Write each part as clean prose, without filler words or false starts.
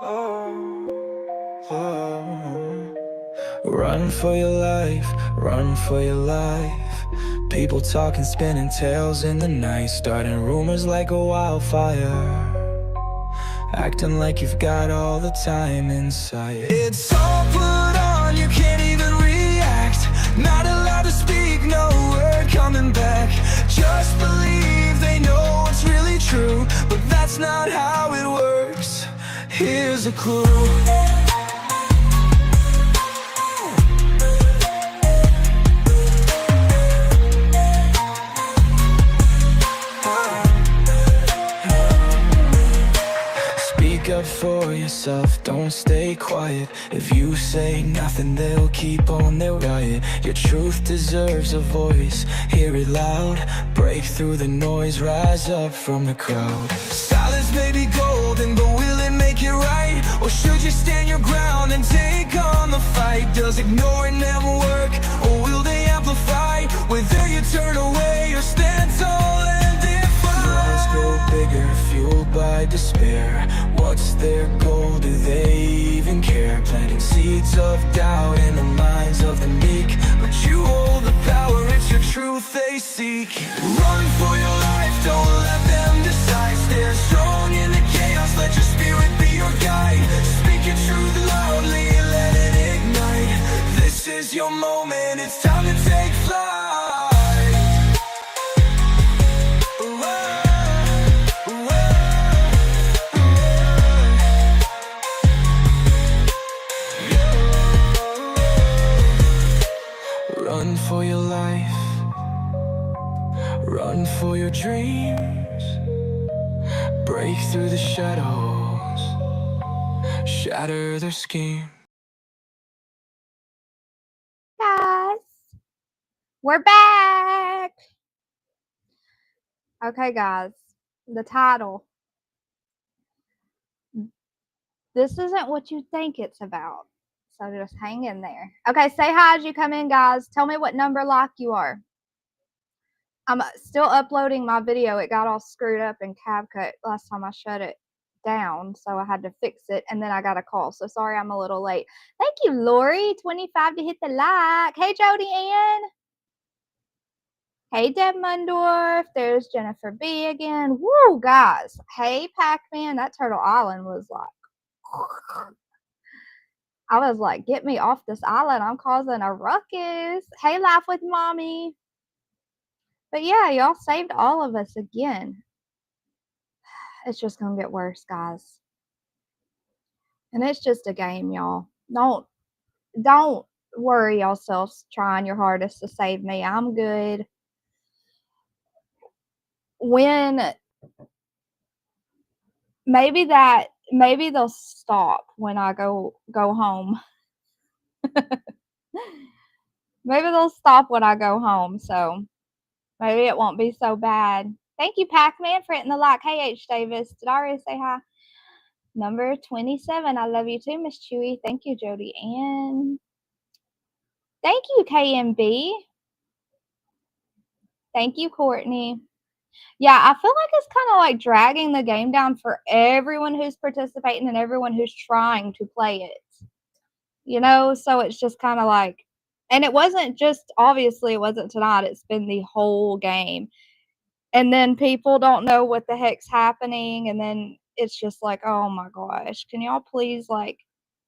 Run for your life, run for your life. People talking, spinning tales in the night, starting rumors like a wildfire, acting like you've got all the time in sight. It's all put on, you can't even react. Not allowed to speak, no word coming back. Just believe they know what's really true, but that's not how it works. Here's a clue. Speak up for yourself, don't stay quiet. If you say nothing, they'll keep on their riot. Your truth deserves a voice, hear it loud. Break through the noise, rise up from the crowd. Silence may be golden, but will it make it right? Or should you stand your ground and take on the fight? Does ignoring them work, or will they amplify? Whether you turn away or stand tall and defy. Walls grow bigger, fueled by despair. What's their goal? Do they even care? Planting seeds of doubt in the minds of the meek. But you hold the power, it's your truth they seek. Run for your life, don't let them decide. Stand strong in the chaos, let your spirit be your guide. Speak your truth loudly, let it ignite. This is your moment, it's time to take flight. Run for your life, run for your dreams. Break through the shadows, shatter their scheme. Guys, we're back. Okay, guys, the title. This isn't what you think it's about, so just hang in there. Okay, say hi as you come in, guys. Tell me what number lock you are. I'm still uploading my video. It got all screwed up in CapCut last time I shut it down, so I had to fix it, and then I got a call. So sorry I'm a little late. Thank you, Lori. 25 to hit the like. Hey, Jody Ann. Hey, Deb Mundorf. There's Jennifer B again. Woo, guys. Hey, Pac-Man. That Turtle Island was like... I was like, get me off this island. I'm causing a ruckus. Hey, Laugh with Mommy. But yeah, y'all saved all of us again. It's just gonna get worse, guys. And it's just a game, y'all. Don't worry yourselves trying your hardest to save me. I'm good. When maybe they'll stop when I go home. Maybe they'll stop when I go home, so maybe it won't be so bad. Thank you, Pac-Man, for hitting the like. Hey, H. Davis. Did I already say hi? Number 27. I love you too, Miss Chewy. Thank you, Jody Ann. Thank you, KMB. Thank you, Courtney. Yeah, I feel like it's kind of like dragging the game down for everyone who's participating and everyone who's trying to play it. You know, so it's just kind of like, and it wasn't just, obviously it wasn't tonight, it's been the whole game. And then people don't know what the heck's happening, and then it's just like, oh my gosh, can y'all please like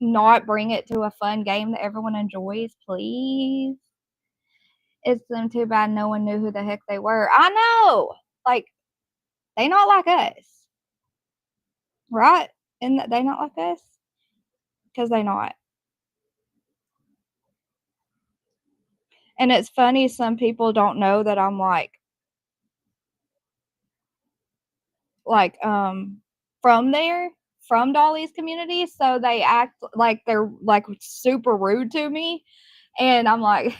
not bring it to a fun game that everyone enjoys, please? It's them too bad no one knew who the heck they were. I know, like, they not like us, right? And they not like us, because they not. And it's funny, some people don't know that I'm like from there, from Dolly's community, so they act like they're like super rude to me, and I'm like,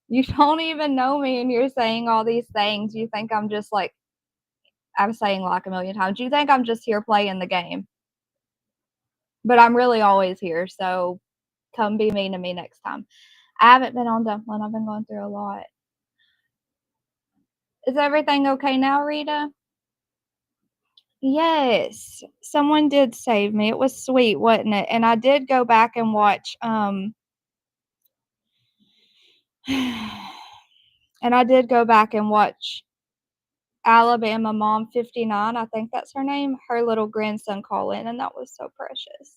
you don't even know me and you're saying all these things. You think I'm just like, I'm saying like a million times, you think I'm just here playing the game, but I'm really always here, so come be mean to me next time. I haven't been on Dumpling. I've been going through a lot. Is everything okay now, Rita? Yes, someone did save me. It was sweet, wasn't it? And I did go back and watch, and I did go back and watch Alabama Mom 59, I think that's her name, her little grandson call in, and that was so precious.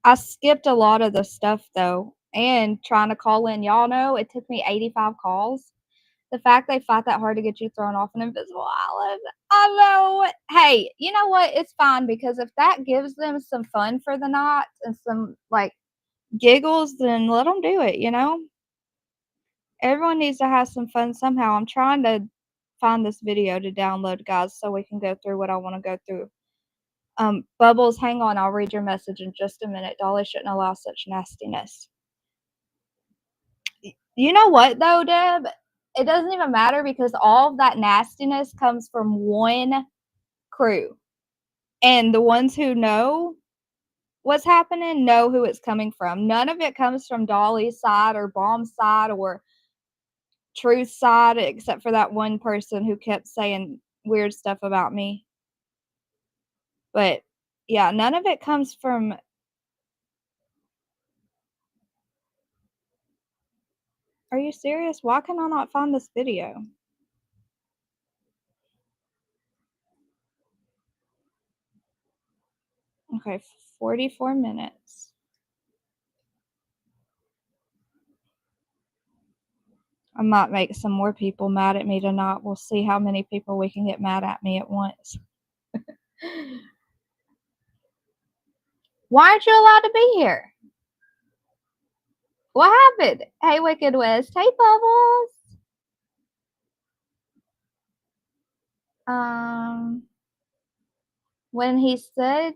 I skipped a lot of the stuff though, and trying to call in, y'all know it took me 85 calls. The fact they fight that hard to get you thrown off an invisible island, I know. Hey, you know what? It's fine because if that gives them some fun for the night and some like giggles, then let them do it, you know? Everyone needs to have some fun somehow. I'm trying to find this video to download, guys, so we can go through what I want to go through. Bubbles, hang on. I'll read your message in just a minute. Dolly shouldn't allow such nastiness. You know what, though, Deb? It doesn't even matter because all of that nastiness comes from one crew. And the ones who know what's happening know who it's coming from. None of it comes from Dolly's side or Bomb's side or Truth's side, except for that one person who kept saying weird stuff about me. But yeah, none of it comes from. Are you serious? Why can I not find this video? Okay, 44 minutes. I might make some more people mad at me tonight. We'll see how many people we can get mad at me at once. Why aren't you allowed to be here? What happened? Hey, Wicked West. Hey, Bubbles. When he said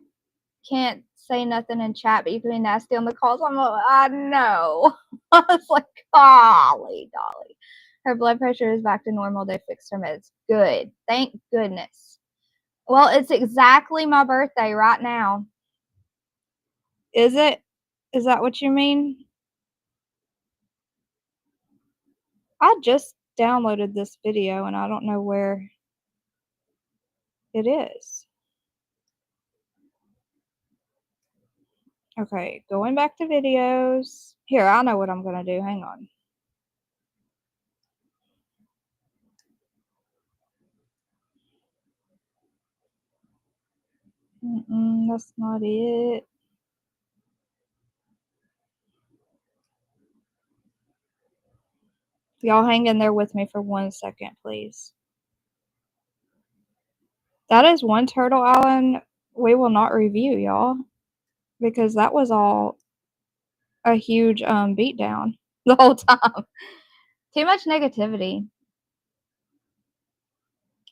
can't say nothing in chat, but you can be nasty on the calls, I'm like, I know. I was like, golly, Dolly. Her blood pressure is back to normal. They fixed her meds. Good. Thank goodness. Well, it's exactly my birthday right now. Is it? Is that what you mean? I just downloaded this video and I don't know where it is. Okay, going back to videos. Here, I know what I'm going to do. Hang on. That's not it. Y'all hang in there with me for 1 second, please. That is one Turtle Island we will not review, y'all, because that was all a huge beatdown the whole time. Too much negativity.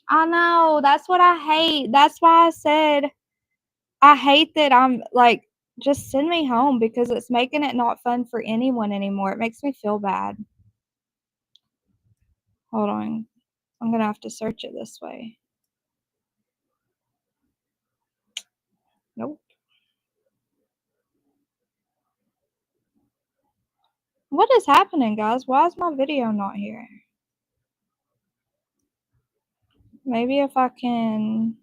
I know. That's what I hate. That's why I said I hate that I'm like, just send me home because it's making it not fun for anyone anymore. It makes me feel bad. Hold on. I'm going to have to search it this way. Nope. What is happening, guys? Why is my video not here? Maybe if I can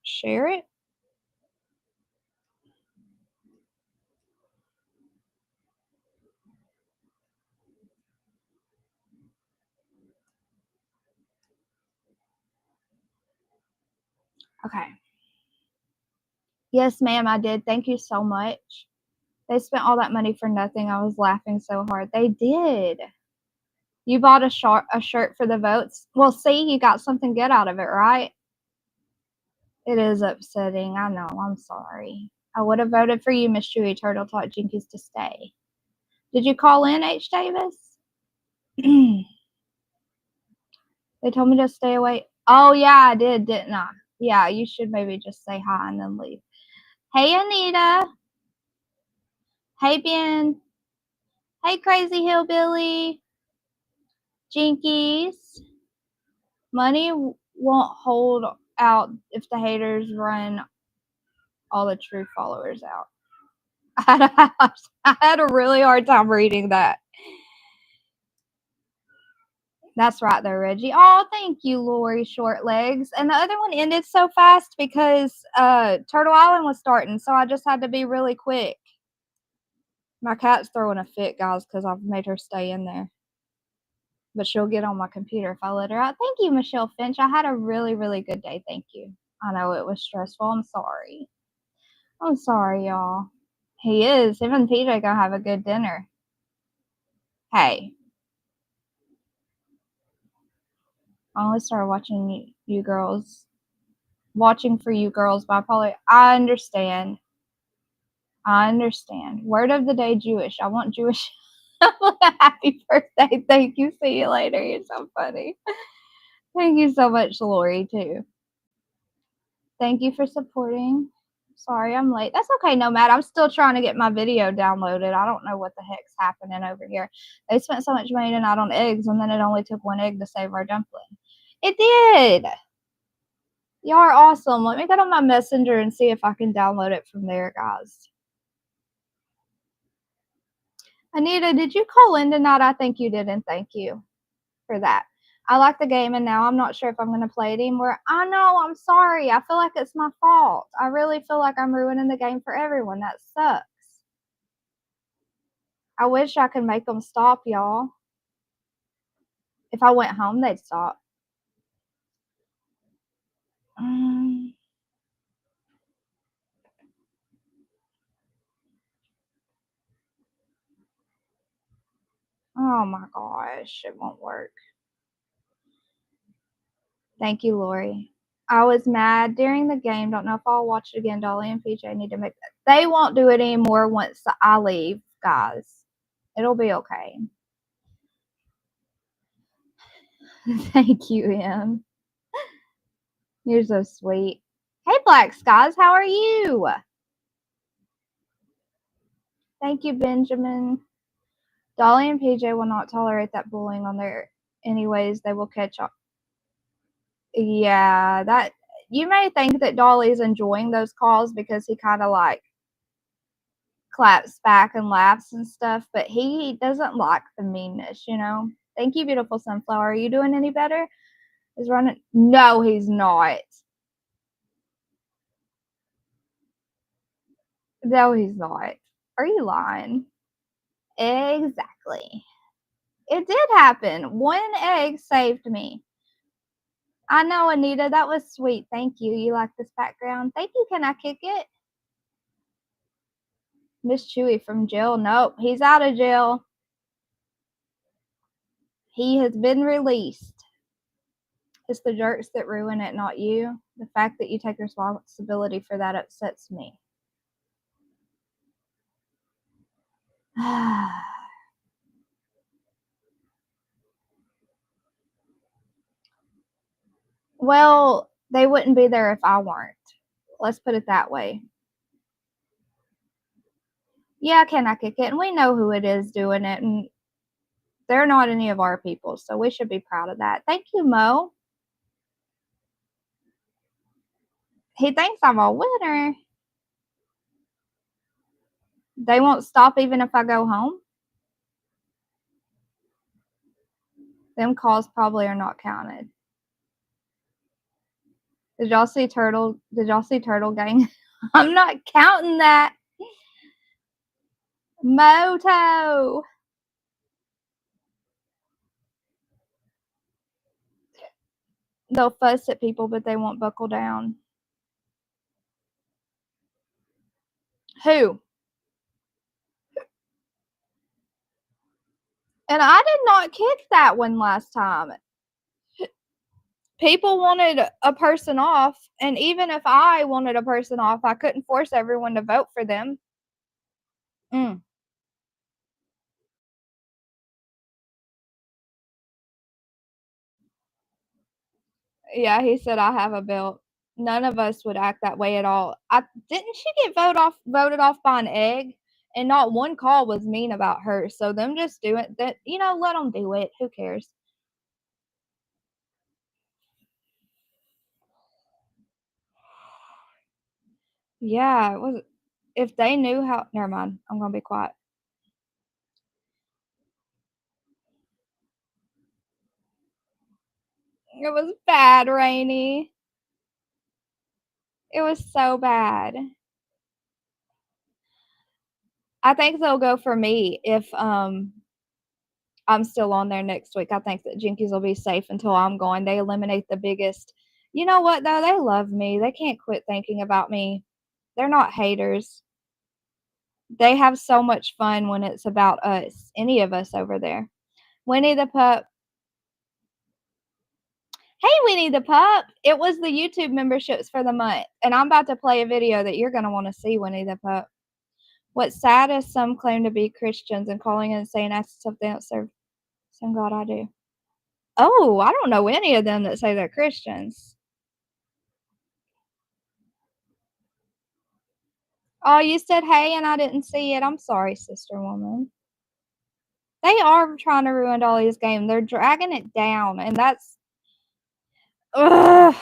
share it. Okay. Yes, ma'am, I did. Thank you so much. They spent all that money for nothing. I was laughing so hard. They did. You bought a shirt for the votes. Well, see, you got something good out of it, right? It is upsetting. I know. I'm sorry. I would have voted for you, Miss Chewy Turtle taught Jinkies to stay. Did you call in, H. Davis? They told me to stay away. Oh, yeah, I did, didn't I? Yeah, you should maybe just say hi and then leave. Hey, Anita. Hey, Ben. Hey, Crazy Hillbilly. Jinkies. Money won't hold out if the haters run all the true followers out. I had a really hard time reading that. That's right there, Reggie. Oh, thank you, Lori Shortlegs. And the other one ended so fast because Turtle Island was starting, so I just had to be really quick. My cat's throwing a fit, guys, because I've made her stay in there. But she'll get on my computer if I let her out. Thank you, Michelle Finch. I had a really, really good day. Thank you. I know it was stressful. I'm sorry. I'm sorry, y'all. He is. Him and PJ gonna have a good dinner. Hey. I only started watching you girls. Watching for you girls by Polly. I understand. Word of the day, Jewish. I want Jewish. Happy birthday. Thank you. See you later. You're so funny. Thank you so much, Lori, too. Thank you for supporting. Sorry I'm late. That's okay, Nomad. I'm still trying to get my video downloaded. I don't know what the heck's happening over here. They spent so much money tonight on eggs, and then it only took one egg to save our dumpling. It did. Y'all are awesome. Let me get on my messenger and see if I can download it from there, guys. Anita, did you call in tonight? I think you did, and thank you for that. I like the game, and now I'm not sure if I'm going to play it anymore. I know, I'm sorry. I feel like it's my fault. I really feel like I'm ruining the game for everyone. That sucks. I wish I could make them stop, y'all. If I went home, they'd stop. Oh my gosh, it won't work. Thank you, Lori. I was mad during the game. Don't know if I'll watch it again. Dolly and PJ need to make that. They won't do it anymore once I leave, guys. It'll be okay. Thank you, Em. You're so sweet. Hey, Black Skies, how are you? Thank you, Benjamin. Dolly and PJ will not tolerate that bullying on there. Anyways, they will catch up. Yeah, that you may think that Dolly's enjoying those calls because he kind of like claps back and laughs and stuff, but he doesn't like the meanness, you know. Thank you, beautiful sunflower. Are you doing any better? Is running? No, he's not. No, he's not. Are you lying? Exactly. It did happen. One egg saved me. I know, Anita. That was sweet. Thank you. You like this background? Thank you. Can I kick it? Miss Chewy from jail. Nope. He's out of jail. He has been released. It's the jerks that ruin it, not you. The fact that you take responsibility for that upsets me. Well, they wouldn't be there if I weren't. Let's put it that way. Yeah, can I kick it? And we know who it is doing it, and they're not any of our people, so we should be proud of that. Thank you, Mo. He thinks I'm a winner. They won't stop even if I go home. Them calls probably are not counted. Did y'all see Turtle? Did y'all see Turtle Gang? I'm not counting that. Moto. They'll fuss at people, but they won't buckle down. Who? And I did not kick that one last time. People wanted a person off, and even if I wanted a person off, I couldn't force everyone to vote for them. Yeah, he said I have a belt. None of us would act that way at all. Didn't she get voted off by an egg? And not one call was mean about her. So them just do it. That let them do it. Who cares? Yeah, it was. If they knew how, never mind. I'm gonna be quiet. It was bad, Rainy. It was so bad. I think they'll go for me if I'm still on there next week. I think that Jinkies will be safe until I'm gone. They eliminate the biggest. You know what though? They love me. They can't quit thinking about me. They're not haters. They have so much fun when it's about us, any of us over there. Winnie the Pup. Hey, Winnie the Pup. It was the YouTube memberships for the month. And I'm about to play a video that you're going to want to see, Winnie the Pup. What's sad is some claim to be Christians and calling and saying that's something that serve some God I do. Oh, I don't know any of them that say they're Christians. Oh, you said hey and I didn't see it. I'm sorry, sister woman. They are trying to ruin Dolly's game. They're dragging it down, and that's ugh.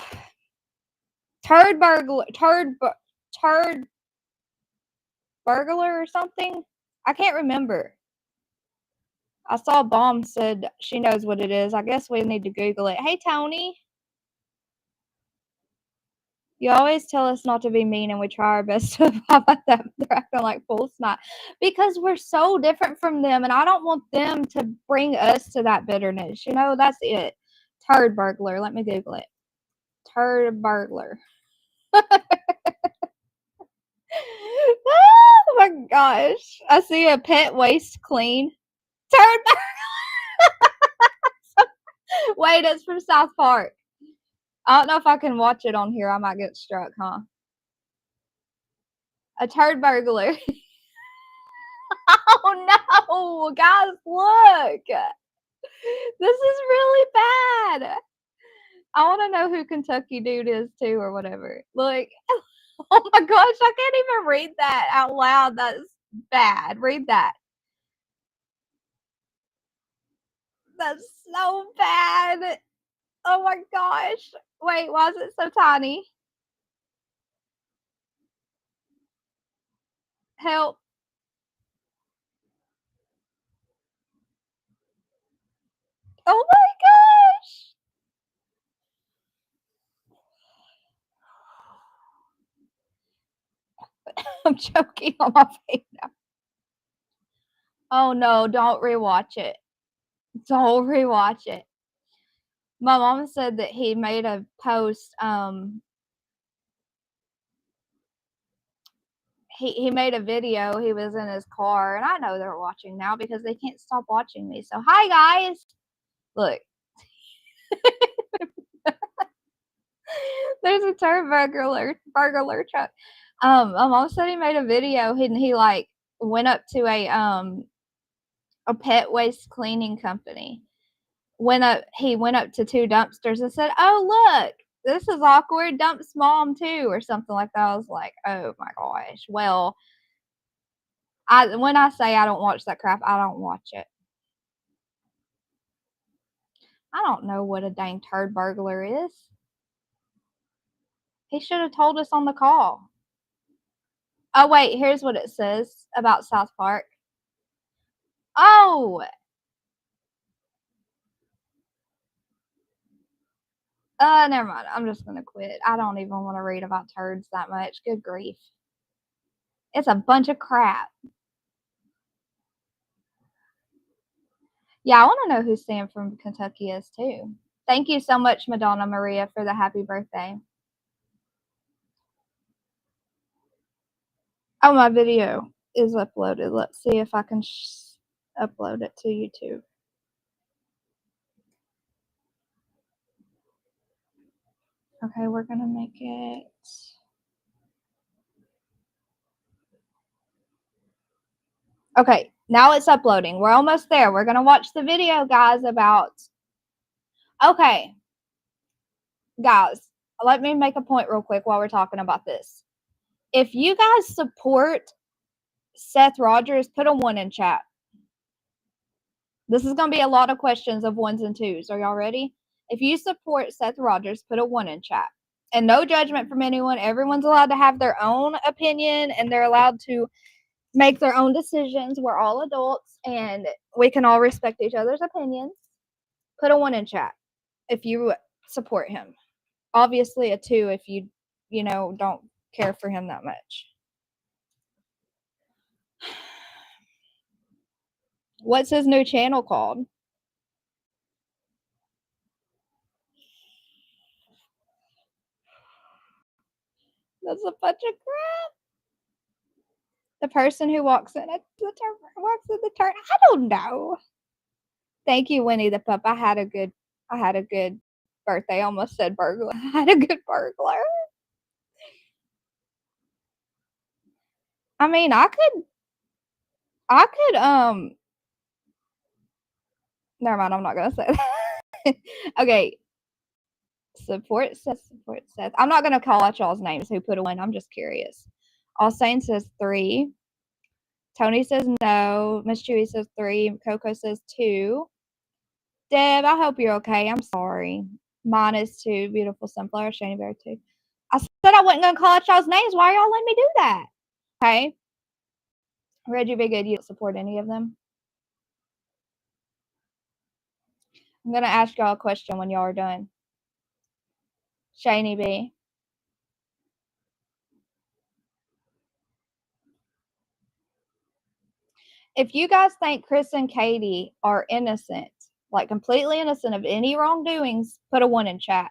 Turd burglar or something. I can't remember. I saw Bomb said she knows what it is. I guess we need to Google it. Hey, Tony. You always tell us not to be mean, and we try our best to pop at them. They're acting like fools, not because we're so different from them, and I don't want them to bring us to that bitterness. You know, that's it. Turd burglar. Let me Google it. Turd burglar. Oh my gosh! I see a pet waste clean. Turd. Wait, it's from South Park. I don't know if I can watch it on here. I might get struck, huh? A turd burglar. Oh no, guys, look. This is really bad. I want to know who Kentucky Dude is too, or whatever. Look. Oh my gosh, I can't even read that out loud. That's bad. Read that. That's so bad. Oh my gosh. Wait, why is it so tiny? Help. Oh my gosh. I'm choking on my face now. Oh no, don't rewatch it. Don't rewatch it. My mom said that he made a post, he made a video, he was in his car, and I know they're watching now because they can't stop watching me. So hi guys. Look. There's a turd burglar truck. My mom said he made a video and he like went up to a pet waste cleaning company. He went up to two dumpsters and said, "Oh look, this is awkward. Dumps mom too," or something like that. I was like, "Oh my gosh." Well, when I say I don't watch that crap, I don't watch it. I don't know what a dang turd burglar is. He should have told us on the call. Oh wait, here's what it says about South Park. Oh, never mind. I'm just gonna quit. I don't even want to read about turds that much. Good grief. It's a bunch of crap. Yeah, I want to know who Sam from Kentucky is too. Thank you so much, Madonna Maria, for the happy birthday. Oh, my video is uploaded. Let's see if I can upload it to YouTube. Okay, we're gonna make it. Okay, now it's uploading. We're almost there. We're gonna watch the video, guys, about. Okay, guys, let me make a point real quick while we're talking about this. If you guys support Seth Rogers, put a 1 in chat. This is going to be a lot of questions of 1s and 2s. Are y'all ready? If you support Seth Rogers, put a 1 in chat. And no judgment from anyone. Everyone's allowed to have their own opinion and they're allowed to make their own decisions. We're all adults and we can all respect each other's opinions. Put a 1 in chat if you support him. Obviously a 2 if you don't care for him that much. What's his new channel called? That's a bunch of crap. The person who walks in the turn. I don't know. Thank you, Winnie the Pup. I had a good birthday. I almost said burglar. I had a good burglar. I mean, I could never mind, I'm not gonna say that. Okay. Support says. I'm not gonna call out y'all's names who put a 1. I'm just curious. All Saints says 3. Tony says no. Miss Chewy says 3. Coco says 2. Deb, I hope you're okay. I'm sorry. Mine is 2. Beautiful Sunflower. Shiny Bear 2. I said I wasn't gonna call out y'all's names. Why are y'all letting me do that? Okay. Reggie Be Good, you don't support any of them? I'm gonna ask y'all a question when y'all are done. Shiny B. If you guys think Chris and Katie are innocent, like completely innocent of any wrongdoings, put a 1 in chat.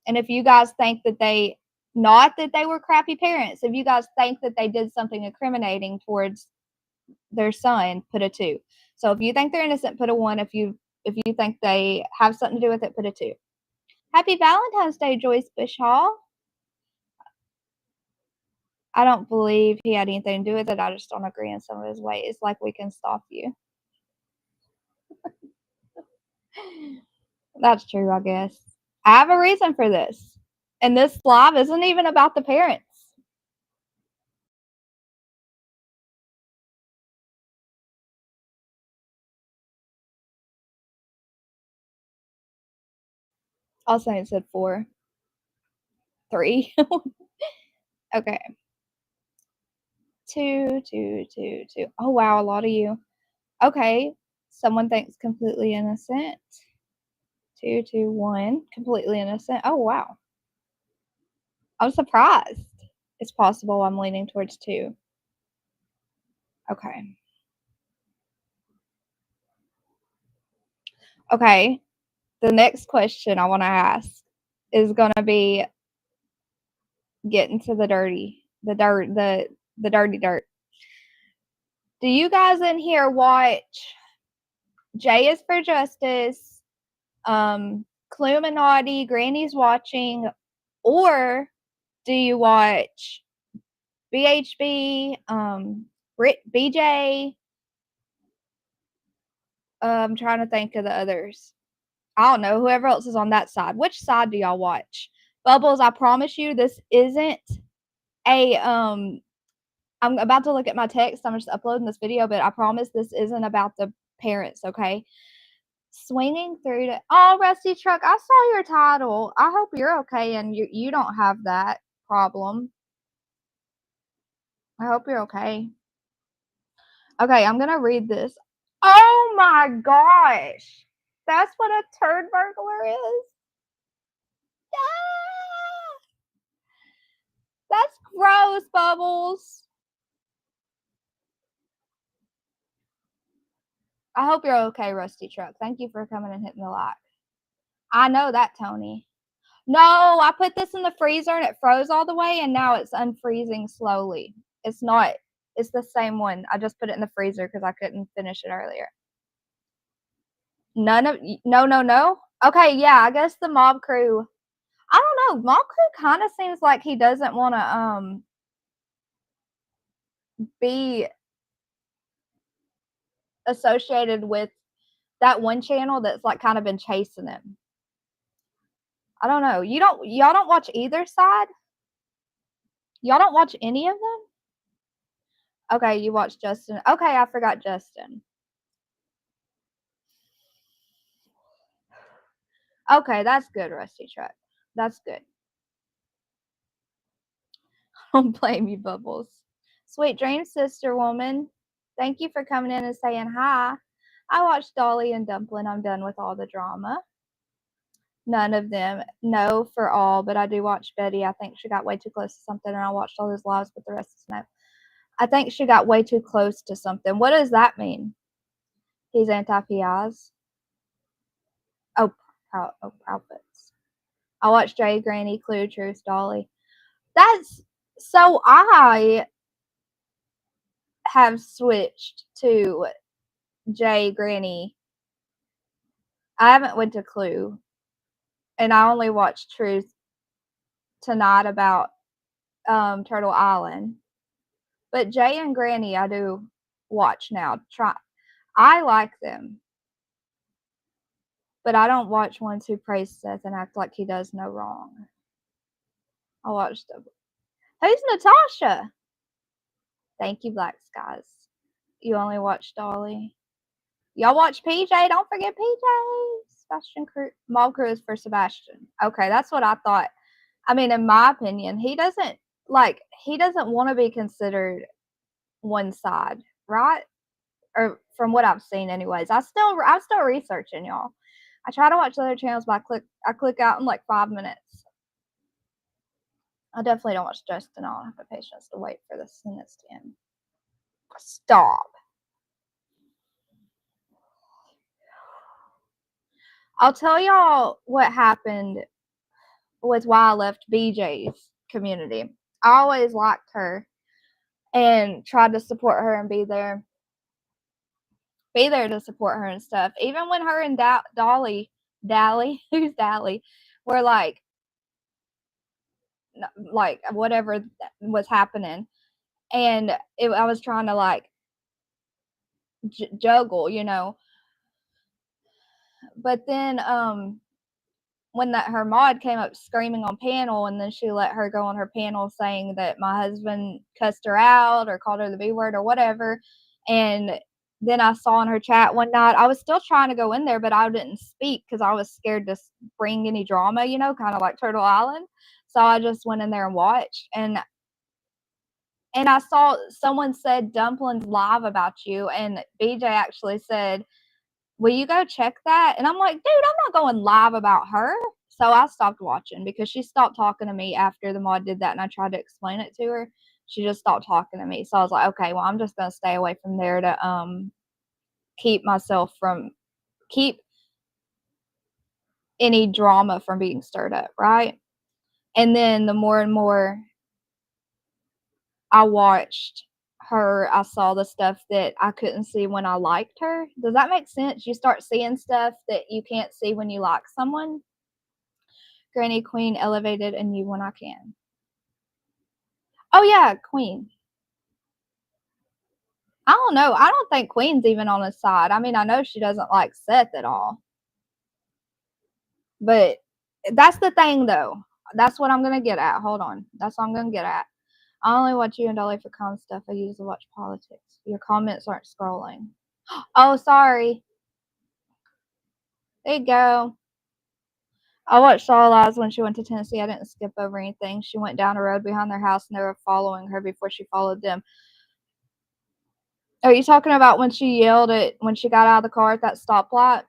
And if you guys think that not that they were crappy parents, if you guys think that they did something incriminating towards their son, put a 2. So if you think they're innocent, put a 1. If you think they have something to do with it, put a 2. Happy Valentine's Day, Joyce Bushall. I don't believe he had anything to do with it. I just don't agree in some of his ways. Like, we can stop you. That's true, I guess. I have a reason for this. And this live isn't even about the parents. Also, it said 4. 3. Okay. 2, 2, 2, 2. Oh, wow, a lot of you. Okay. Someone thinks completely innocent. 2, 2, 1. Completely innocent. Oh, wow. I'm surprised. It's possible I'm leaning towards 2. Okay. Okay. The next question I want to ask is going to be getting to the dirty dirt. Do you guys in here watch J is for Justice, Cluminati, Granny's Watching, or do you watch BHB, BJ? I'm trying to think of the others. I don't know, whoever else is on that side. Which side do y'all watch? Bubbles, I promise you this isn't a I'm about to look at my text. I'm just uploading this video, but I promise this isn't about the parents, okay? Swinging through to Rusty Truck, I saw your title. I hope you're okay and you don't have that problem. I hope you're okay. Okay, I'm gonna read this. Oh my gosh. That's what a turd burglar is? Ah! That's gross, Bubbles. I hope you're okay, Rusty Truck. Thank you for coming and hitting the like. I know that, Tony. No, I put this in the freezer and it froze all the way, and now it's unfreezing slowly. It's not. It's the same one. I just put it in the freezer because I couldn't finish it earlier. No. Okay, yeah, I guess the mob crew. I don't know. Mob crew kind of seems like he doesn't want to be associated with that one channel that's like kind of been chasing him. I don't know. Y'all don't watch either side? Y'all don't watch any of them? Okay, you watch Justin. Okay, I forgot Justin. Okay, that's good, Rusty Truck. That's good. Don't blame you, Bubbles. Sweet dreams, sister woman. Thank you for coming in and saying hi. I watched Dolly and Dumpling. I'm done with all the drama. None of them. No for all, but I do watch Betty. I think she got way too close to something, and I watched all those lives, but the rest is no. I think she got way too close to something. What does that mean? He's anti-PIs? Oh, Proudfoots. I watched Jay, Granny, Clue, Truth, Dolly. That's so I have switched to Jay, Granny. I haven't went to Clue, and I only watched Truth tonight about Turtle Island. But Jay and Granny, I do watch now. I like them, but I don't watch ones who praise Seth and act like he does no wrong. I watched them. Who's Natasha? Thank you, Black Skies. You only watch Dolly. Y'all watch PJ. Don't forget PJ. Sebastian Mob Crew is for Sebastian. Okay, that's what I thought. I mean, in my opinion, he doesn't want to be considered one side, right? Or from what I've seen, anyways. I'm still researching, y'all. I try to watch other channels, but I click out in like 5 minutes. I definitely don't watch Justin. I don't have the patience to wait for the sentence to end. Stop. I'll tell y'all what happened with why I left BJ's community. I always liked her and tried to support her and be there to support her and stuff. Even when her and Dally, who's Dally, were like whatever was happening, and I was trying to like juggle, you know. But then when her mod came up screaming on panel, and then she let her go on her panel saying that my husband cussed her out or called her the B word or whatever, and then I saw in her chat one night, I was still trying to go in there, but I didn't speak because I was scared to bring any drama, you know, kind of like Turtle Island. So I just went in there and watched, and I saw someone said Dumplings live about you, and BJ actually said, will you go check that? And I'm like, dude, I'm not going live about her. So I stopped watching because she stopped talking to me after the mod did that, and I tried to explain it to her. She just stopped talking to me. So I was like, okay, well, I'm just going to stay away from there to keep any drama from being stirred up, right? And then the more and more I watched her, I saw the stuff that I couldn't see when I liked her. Does that make sense? You start seeing stuff that you can't see when you like someone. Granny, Queen, Elevated, and You When I Can. Oh yeah, Queen. I don't know. I don't think Queen's even on his side. I mean, I know she doesn't like Seth at all. But that's the thing, though. That's what I'm going to get at. Hold on. That's what I'm going to get at. I only watch you and Dolly for calm stuff. I usually watch politics. Your comments aren't scrolling. Oh, sorry. There you go. I watched All Lies when she went to Tennessee. I didn't skip over anything. She went down a road behind their house, and they were following her before she followed them. Are you talking about when she yelled when she got out of the car at that stoplight?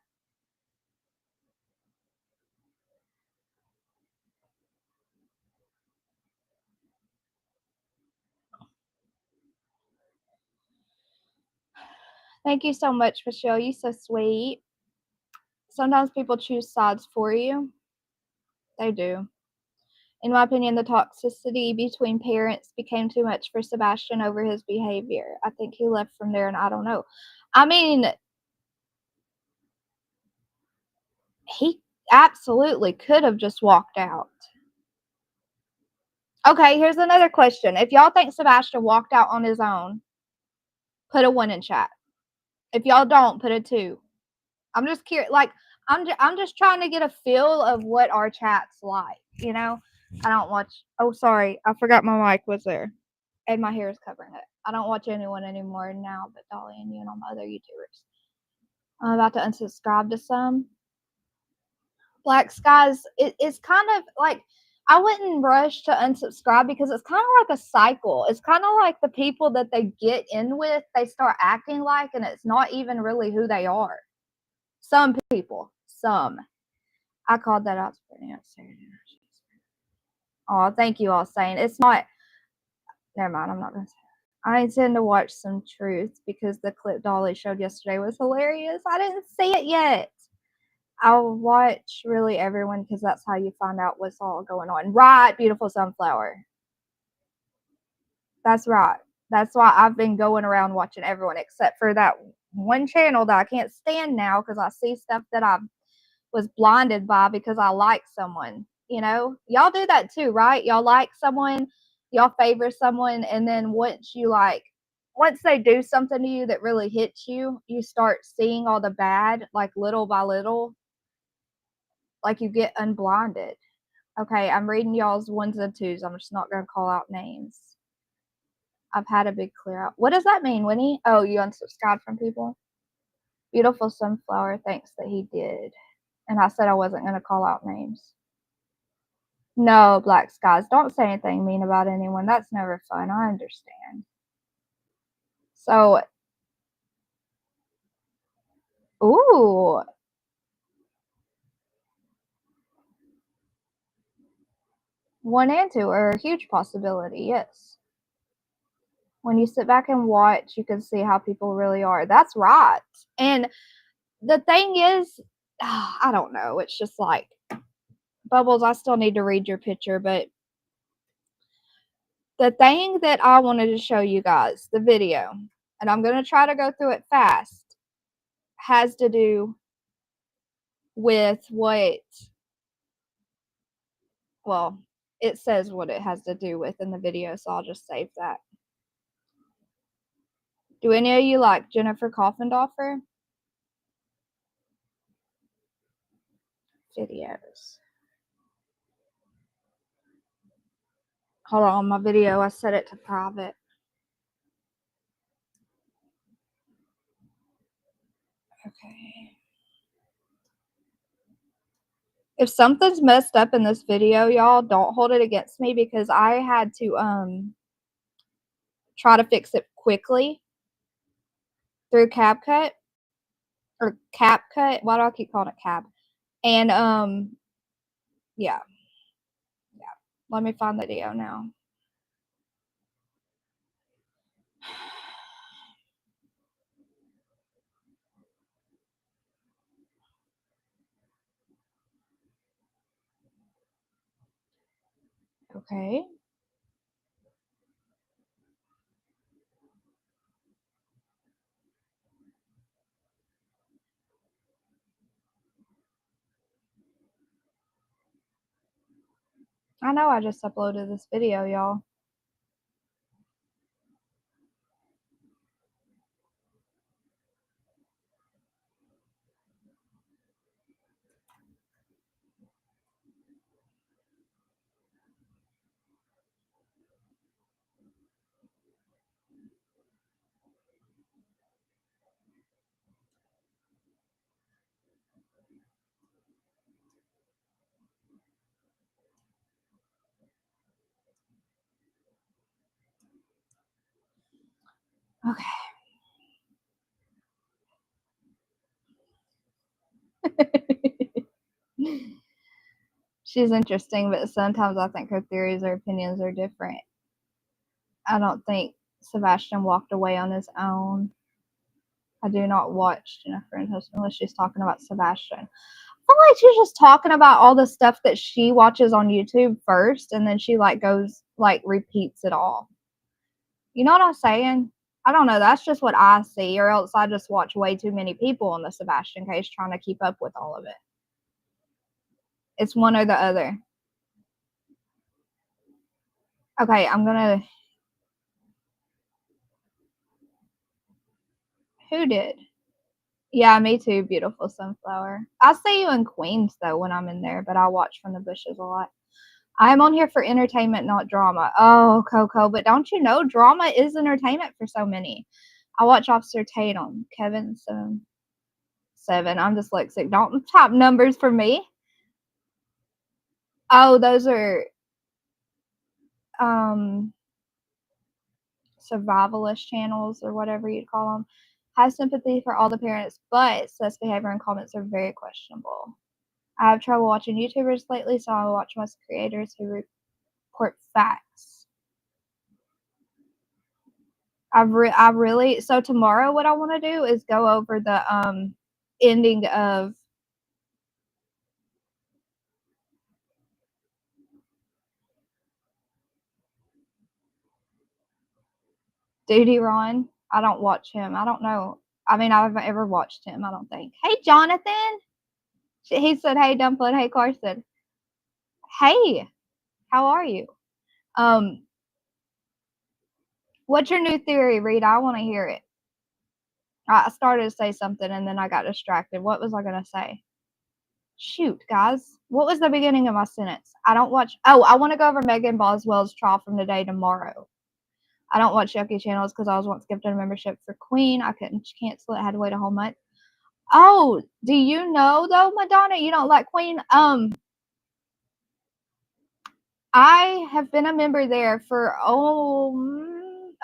Thank you so much, Michelle. You're so sweet. Sometimes people choose sides for you. They do. In my opinion, the toxicity between parents became too much for Sebastian over his behavior. I think he left from there, and I don't know. I mean, he absolutely could have just walked out. Okay, here's another question. If y'all think Sebastian walked out on his own, put a 1 in chat. If y'all don't, put a 2. I'm just curious. Like, I'm just trying to get a feel of what our chat's like, you know? I don't watch. Oh, sorry. I forgot my mic was there. And my hair is covering it. I don't watch anyone anymore now but Dolly and you and all my other YouTubers. I'm about to unsubscribe to some. Black Skies, it's kind of like, I wouldn't rush to unsubscribe because it's kind of like a cycle. It's kind of like the people that they get in with, they start acting like, and it's not even really who they are. Some people, some. I called that out to Brittany upstairs. Oh, thank you all saying it's not. Never mind. I'm not gonna say it. I intend to watch some Truth because the clip Dolly showed yesterday was hilarious. I didn't see it yet. I'll watch really everyone because that's how you find out what's all going on. Right, beautiful sunflower. That's right. That's why I've been going around watching everyone except for that one channel that I can't stand now because I see stuff that I was blinded by because I like someone. You know, y'all do that too, right? Y'all like someone, y'all favor someone, and then once they do something to you that really hits you, you start seeing all the bad, like little by little, like you get unblinded. Okay, I'm reading y'all's ones and twos. I'm just not gonna call out names. I've had a big clear out. What does that mean, Winnie? Oh, you unsubscribed from people? Beautiful sunflower thinks that he did. And I said I wasn't going to call out names. No, Black Skies, don't say anything mean about anyone. That's never fun. I understand. So, ooh. One and two are a huge possibility, yes. When you sit back and watch, you can see how people really are. That's right. And the thing is, I don't know. It's just like, Bubbles, I still need to read your picture, but the thing that I wanted to show you guys, the video, and I'm going to try to go through it fast, has to do with well, it says what it has to do with in the video, so I'll just save that. Do any of you like Jennifer Coffindoffer? Videos. Hold on, my video, I set it to private. Okay. If something's messed up in this video, y'all, don't hold it against me because I had to try to fix it quickly through CapCut or CapCut. Why do I keep calling it Cap? And yeah. Let me find the video now. Okay. I know I just uploaded this video, y'all. Okay. She's interesting, but sometimes I think her theories or opinions are different. I don't think Sebastian walked away on his own. I do not watch Jennifer and Husband unless she's talking about Sebastian. I feel like she's just talking about all the stuff that she watches on YouTube first, and then she goes repeats it all. You know what I'm saying? I don't know. That's just what I see, or else I just watch way too many people on the Sebastian case trying to keep up with all of it. It's one or the other. Okay, I'm gonna. Who did? Yeah, me too, beautiful sunflower. I see you in Queens though when I'm in there, but I watch from the bushes a lot. I'm on here for entertainment, not drama. Oh, Coco, but don't you know drama is entertainment for so many? I watch Officer Tatum, Kevin, 7. I'm dyslexic. Don't type numbers for me. Oh, those are survivalist channels or whatever you'd call them. Have sympathy for all the parents, but such behavior and comments are very questionable. I have trouble watching YouTubers lately, so I watch most creators who report facts. I really so tomorrow what I want to do is go over the ending of Duty Ron. I don't watch him. I don't know. I mean, I haven't ever watched him, I don't think. Hey, Jonathan. He said, hey, Dumpling. Hey, Carson. Hey, how are you? What's your new theory, Rita? I want to hear it. I started to say something and then I got distracted. What was I going to say? Shoot, guys. What was the beginning of my sentence? I don't watch. Oh, I want to go over Megan Boswell's trial from today tomorrow. I don't watch Yucky channels because I was once gifted a membership for Queen. I couldn't cancel it. I had to wait a whole month. Oh, do you know though, Madonna, you don't like Queen? I have been a member there for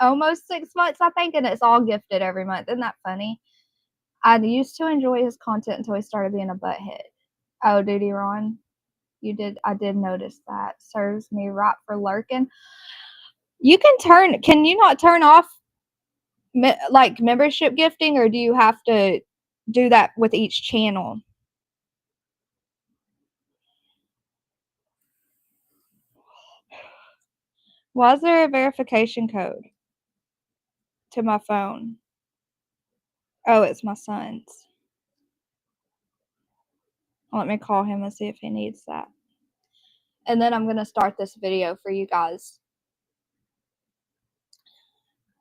almost 6 months, I think, and it's all gifted every month. Isn't that funny? I used to enjoy his content until he started being a butthead. Oh, Duty Ron, I did notice that. Serves me right for lurking. Can you not turn off like membership gifting, or do you have to do that with each channel? Why is there a verification code to my phone? Oh, it's my son's. Let me call him and see if he needs that. And then I'm going to start this video for you guys.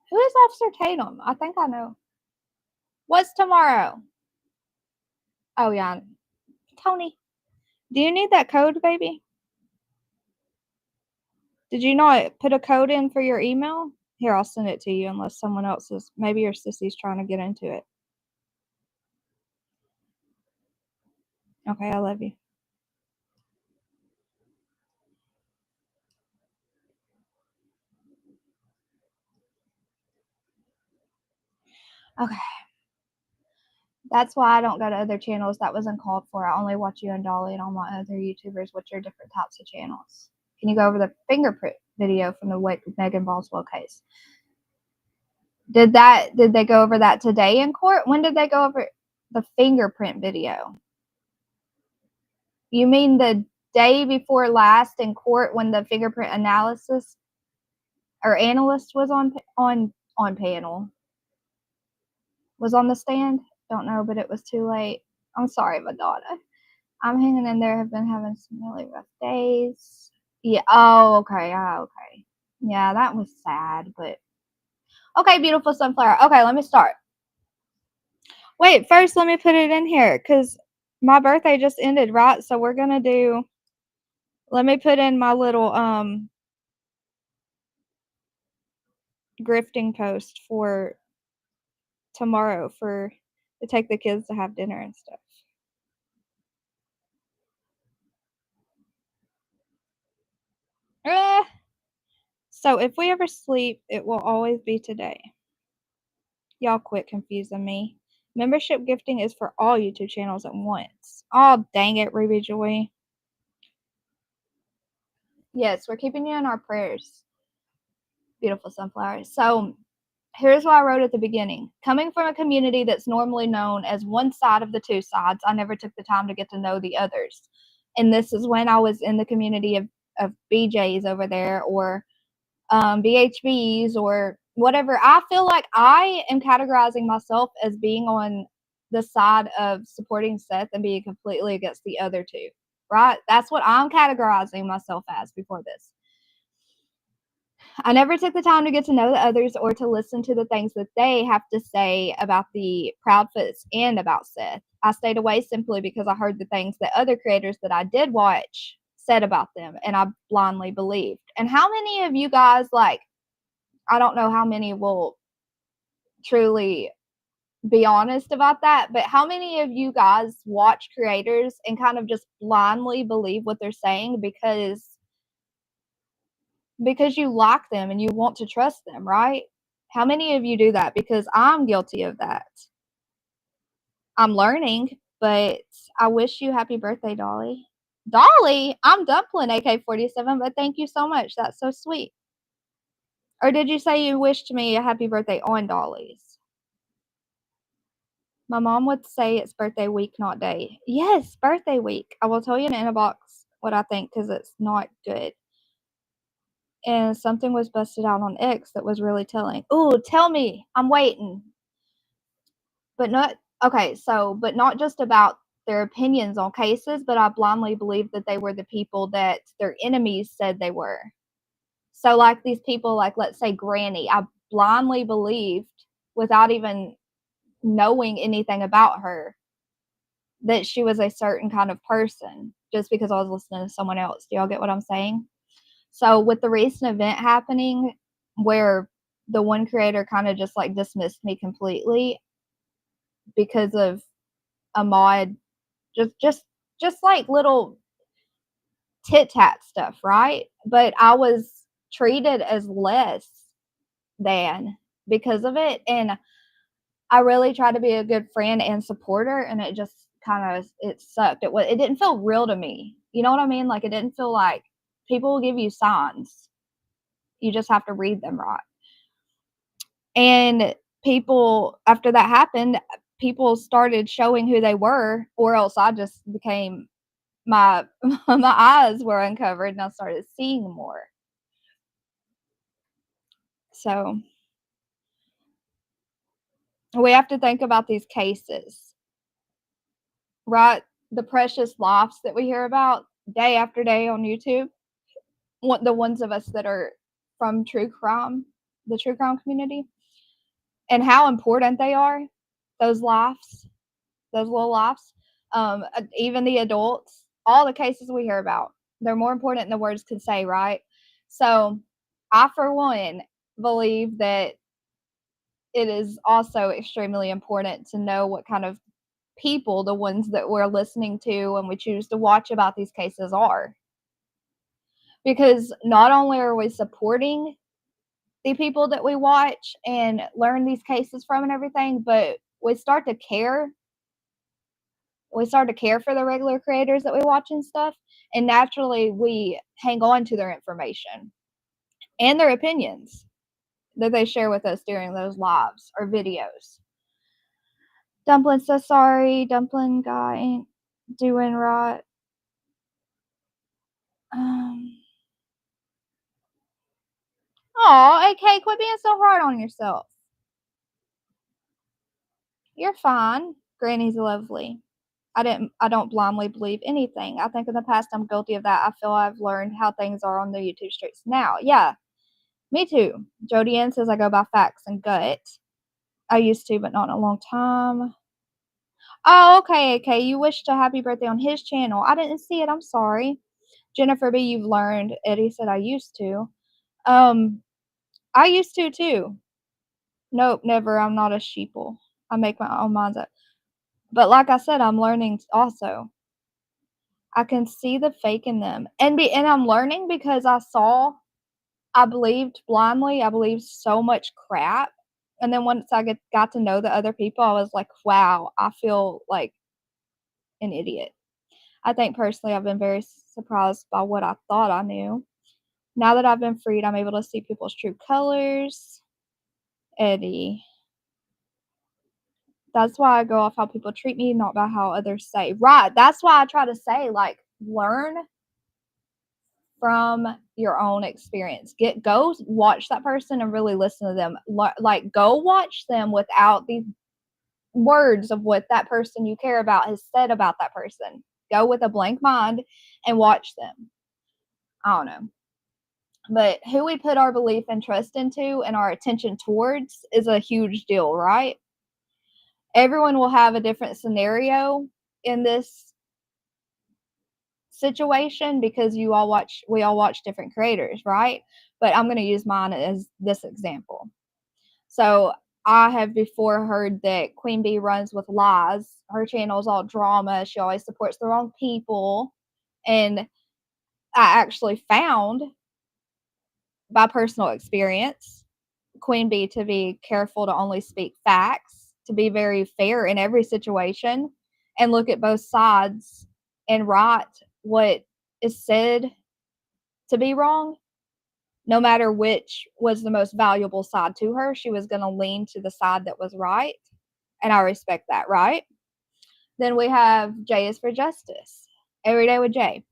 Who is Officer Tatum? I think I know. What's tomorrow? Oh, yeah. Tony, do you need that code, baby? Did you not put a code in for your email? Here, I'll send it to you unless someone else is. Maybe your sissy's trying to get into it. Okay, I love you. Okay. That's why I don't go to other channels. That was uncalled for. I only watch you and Dolly and all my other YouTubers, which are different types of channels. Can you go over the fingerprint video from the Megan Boswell case? Did they go over that today in court? When did they go over the fingerprint video? You mean the day before last in court when the fingerprint analyst was on panel? Was on the stand? Don't know, but it was too late. I'm sorry, Madonna. I'm hanging in there. Have been having some really rough days. Yeah. Oh, okay. Okay. Yeah, that was sad, but okay, beautiful sunflower. Okay, let me start. Wait, first let me put it in here because my birthday just ended, right? So we're gonna do. Let me put in my little grifting post for tomorrow to take the kids to have dinner and stuff. So if we ever sleep, it will always be today. Y'all quit confusing me. Membership gifting is for all YouTube channels at once. Oh, dang it, Ruby Joy. Yes, we're keeping you in our prayers. Beautiful sunflowers. So here's what I wrote at the beginning. Coming from a community that's normally known as one side of the two sides, I never took the time to get to know the others. And this is when I was in the community of BJs over there, or BHBs, or whatever. I feel like I am categorizing myself as being on the side of supporting Seth and being completely against the other two, right? That's what I'm categorizing myself as before this. I never took the time to get to know the others or to listen to the things that they have to say about the Proudfoots and about Seth. I stayed away simply because I heard the things that other creators that I did watch said about them, and I blindly believed. And how many of you guys, like, I don't know how many will truly be honest about that, but how many of you guys watch creators and kind of just blindly believe what they're saying because you like them and you want to trust them, right? How many of you do that? Because I'm guilty of that. I'm learning, But I wish you happy birthday, Dolly. Dolly? I'm Dumpling AK-47, but thank you so much. That's so sweet. Or did you say you wished me a happy birthday on Dolly's? My mom would say it's birthday week, not day. Yes, birthday week. I will tell you in the inbox what I think because it's not good. And something was busted out on X that was really telling. Ooh, tell me. I'm waiting. But not okay, but not just about their opinions on cases, but I blindly believed that they were the people that their enemies said they were. So like these people, like let's say Granny, I blindly believed without even knowing anything about her that she was a certain kind of person just because I was listening to someone else. Do y'all get what I'm saying? So with the recent event happening where the one creator kind of just like dismissed me completely because of a mod, just like little tit tat stuff, right? But I was treated as less than because of it, and I really tried to be a good friend and supporter, and it just kind of it sucked. It didn't feel real to me. You know what I mean? Like it didn't feel like people will give you signs. You just have to read them right. And people after that happened, people started showing who they were, or else I just became my my eyes were uncovered and I started seeing more. So we have to think about these cases, right? The precious lives that we hear about day after day on YouTube. The ones of us that are from true crime, the true crime community, and how important they are. Those lives, those little lives. Even the adults, all the cases we hear about, they're more important than words could say, right? So, I, for one, believe that it is also extremely important to know what kind of people the ones that we're listening to and we choose to watch about these cases are. Because not only are we supporting the people that we watch and learn these cases from and everything, but we start to care. We start to care for the regular creators that we watch and stuff. And naturally, we hang on to their information and their opinions that they share with us during those lives or videos. Dumpling, so sorry. Dumpling guy ain't doing right. Oh, AK, quit being so hard on yourself. You're fine. Granny's lovely. I don't blindly believe anything. I think in the past I'm guilty of that. I feel I've learned how things are on the YouTube streets now. Yeah, me too. Jody Ann says I go by facts and gut. I used to, but not in a long time. Oh, okay, okay. You wished a happy birthday on his channel. I didn't see it. I'm sorry. Jennifer B, you've learned. Eddie said I used to. I used to too. Nope, never. I'm not a sheeple. I make my own minds up. But like I said, I'm learning also. I can see the fake in them. And I'm learning because I believed blindly. I believed so much crap. And then once I got to know the other people, I was like, wow, I feel like an idiot. I think personally I've been very surprised by what I thought I knew. Now that I've been freed, I'm able to see people's true colors. Eddie. That's why I go off how people treat me, not by how others say. Right. That's why I try to say, like, learn from your own experience. Go watch that person and really listen to them. Like, go watch them without the words of what that person you care about has said about that person. Go with a blank mind and watch them. I don't know. But who we put our belief and trust into and our attention towards is a huge deal, right? Everyone will have a different scenario in this situation because we all watch different creators, right? But I'm going to use mine as this example. So I have before heard that Queen Bee runs with lies. Her channel's all drama. She always supports the wrong people. And I actually found by personal experience Queen Bee to be careful to only speak facts, to be very fair in every situation, and look at both sides and write what is said to be wrong. No matter which was the most valuable side to her, she was going to lean to the side that was right. And I respect that, right? Then we have J is for Justice. Every Day with J.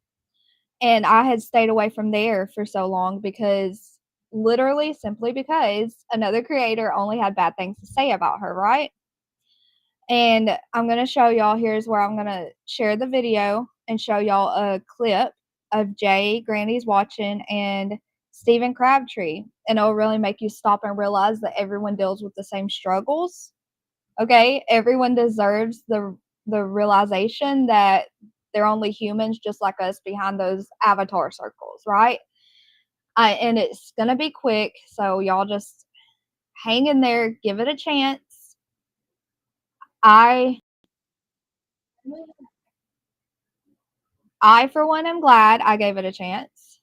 And I had stayed away from there for so long because literally simply because another creator only had bad things to say about her, right? And I'm going to show y'all, here's where I'm going to share the video and show y'all a clip of Jay, Granny's watching, and Stephen Crabtree. And it'll really make you stop and realize that everyone deals with the same struggles. Okay? Everyone deserves the realization that they're only humans just like us behind those avatar circles, right? And it's going to be quick, so y'all just hang in there, give it a chance. I for one, am glad I gave it a chance.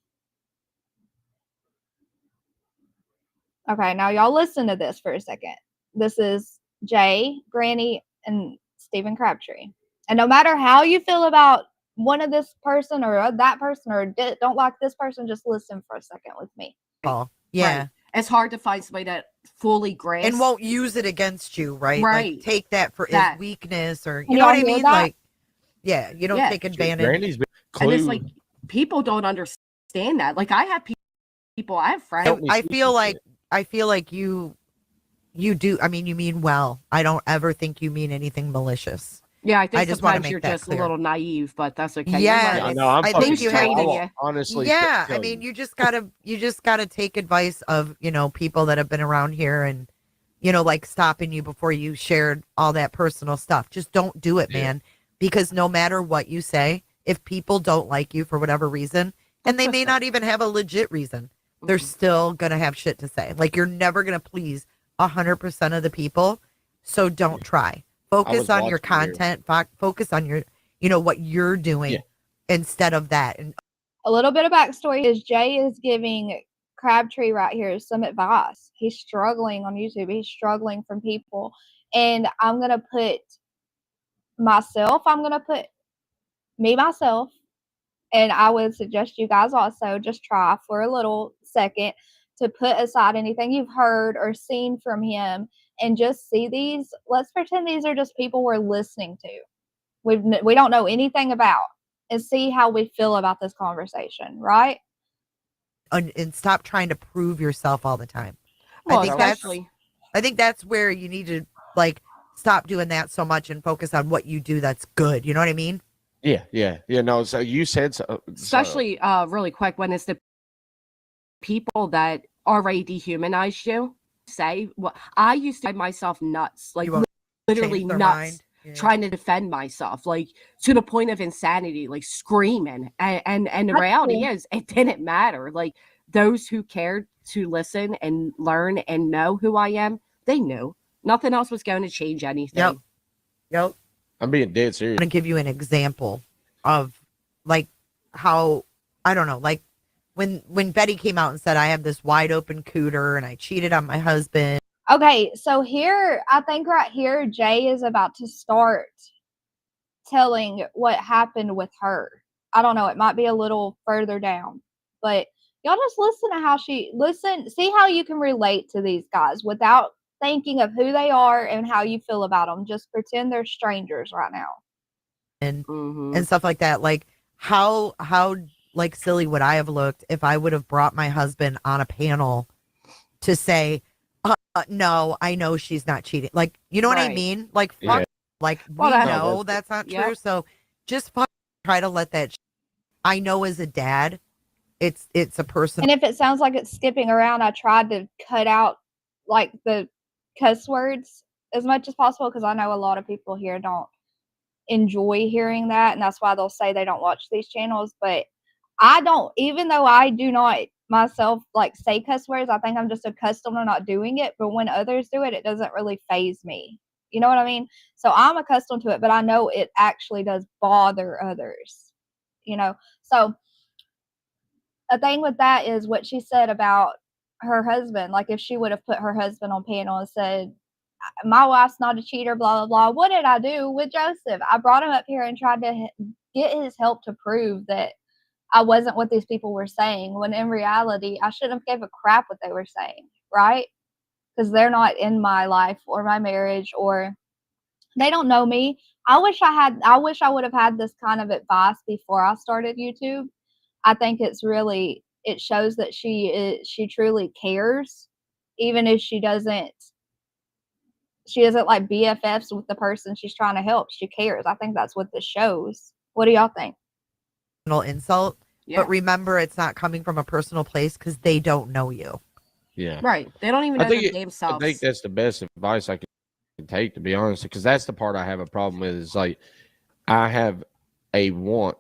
Okay, now y'all listen to this for a second. This is Jay, Granny, and Stephen Crabtree. And no matter how you feel about one of this person or that person or don't like this person, just listen for a second with me. Oh, yeah. Right. It's hard to find somebody that fully grasps and won't use it against you, right? Right. Like take that for That. his weakness, or Can you know y'all what I hear mean? that? Like, yeah, you don't Yeah. take advantage. Granny's been And it's clued. like people don't understand that. Like I have people, I have friends. Help me I see feel some like shit. I feel like you do. I mean, you mean well. I don't ever think you mean anything malicious. Yeah, I think I just wanna sometimes make you're that just clear. a little naive, but that's okay. Yeah, Yeah, You're no, I'm I fucking think you sure. have training I'll you. honestly Yeah, tell I mean, you just gotta take advice of, you know, people that have been around here and, you know, like stopping you before you shared all that personal stuff. Just don't do it, Yeah. man. Because no matter what you say, if people don't like you for whatever reason, and they may not even have a legit reason, they're Mhm. still gonna have shit to say. Like you're never gonna please 100% of the people. So don't try. Focus was on your watching your- content. Focus on your, you know, what you're doing Yeah. instead of that. And A little bit of backstory is Jay is giving Crabtree right here some advice. He's struggling on YouTube. He's struggling from people. And I'm going to put myself, myself, and I would suggest you guys also just try for a little second to put aside anything you've heard or seen from him and just see these. Let's pretend these are just people we're listening to. We don't know anything about, and see how we feel about this conversation, right? and stop trying to prove yourself all the time. Well, I think that's where you need to like stop doing that so much and focus on what you do that's good. You know what I mean? Yeah. No, so you said so. especially really quick when it's the people that already dehumanize you. Say, well, I used to drive myself nuts, like You won't literally change their nuts, mind. Yeah. trying to defend myself, like to the point of insanity, like screaming. And the That's reality cool. is, it didn't matter. Like those who cared to listen and learn and know who I am, they knew nothing else was going to change anything. Yep. I'm being dead serious. I'm gonna give you an example of like how I don't know, like when Betty came out and said I have this wide open cooter and I cheated on my husband. Okay, so here, I think right here, Jay is about to start telling what happened with her. I don't know, it might be a little further down, but y'all just listen to how see how you can relate to these guys without thinking of who they are and how you feel about them. Just pretend they're strangers right now. And stuff like that. Like how like silly would I have looked if I would have brought my husband on a panel to say, no, I know she's not cheating. Like, you know what I Right. mean? Like, fuck, Yeah. like Well, we that- know that's not true. Yep. So just try to let that. I know as a dad, it's a person. And if it sounds like it's skipping around, I tried to cut out like the cuss words as much as possible because I know a lot of people here don't enjoy hearing that, and that's why they'll say they don't watch these channels. But I don't, even though I do not myself like say cuss words, I think I'm just accustomed to not doing it. But when others do it, it doesn't really faze me. You know what I mean? So I'm accustomed to it, but I know it actually does bother others. You know, so a thing with that is what she said about her husband. Like if she would have put her husband on panel and said, my wife's not a cheater, blah, blah, blah. What did I do with Joseph? I brought him up here and tried to get his help to prove that I wasn't what these people were saying, when in reality, I shouldn't have gave a crap what they were saying, right? Because they're not in my life or my marriage, or they don't know me. I wish I would have had this kind of advice before I started YouTube. I think it shows that she truly cares, even if she isn't like BFFs with the person she's trying to help. She cares. I think that's what this shows. What do y'all think? Insult, Yeah. but remember, it's not coming from a personal place because they don't know you. Yeah. Right. They don't even know their damn I selves. think that's the best advice I can take, to be honest, because that's the part I have a problem with. Is like I have a want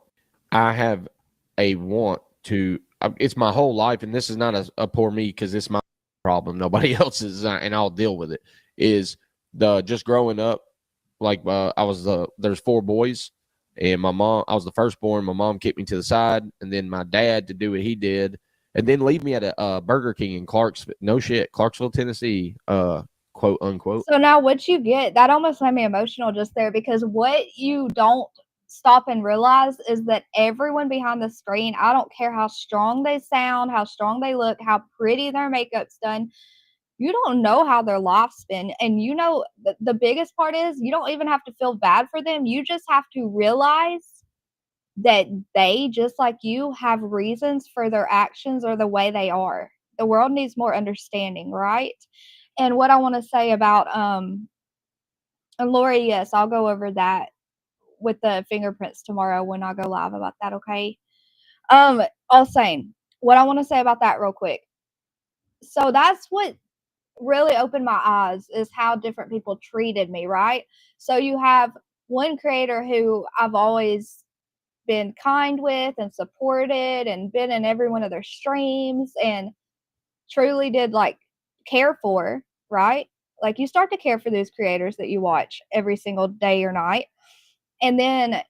to. It's my whole life, and this is not a poor me because it's my problem. Nobody else's, and I'll deal with it. Is the just growing up, like there's 4 boys, and I was the firstborn. My mom kicked me to the side, and then my dad to do what he did, and then leave me at a Burger King in Clarksville, Tennessee, quote unquote. So now what you get, that almost made me emotional just there, because what you don't stop and realize is that everyone behind the screen, I don't care how strong they sound, how strong they look, how pretty their makeup's done, you don't know how their life's been. And the biggest part is you don't even have to feel bad for them. You just have to realize that they, just like you, have reasons for their actions or the way they are. The world needs more understanding, right? And what I want to say about and Lori, yes, I'll go over that with the fingerprints tomorrow when I go live about that, okay? All same. What I want to say about that real quick. So that's what really opened my eyes, is how different people treated me, right? So you have one creator who I've always been kind with and supported and been in every one of their streams and truly did like care for, right? Like you start to care for those creators that you watch every single day or night. And then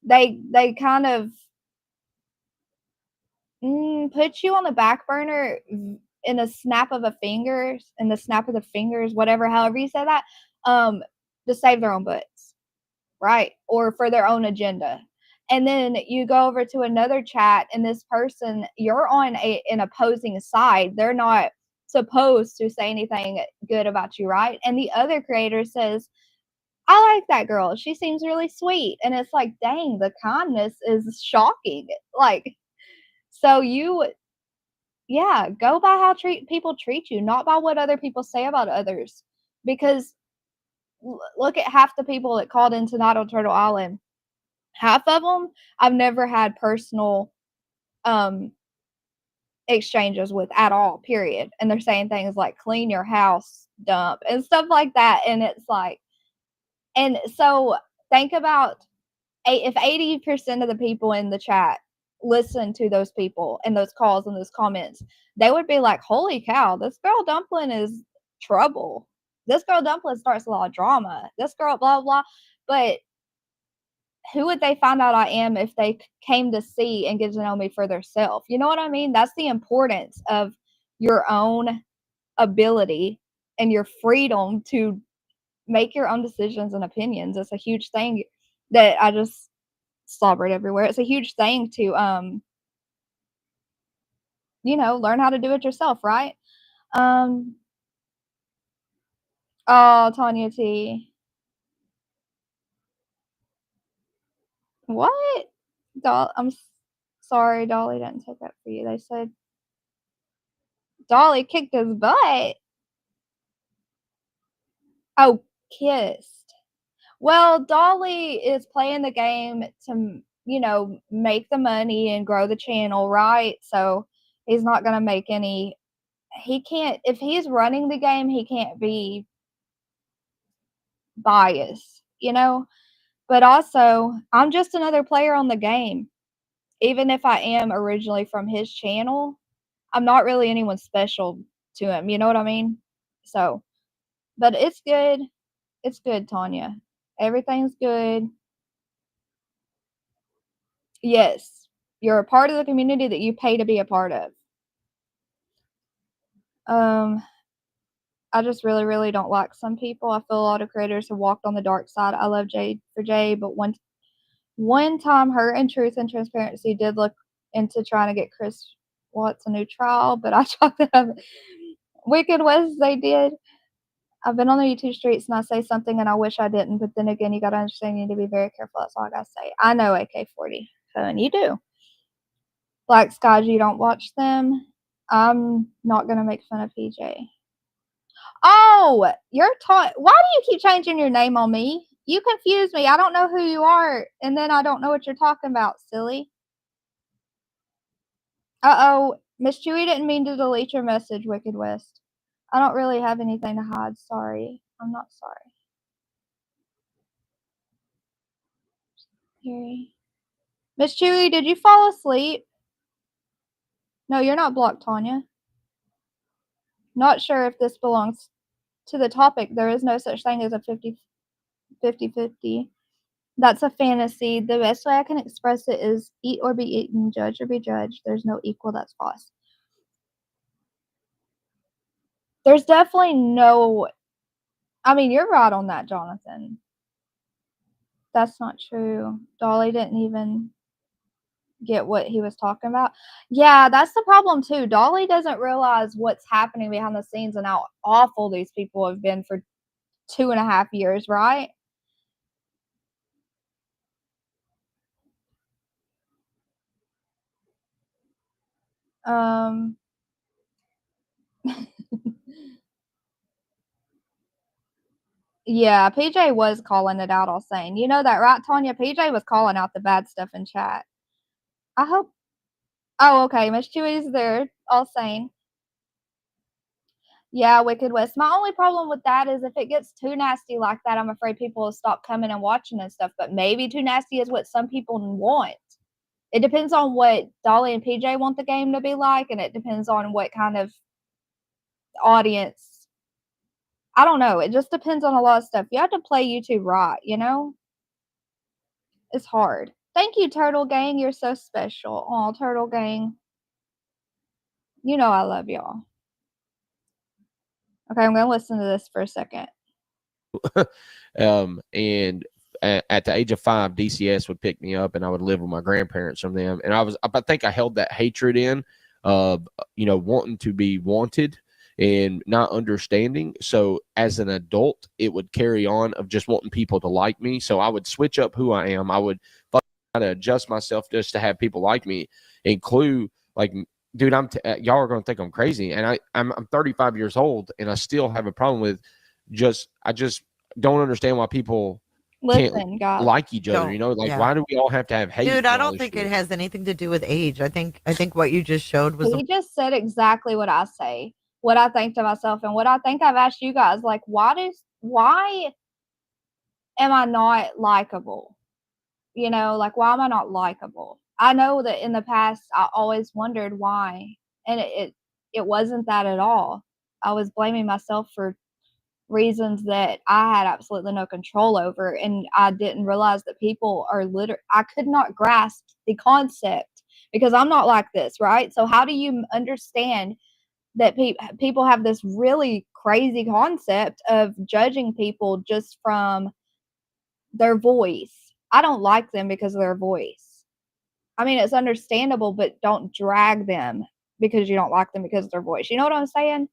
they kind of put you on the back burner in a snap of a fingers, whatever, however you say that, to save their own butts, right? Or for their own agenda. And then you go over to another chat, and this person, you're on an opposing side. They're not supposed to say anything good about you, right? And the other creator says, I like that girl. She seems really sweet. And it's like, dang, the kindness is shocking. Like, so go by how people treat you, not by what other people say about others. Because look at half the people that called in tonight on Turtle Island. Half of them I've never had personal exchanges with at all, period. And they're saying things like clean your house, dump, and stuff like that. And it's like, and so think about if 80% of the people in the chat listen to those people and those calls and those comments, they would be like, holy cow, this girl Dumpling is trouble. This girl Dumpling starts a lot of drama. This girl, blah, blah. But who would they find out I am if they came to see and get to know me for themselves? You know what I mean? That's the importance of your own ability and your freedom to make your own decisions and opinions. It's a huge thing that I just slobbered everywhere. It's a huge thing to learn how to do it yourself, right? Oh, Tanya T. What? I'm sorry, Dolly didn't take that for you. They said Dolly kicked his butt. Oh, kissed. Well, Dolly is playing the game to, make the money and grow the channel, right? So he's not going to make any. He can't, if he's running the game, he can't be biased, But also, I'm just another player on the game. Even if I am originally from his channel, I'm not really anyone special to him. You know what I mean? So, but it's good. It's good, Tanya. Everything's good. Yes, you're a part of the community that you pay to be a part of. I just really, really don't like some people. I feel a lot of creators have walked on the dark side. I love Jade for Jade, but one time her and Truth and Transparency did look into trying to get Chris Watts a new trial, but I chalked it up. Wicked West, they did. I've been on the YouTube streets and I say something and I wish I didn't, but then again, you gotta understand you need to be very careful. That's all I gotta say. I know AK-40, and you do. Black Skies, you don't watch them. I'm not gonna make fun of PJ. Oh, you're taught. Why do you keep changing your name on me? You confuse me. I don't know who you are, and then I don't know what you're talking about, silly. Uh-oh, Miss Chewy didn't mean to delete your message, Wicked West. I don't really have anything to hide. Sorry. I'm not sorry. Harry. Miss Chewy, did you fall asleep? No, you're not blocked, Tanya. Not sure if this belongs to the topic. There is no such thing as a 50-50. That's a fantasy. The best way I can express it is eat or be eaten, judge or be judged. There's no equal. That's false. There's definitely no. I mean, you're right on that, Jonathan. That's not true. Dolly didn't even get what he was talking about. Yeah, that's the problem too. Dolly doesn't realize what's happening behind the scenes and how awful these people have been for 2.5 years, right? Yeah, PJ was calling it out, all saying. You know that, right, Tanya? PJ was calling out the bad stuff in chat. I hope. Oh, okay. Miss Chewy's there, all saying. Yeah, Wicked West. My only problem with that is if it gets too nasty like that, I'm afraid people will stop coming and watching and stuff. But maybe too nasty is what some people want. It depends on what Dolly and PJ want the game to be like, and it depends on what kind of audience. I don't know. It just depends on a lot of stuff. You have to play YouTube right, you know? It's hard. Thank you, Turtle Gang. You're so special. Oh, Turtle Gang. You know I love y'all. Okay, I'm going to listen to this for a second. And at the age of 5, DCS would pick me up and I would live with my grandparents from them. And I think I held that hatred in of, wanting to be wanted and not understanding. So as an adult, it would carry on of just wanting people to like me. So I would switch up who I am. I would try to adjust myself just to have people like me, include like, dude, y'all are going to think I'm crazy. And I'm 35 years old and I still have a problem with I just don't understand why people can't like each other. Why do we all have to have hate? Dude, I don't think it has anything to do with age. I think what you just showed was. He just said exactly what I say, what I think to myself, and what I think I've asked you guys. Like, why am I not likable? Like, why am I not likable? I know that in the past I always wondered why, and it wasn't that at all. I was blaming myself for reasons that I had absolutely no control over, and I didn't realize that people are I could not grasp the concept because I'm not like this, right? So how do you understand that people have this really crazy concept of judging people just from their voice? I don't like them because of their voice. I mean, it's understandable, but don't drag them because you don't like them because of their voice. You know what I'm saying?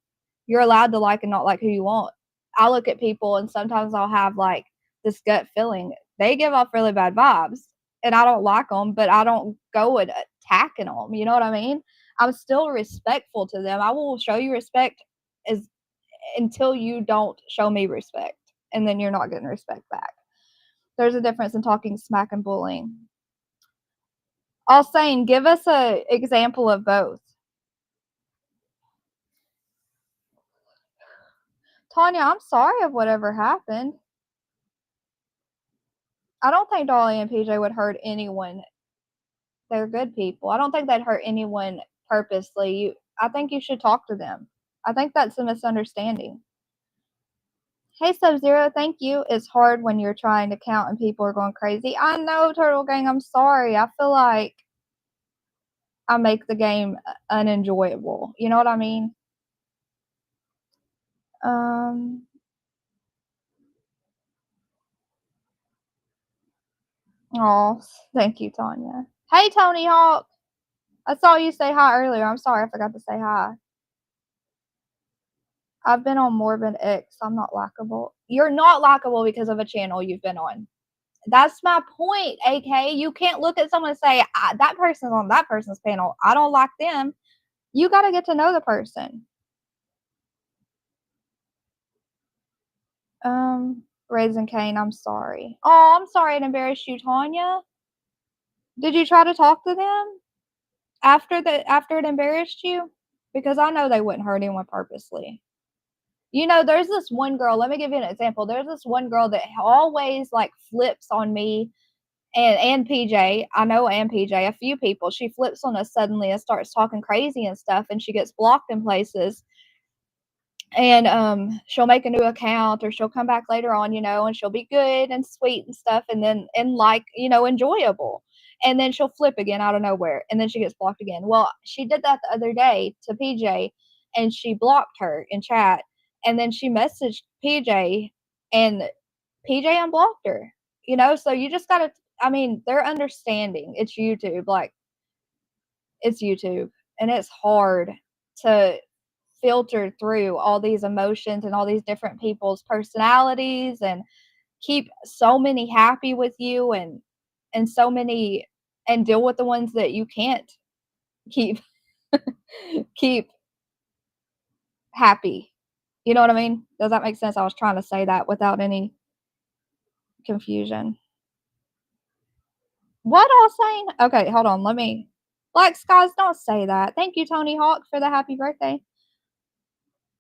You're allowed to like and not like who you want. I look at people and sometimes I'll have like this gut feeling. They give off really bad vibes and I don't like them, but I don't go and attacking them. You know what I mean? I'm still respectful to them. I will show you respect until you don't show me respect, and then you're not getting respect back. There's a difference in talking smack and bullying. All saying, give us an example of both. Tanya, I'm sorry of whatever happened. I don't think Dolly and PJ would hurt anyone. They're good people. I don't think they'd hurt anyone purposely. I think you should talk to them. I think that's a misunderstanding. Hey, Sub-Zero, thank you. It's hard when you're trying to count and people are going crazy. I know, Turtle Gang, I'm sorry. I feel like I make the game unenjoyable. You know what I mean? Oh, thank you, Tanya. Hey, Tony Hawk. I saw you say hi earlier. I'm sorry, I forgot to say hi. I've been on Morbid X. I'm not likable. You're not likable because of a channel you've been on. That's my point, AK. You can't look at someone and say, that person's on that person's panel. I don't like them. You got to get to know the person. Raising Cane, I'm sorry. Oh, I'm sorry it embarrassed you, Tanya. Did you try to talk to them after it embarrassed you? Because I know they wouldn't hurt anyone purposely. You know, there's this one girl, let me give you an example. There's this one girl that always like flips on me and PJ. I know, and PJ, a few people. She flips on us suddenly and starts talking crazy and stuff, and she gets blocked in places. And she'll make a new account, or she'll come back later on, you know, and she'll be good and sweet and stuff, and then like, you know, enjoyable. And then she'll flip again out of nowhere, and then she gets blocked again. Well, she did that the other day to PJ, and she blocked her in chat, and then she messaged PJ, and PJ unblocked her. You know, so you just gotta, I mean, they're understanding. It's YouTube, like, it's YouTube, and it's hard to filter through all these emotions and all these different people's personalities and keep so many happy with you and so many, and deal with the ones that you can't keep keep happy. You know what I mean? Does that make sense? I was trying to say that without any confusion. What I was saying? Okay, hold on. Let me. Black Skies, don't say that. Thank you, Tony Hawk, for the happy birthday.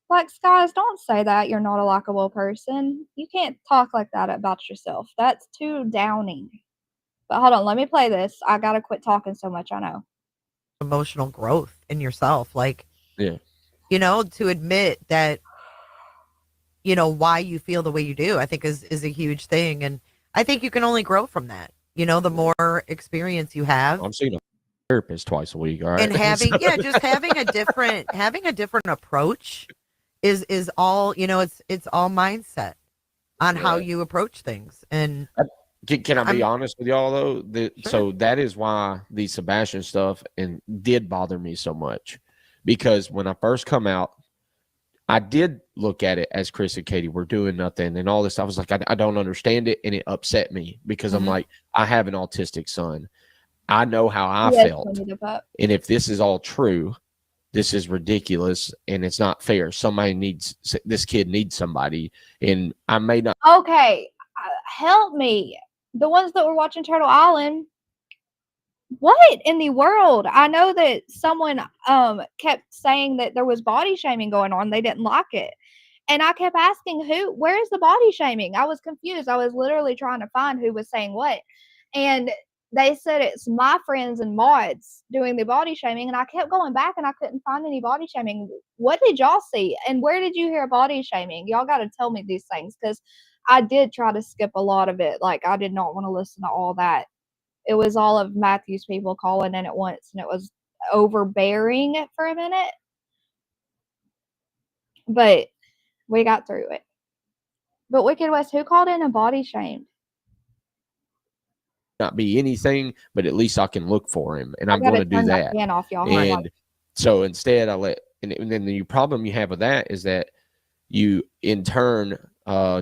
Black Skies, don't say that. You're not a likable person. You can't talk like that about yourself. That's too downing. But hold on, let me play this. I gotta quit talking so much, I know. Emotional growth in yourself. Like, Yeah. you know, to admit that, you know, why you feel the way you do, I think is a huge thing. And I think you can only grow from that. You know, the more experience you have. I'm seeing a therapist twice a week, all right? And having, yeah, just having a different approach is all, you know, it's all mindset on how you approach things. And can I be honest with y'all though? Sure. So that is why the Sebastian stuff and did bother me so much, because when I first come out, I did look at it as Chris and Katie were doing nothing and all this. I was like, I don't understand it, and it upset me because I'm like, I have an autistic son. I know how I felt, and if this is all true, this is ridiculous and it's not fair. This kid needs somebody, and I may not. Okay, help me. The ones that were watching Turtle Island, what in the world? I know that someone kept saying that there was body shaming going on. They didn't like it. And I kept asking where is the body shaming? I was confused. I was literally trying to find who was saying what. And they said it's my friends and mods doing the body shaming, and I kept going back and I couldn't find any body shaming. What did y'all see? And where did you hear body shaming? Y'all got to tell me these things, because I did try to skip a lot of it. Like, I did not want to listen to all that. It was all of Matthew's people calling in at once, and it was overbearing for a minute. But we got through it. But Wicked West, who called in and body shamed? Not be anything, but at least I can look for him, and I'm going to do that. Off, y'all. And so instead, and then the problem you have with that is that you in turn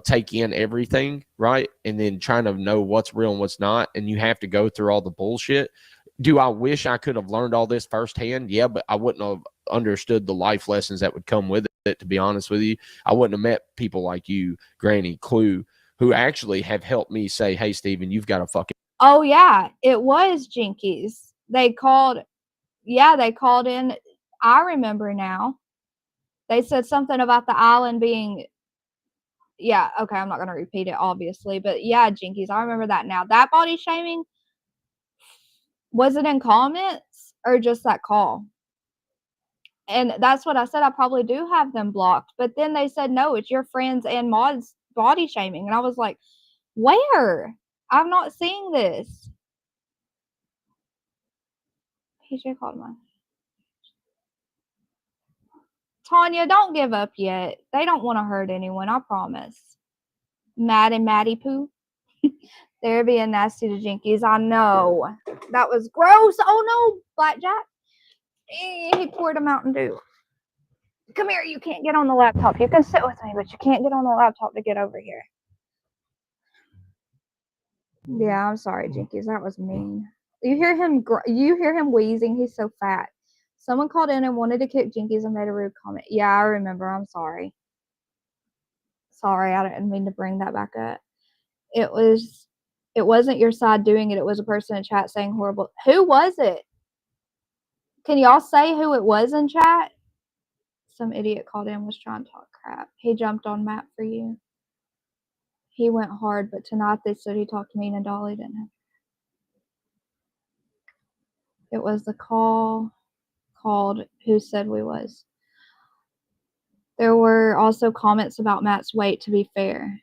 take in everything, right, and then trying to know what's real and what's not, and you have to go through all the bullshit. Do I wish I could have learned all this firsthand? Yeah, but I wouldn't have understood the life lessons that would come with it, to be honest with you. I wouldn't have met people like you, Granny, Clue, who actually have helped me say, hey, Steven, you've got to fucking. Oh, yeah, it was Jinkies. They called in. I remember now. They said something about the island being, yeah, okay, I'm not going to repeat it, obviously, but yeah, Jinkies, I remember that now. That body shaming, was it in comments or just that call? And that's what I said. I probably do have them blocked. But then they said, no, it's your friends and mods body shaming. And I was like, where? I'm not seeing this. PJ called mine. Tanya, don't give up yet. They don't want to hurt anyone, I promise. Matt and Maddie Poo. They're being nasty to Jinkies. I know. That was gross. Oh no, Blackjack. He poured a Mountain Dew. Come here. You can't get on the laptop. You can sit with me, but you can't get on the laptop to get over here. Yeah, I'm sorry, Jinkies. That was mean. You hear him wheezing. He's so fat. Someone called in and wanted to kick Jinkies and made a rude comment. Yeah, I remember. I'm sorry. Sorry, I didn't mean to bring that back up. It wasn't your side doing it. It was a person in chat saying horrible. Who was it? Can y'all say who it was in chat? Some idiot called in, was trying to talk crap. He jumped on Matt for you. He went hard, but tonight they said he talked mean and Dolly didn't. It was the called who said we was. There were also comments about Matt's weight, to be fair.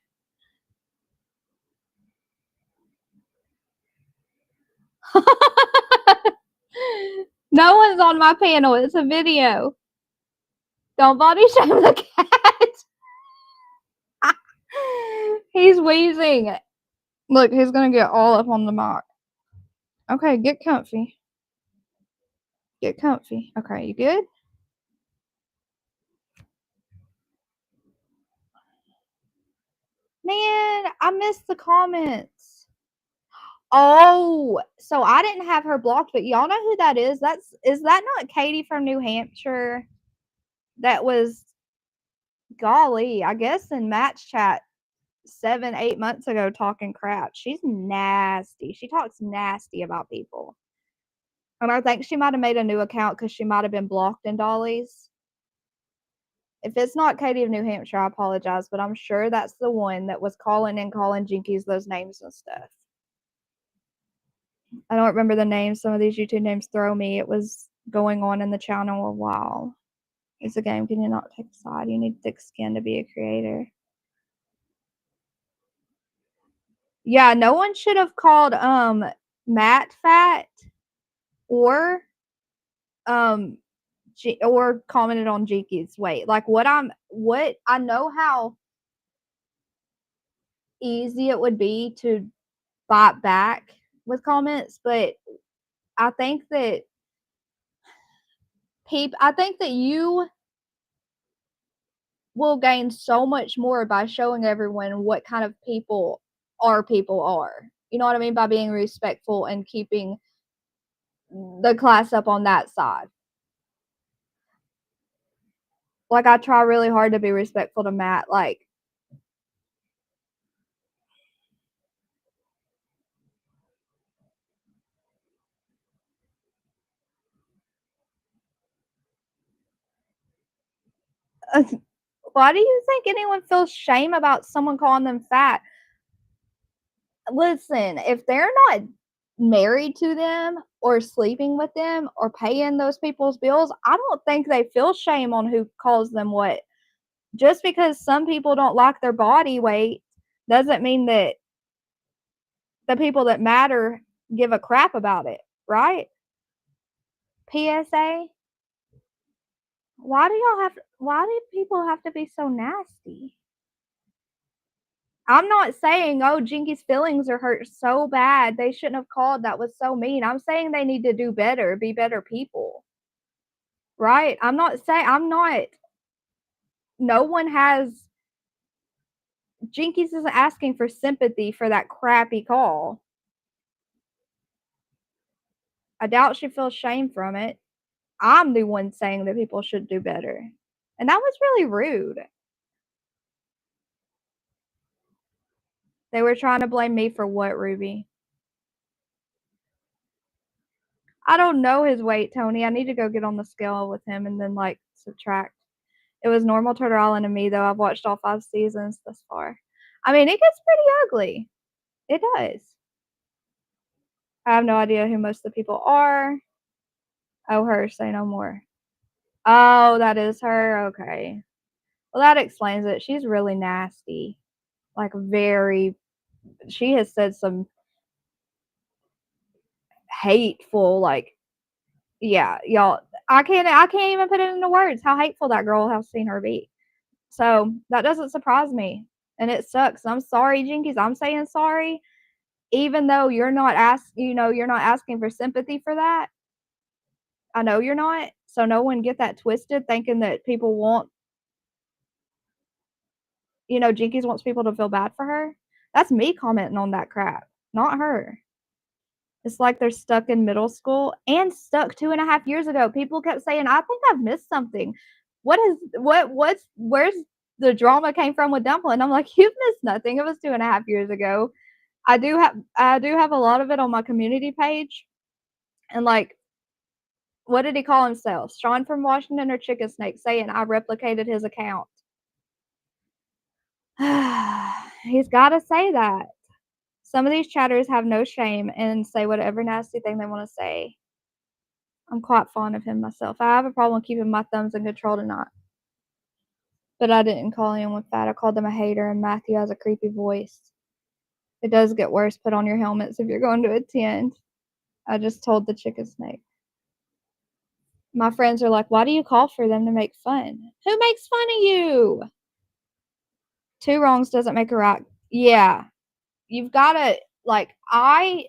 No one's on my panel. It's a video. Don't body shame the cat. He's wheezing. Look, he's going to get all up on the mic. Okay, get comfy. Get comfy. Okay, you good? Man, I missed the comments. Oh, so I didn't have her blocked, but y'all know who that is? Is that not Katie from New Hampshire? That was, golly, I guess in Matt's chat 7-8 months ago talking crap. She's nasty. She talks nasty about people. And I think she might have made a new account because she might have been blocked in Dolly's. If it's not Katie of New Hampshire, I apologize, but I'm sure that's the one that was calling Jinkies those names and stuff. I don't remember the names. Some of these YouTube names throw me. It was going on in the channel a while. It's a game. Can you not take a side? You need thick skin to be a creator. Yeah, no one should have called Matt fat or commented on Jinki's weight. Like what I know how easy it would be to bite back with comments, but I think that you will gain so much more by showing everyone what kind of people are. You know what I mean? By being respectful and keeping the class up on that side. Like, I try really hard to be respectful to Matt. Like, why do you think anyone feels shame about someone calling them fat? Listen, if they're not married to them or sleeping with them or paying those people's bills, I don't think they feel shame on who calls them what. Just because some people don't like their body weight doesn't mean that the people that matter give a crap about it, right? PSA? Why do people have to be so nasty? I'm not saying, oh, Jinki's feelings are hurt so bad. They shouldn't have called. That was so mean. I'm saying they need to do better, be better people. Right? No one has. Jinkies isn't asking for sympathy for that crappy call. I doubt she feels shame from it. I'm the one saying that people should do better. And that was really rude. They were trying to blame me for what, Ruby? I don't know his weight, Tony. I need to go get on the scale with him and then, like, subtract. It was normal Turtle Island to me, though. I've watched all 5 seasons thus far. I mean, it gets pretty ugly. It does. I have no idea who most of the people are. Oh, her. Say no more. Oh, that is her? Okay. Well, that explains it. She's really nasty. Like, she has said some hateful, like, yeah, y'all, I can't even put it into words how hateful that girl has seen her be. So that doesn't surprise me, and it sucks. I'm sorry, Jinkies. I'm saying sorry, even though you're not asking for sympathy for that. I know you're not. So no one get that twisted, thinking that people want, Jinkies wants people to feel bad for her. That's me commenting on that crap, not her. It's like they're stuck in middle school and stuck 2.5 years ago. People kept saying, I think I've missed something. Where's the drama came from with Dumpling? I'm like, you've missed nothing. It was 2.5 years ago. I do have a lot of it on my community page. And like, what did he call himself? Sean from Washington or Chicken Snake saying I replicated his account. He's got to say that. Some of these chatters have no shame and say whatever nasty thing they want to say. I'm quite fond of him myself. I have a problem keeping my thumbs in control tonight. But I didn't call anyone fat. I called them a hater, and Matthew has a creepy voice. It does get worse. Put on your helmets if you're going to attend. I just told the Chicken Snake. My friends are like, why do you call for them to make fun? Who makes fun of you? 2 wrongs doesn't make a right. Yeah. You've got to, like, I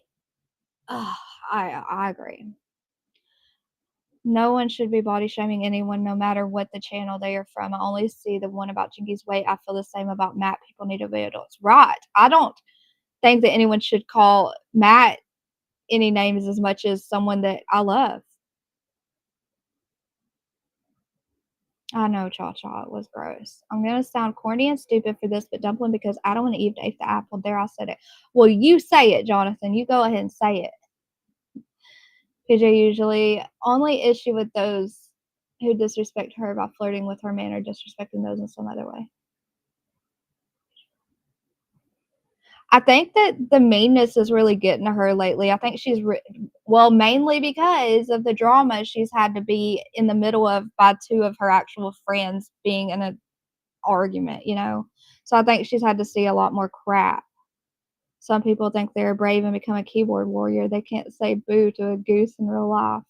agree. No one should be body shaming anyone, no matter what the channel they are from. I only see the one about Jinky's weight. I feel the same about Matt. People need to be adults. Right. I don't think that anyone should call Matt any names as much as someone that I love. I know, Cha-Cha, it was gross. I'm going to sound corny and stupid for this, but Dumpling, because I don't want to eat the apple. There, I said it. Well, you say it, Jonathan. You go ahead and say it. PJ usually only issue with those who disrespect her by flirting with her man or disrespecting those in some other way. I think that the meanness is really getting to her lately. I think she's mainly because of the drama she's had to be in the middle of by 2 of her actual friends being in an argument, So I think she's had to see a lot more crap. Some people think they're brave and become a keyboard warrior. They can't say boo to a goose in real life.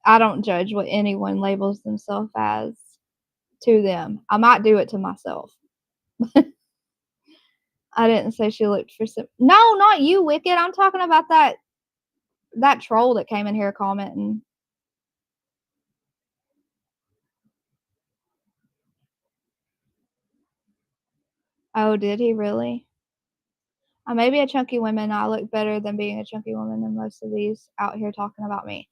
I don't judge what anyone labels themselves as to them. I might do it to myself. I didn't say she looked for some. No, not you, Wicked. I'm talking about that troll that came in here commenting. Oh, did he really? I may be a chunky woman. I look better than being a chunky woman than most of these out here talking about me.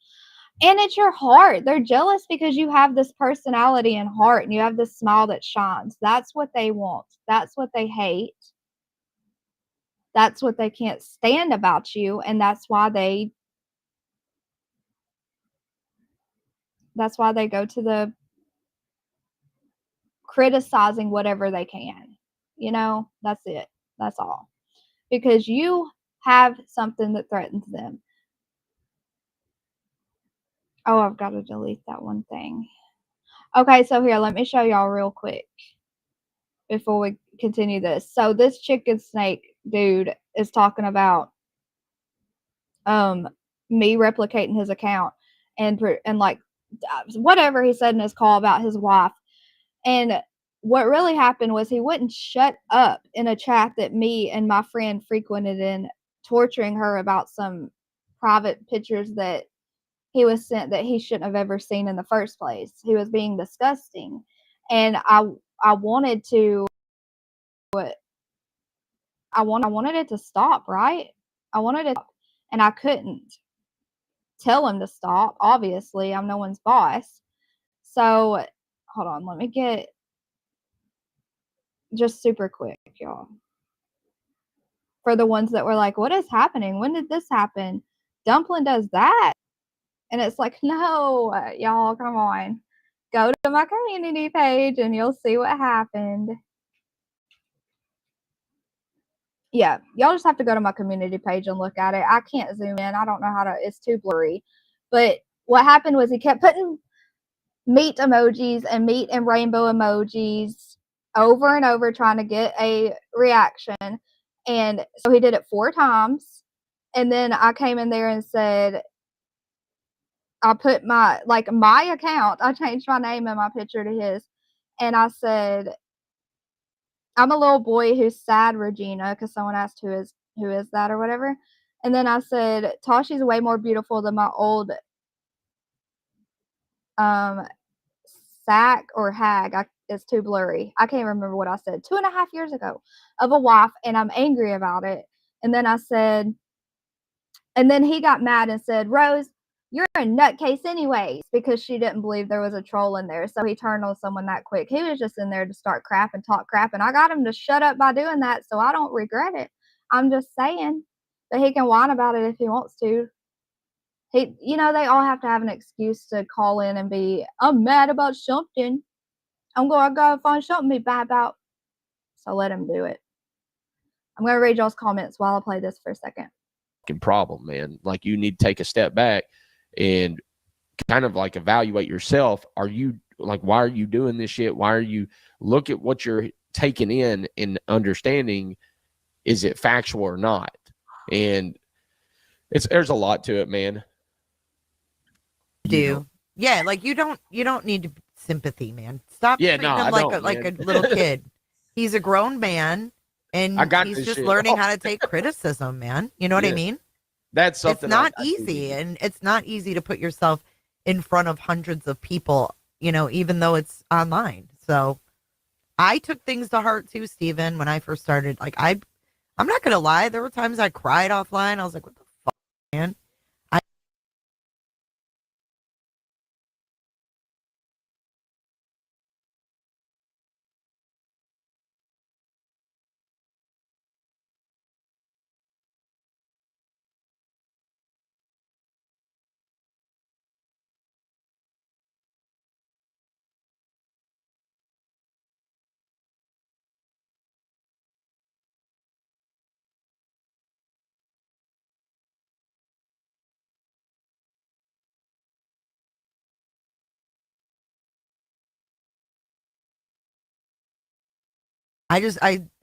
And it's your heart. They're jealous because you have this personality and heart and you have this smile that shines. That's what they want. That's what they hate. That's what they can't stand about you. And that's why they go to the criticizing whatever they can. That's it. That's all. Because you have something that threatens them. Oh, I've got to delete that one thing. Okay, so here, let me show y'all real quick before we continue this. So this Chicken Snake dude is talking about me replicating his account and like whatever he said in his call about his wife. And what really happened was he wouldn't shut up in a chat that me and my friend frequented in, torturing her about some private pictures that he was sent that he shouldn't have ever seen in the first place. He was being disgusting. And I wanted it to stop, right? I wanted it, and I couldn't tell him to stop. Obviously, I'm no one's boss. So, hold on, let me get just super quick, y'all. For the ones that were like, what is happening? When did this happen? Dumpling does that. And it's like, no, y'all, come on. Go to my community page and you'll see what happened. Yeah, y'all just have to go to my community page and look at it. I can't zoom in. I don't know how to. It's too blurry. But what happened was he kept putting meat emojis and meat and rainbow emojis over and over trying to get a reaction. And so he did it 4 times. And then I came in there and said, I put my account, I changed my name and my picture to his. And I said, I'm a little boy who's sad, Regina, because someone asked who is that or whatever. And then I said, Tashi's way more beautiful than my old sack or hag. It's too blurry. I can't remember what I said 2.5 years ago of a wife, and I'm angry about it. And then I said, and then he got mad and said, Rose, you're a nutcase anyways, because she didn't believe there was a troll in there. So he turned on someone that quick. He was just in there to start crap and talk crap, and I got him to shut up by doing that, so I don't regret it. I'm just saying. But he can whine about it if he wants to. They all have to have an excuse to call in and be, I'm mad about something. I'm going to go find something to be bad about. So let him do it. I'm going to read y'all's comments while I play this for a second. Problem, man. Like, you need to take a step back and kind of like evaluate yourself. Are you like, why are you doing this shit? Why are you look at what you're taking in and understanding? Is it factual or not? And there's a lot to it, man. Yeah, like you don't need sympathy, man. Stop treating him like a little kid. He's a grown man, and he's just learning how to take criticism, man. You know what I mean? That's something. It's not easy, and it's not easy to put yourself in front of hundreds of people, even though it's online. So I took things to heart too, Steven, when I first started. Like, I'm not gonna lie, there were times I cried offline. I was like, what the fuck, man?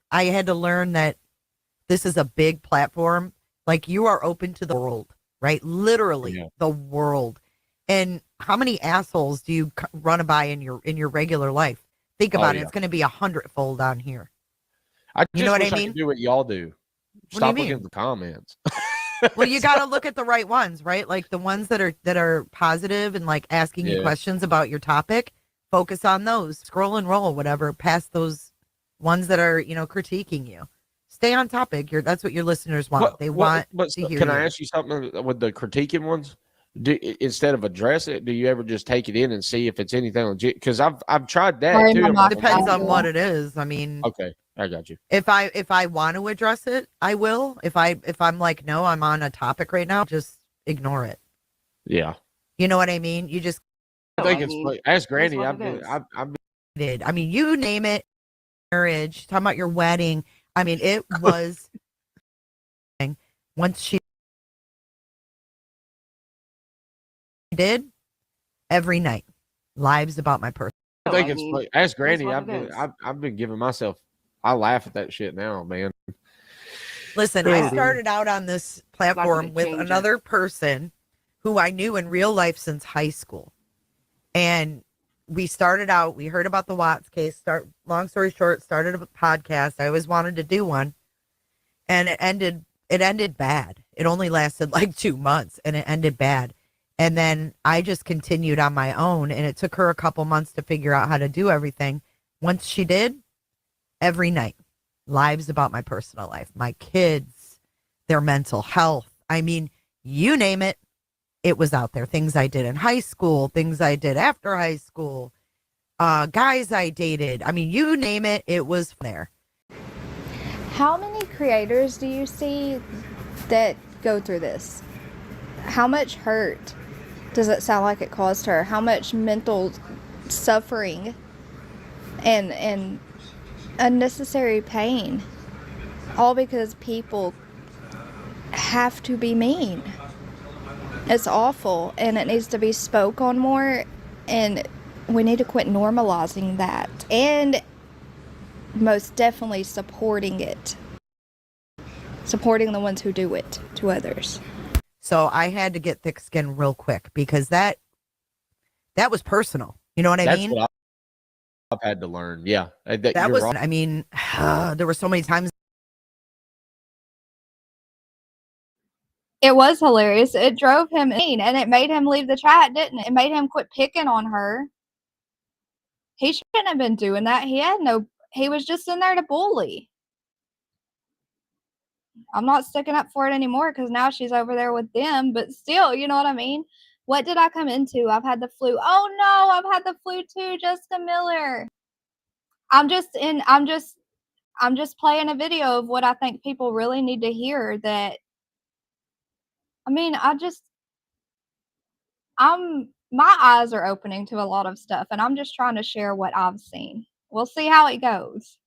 I had to learn that this is a big platform. Like, you are open to the world, right? Literally the world. And how many assholes do you run by in your regular life? Think about it. It's going to be 100-fold on here. You know what I mean? Do what y'all do. Stop looking at the comments. Well, you got to look at the right ones, right? Like the ones that are positive and like asking you questions about your topic. Focus on those. Scroll and roll, whatever, past those ones that are, critiquing you. Stay on topic. That's what your listeners want. They want to hear. Can I ask you something with the critiquing ones? Instead of address it, do you ever just take it in and see if it's anything legit? Because I've tried that too. Depends on what it is. I mean, okay, I got you. If I want to address it, I will. If I'm like, no, I'm on a topic right now, just ignore it. Yeah. You know what I mean? You just. Ask Granny. I mean, you name it. Marriage. Talking about your wedding. I mean, it was. Once she did every night lives about my person. I think it's funny. Ask Granny. I've been giving myself. I laugh at that shit now, man. Listen, I started out on this platform with another person who I knew in real life since high school, and we started out. We heard about the Watts case. Long story short, started a podcast. I always wanted to do one, and it ended bad. It only lasted like 2 months, and it ended bad. And then I just continued on my own, and it took her a couple months to figure out how to do everything. Once she did, every night, lives about my personal life, my kids, their mental health. I mean, you name it, it was out there. Things I did in high school, things I did after high school, guys I dated. I mean, you name it, it was there. How many creators do you see that go through this? How much hurt does it sound like it caused her? How much mental suffering and unnecessary pain? All because people have to be mean. It's awful, and it needs to be spoke on more, and we need to quit normalizing that and most definitely supporting it. supporting the ones who do it to others. So I had to get thick skin real quick because that was personal. You know what I mean? What I've had to learn. Yeah. That was, right. I mean, there were so many times. It was hilarious. It drove him in, and it made him leave the chat, didn't it? It made him quit picking on her. He shouldn't have been doing that. He was just in there to bully. I'm not sticking up for it anymore because now she's over there with them, but still, you know what I mean? What did I come into? I've had the flu. Oh no, I've had the flu too, Jessica Miller. I'm just playing a video of what I think people really need to hear. That, I mean, my eyes are opening to a lot of stuff, and I'm just trying to share what I've seen. We'll see how it goes.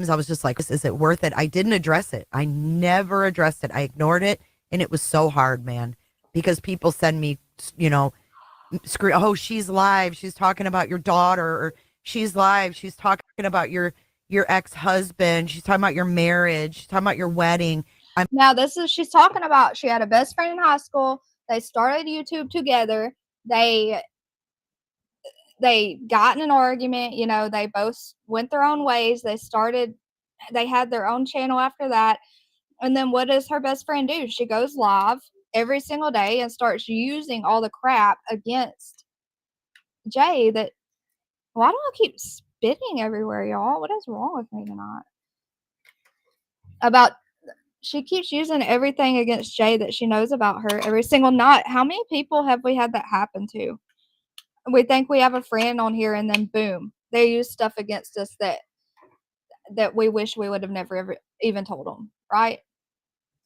I was just like, is it worth it? I didn't address it. I never addressed it. I ignored it. And it was so hard, man, because people send me, scream, oh, she's live. She's talking about your daughter, or she's live. She's talking about your ex-husband. She's talking about your marriage. She's talking about your wedding. She's talking about, she had a best friend in high school. They started YouTube together. They got in an argument, they both went their own ways. They had their own channel after that. And then what does her best friend do? She goes live every single day and starts using all the crap against Jay. Why do I keep spitting everywhere, y'all? What is wrong with me tonight? She keeps using everything against Jay that she knows about her every single night. How many people have we had that happen to? We think we have a friend on here, and then boom, they use stuff against us that we wish we would have never ever even told them, right?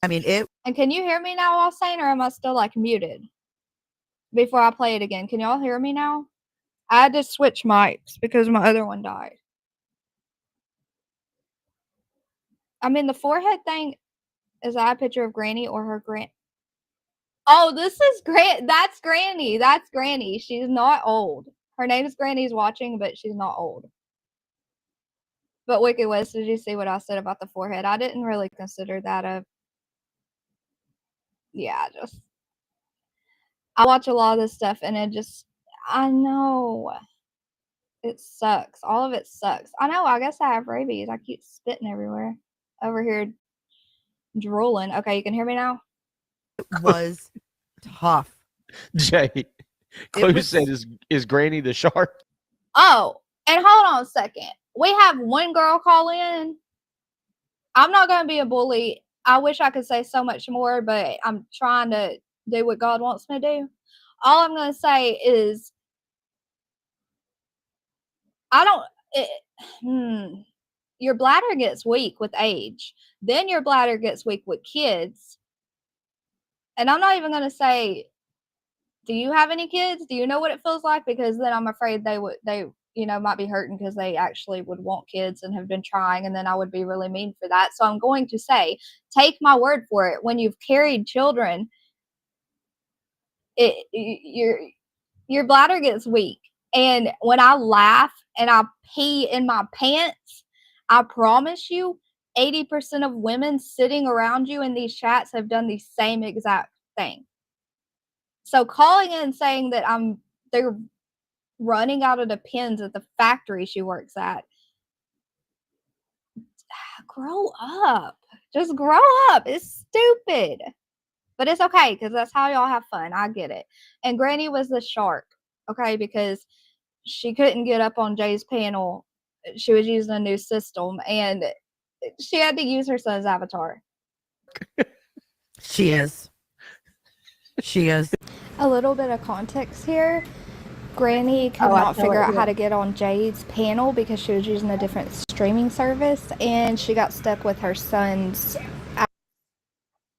I mean, And can you hear me now while saying, or am I still muted? Before I play it again, can y'all hear me now? I had to switch mics because my other one died. I mean, the forehead thing, is that a picture of Granny or her grand? Oh, this is that's Granny. That's Granny. She's not old. Her name is Granny's watching, but she's not old. But Wicked West, did you see what I said about the forehead? I didn't really consider that I watch a lot of this stuff, and I know it sucks. All of it sucks. I know. I guess I have rabies. I keep spitting everywhere. Over here drooling. Okay, you can hear me now? It was tough. Jay, Clue said, is Granny the shark? Oh, and hold on a second. We have one girl call in. I'm not going to be a bully. I wish I could say so much more, but I'm trying to do what God wants me to do. All I'm going to say is, your bladder gets weak with age. Then your bladder gets weak with kids. And I'm not even going to say, do you have any kids? Do you know what it feels like? Because then I'm afraid they might be hurting because they actually would want kids and have been trying, and then I would be really mean for that. So I'm going to say, take my word for it. When you've carried children, your bladder gets weak. And when I laugh and I pee in my pants, I promise you, 80% of women sitting around you in these chats have done the same exact thing. So calling in and saying that they're running out of the pins at the factory she works at. Grow up. Just grow up. It's stupid. But it's okay, because that's how y'all have fun. I get it. And Granny was the shark, okay, because she couldn't get up on Jay's panel. She was using a new system, and she had to use her son's avatar. She is. A little bit of context here. Granny could not figure out how to get on Jade's panel because she was using a different streaming service, and she got stuck with her son's.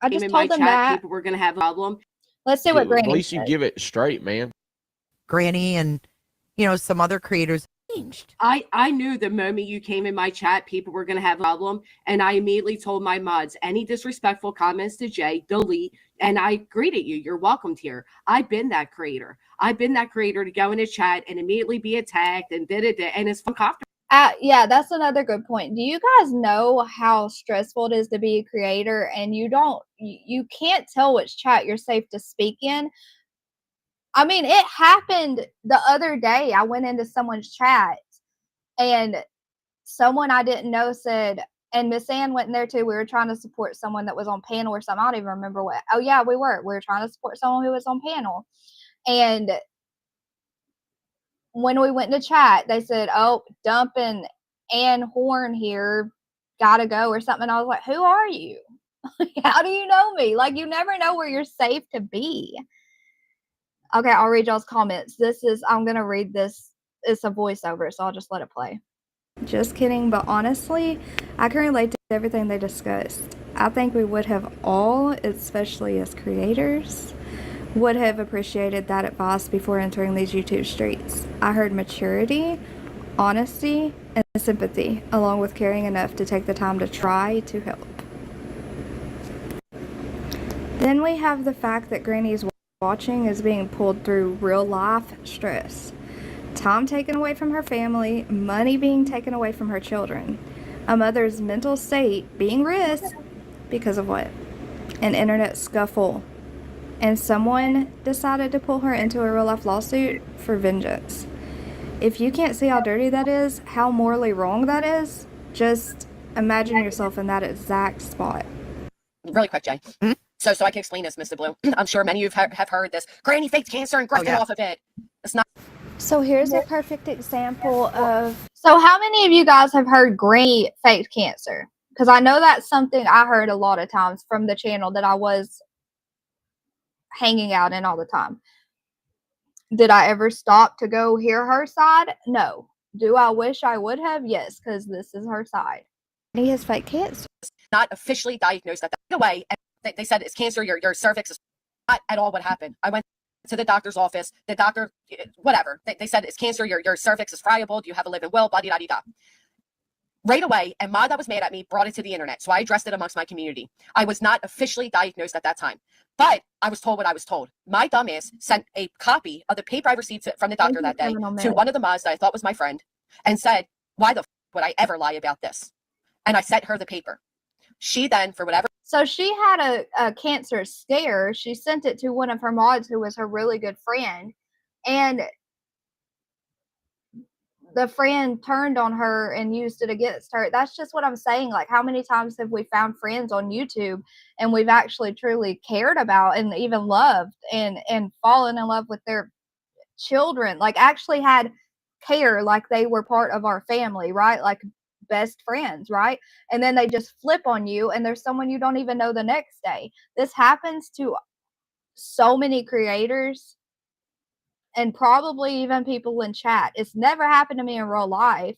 I just told them that people were going to have a problem. Let's see what Granny At least you give it straight, man. Granny and some other creators changed. I knew the moment you came in my chat, people were going to have a problem, and I immediately told my mods, any disrespectful comments to Jay, delete, and I greeted you. You're welcomed here. I've been that creator. To go in a chat and immediately be attacked and and it's uncomfortable. Yeah, that's another good point. Do you guys know how stressful it is to be a creator and you can't tell which chat you're safe to speak in? I mean, it happened the other day. I went into someone's chat and someone I didn't know said, and Miss Ann went in there too. We were trying to support someone that was on panel or something. I don't even remember what. Oh yeah, we were. We were trying to support someone who was on panel. And when we went into chat, they said, "Oh, dumping Ann Horn here, gotta go," or something. I was like, "Who are you? How do you know me?" Like, you never know where you're safe to be. Okay, I'll read y'all's comments. I'm gonna read this. It's a voiceover, so I'll just let it play. Just kidding, but honestly, I can relate to everything they discussed. I think we would have all, especially as creators, would have appreciated that advice before entering these YouTube streets. I heard maturity, honesty, and sympathy, along with caring enough to take the time to try to help. Then we have the fact that Granny's watching is being pulled through real life stress. Time taken away from her family, money being taken away from her children, a mother's mental state being risked because of what? An internet scuffle. And someone decided to pull her into a real life lawsuit for vengeance. If you can't see how dirty that is, how morally wrong that is, just imagine yourself in that exact spot. Really quick, Jay. So I can explain this, Mr. Blue. I'm sure many of you have heard this. Granny faked cancer and grafted off of it. It's not. So here's a perfect example of. So how many of you guys have heard Granny faked cancer? Because I know that's something I heard a lot of times from the channel that I was hanging out in all the time. Did I ever stop to go hear her side? No. Do I wish I would have? Yes, because this is her side. He has fake cancer. Not officially diagnosed at that away. And they said it's cancer. Your cervix is not at all what happened. I went to the doctor's office. The doctor, whatever. They said it's cancer. Your cervix is friable. Do you have a living will? Blah-de-da-de-da. Right away, and Ma that was mad at me brought it to the internet. So I addressed it amongst my community. I was not officially diagnosed at that time, but I was told what I was told. My dumbass sent a copy of the paper I received from the doctor that day to one of the Ma's that I thought was my friend and said, why the would I ever lie about this? And I sent her the paper. She then, for whatever. So she had a cancer scare. She sent it to one of her mods who was her really good friend. And the friend turned on her and used it against her. That's just what I'm saying. Like, how many times have we found friends on YouTube and we've actually truly cared about and even loved and fallen in love with their children, like actually had care, like they were part of our family, right? Like best friends, right? And then they just flip on you and there's someone you don't even know the next day. This happens to so many creators and probably even people in chat. It's never happened to me in real life.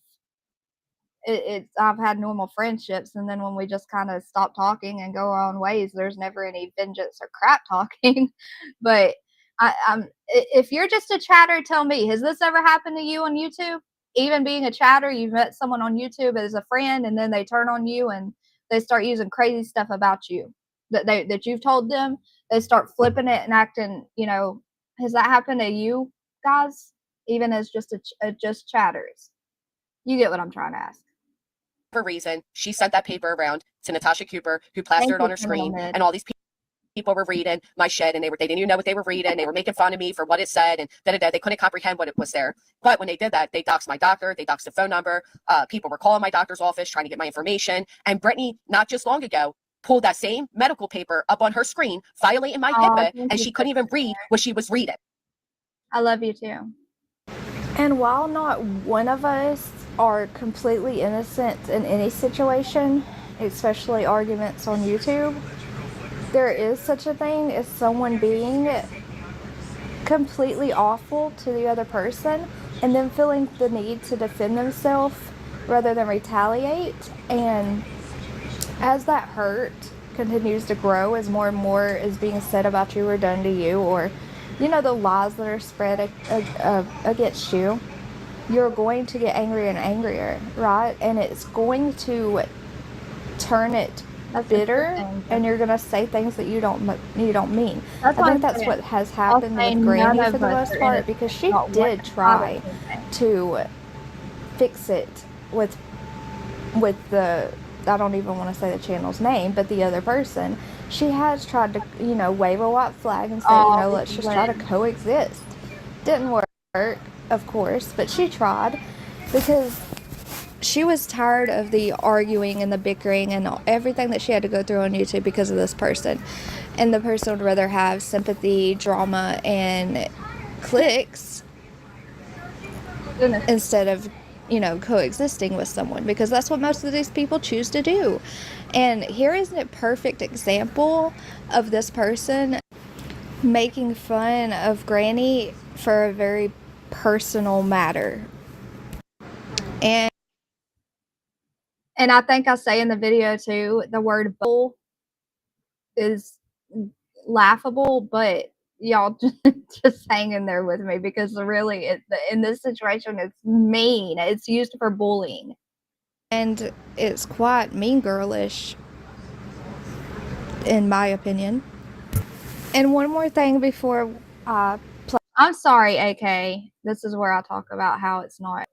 I've had normal friendships, and then when we just kind of stop talking and go our own ways, there's never any vengeance or crap talking. But if you're just a chatter, tell me, has this ever happened to you on YouTube? Even being a chatter, you've met someone on YouTube as a friend, and then they turn on you and they start using crazy stuff about you that you've told them. They start flipping it and acting, has that happened to you guys? Even as just just chatters? You get what I'm trying to ask. For reason, she sent that paper around to Natasha Cooper, who plastered on her screen, and all these people were reading my shit, and they didn't even know what they were reading. They were making fun of me for what it said, and they couldn't comprehend what it was there. But when they did that, they doxed my doctor, they doxed the phone number. People were calling my doctor's office trying to get my information. And Brittany, not just long ago, pulled that same medical paper up on her screen, violating my HIPAA, and she couldn't even read what she was reading. I love you too. And while not one of us are completely innocent in any situation, especially arguments on YouTube, there is such a thing as someone being completely awful to the other person and then feeling the need to defend themselves rather than retaliate. And as that hurt continues to grow, as more and more is being said about you or done to you, or the lies that are spread against you, you're going to get angrier and angrier, right? And it's going to turn it bitter, and you're going to say things that you don't mean. I think that's what has happened with Granny for the most part, because she did try to fix it with the, I don't even want to say the channel's name, but the other person, she has tried to, you know, wave a white flag and say, you know, let's just try to coexist. Didn't work, of course, but she tried because she was tired of the arguing and the bickering and everything that she had to go through on YouTube because of this person. And the person would rather have sympathy, drama, and clicks instead of, you know, coexisting with someone, because that's what most of these people choose to do. And here is a perfect example of this person making fun of Granny for a very personal matter. And I think I say in the video too, the word bull is laughable, but y'all just hang in there with me, because really in this situation it's mean. It's used for bullying, and it's quite mean girlish in my opinion. And one more thing before I play. I'm sorry, AK. This is where I talk about how it's not.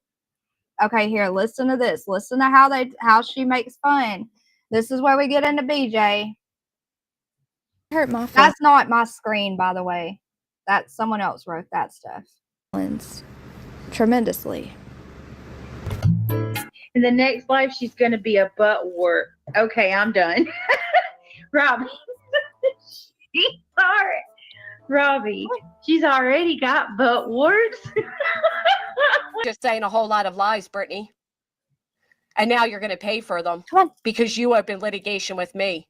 Okay, here, listen to this. Listen to how she makes fun. This is where we get into BJ. Hurt my feelings That's not my screen, by the way. That's someone else wrote that stuff. Tremendously. In the next life, she's going to be a butt wart. Okay, I'm done. Robbie. Robbie, she's already got butt warts. Just saying a whole lot of lies, Brittany. And now you're going to pay for them. Come on. Because you have been litigation with me.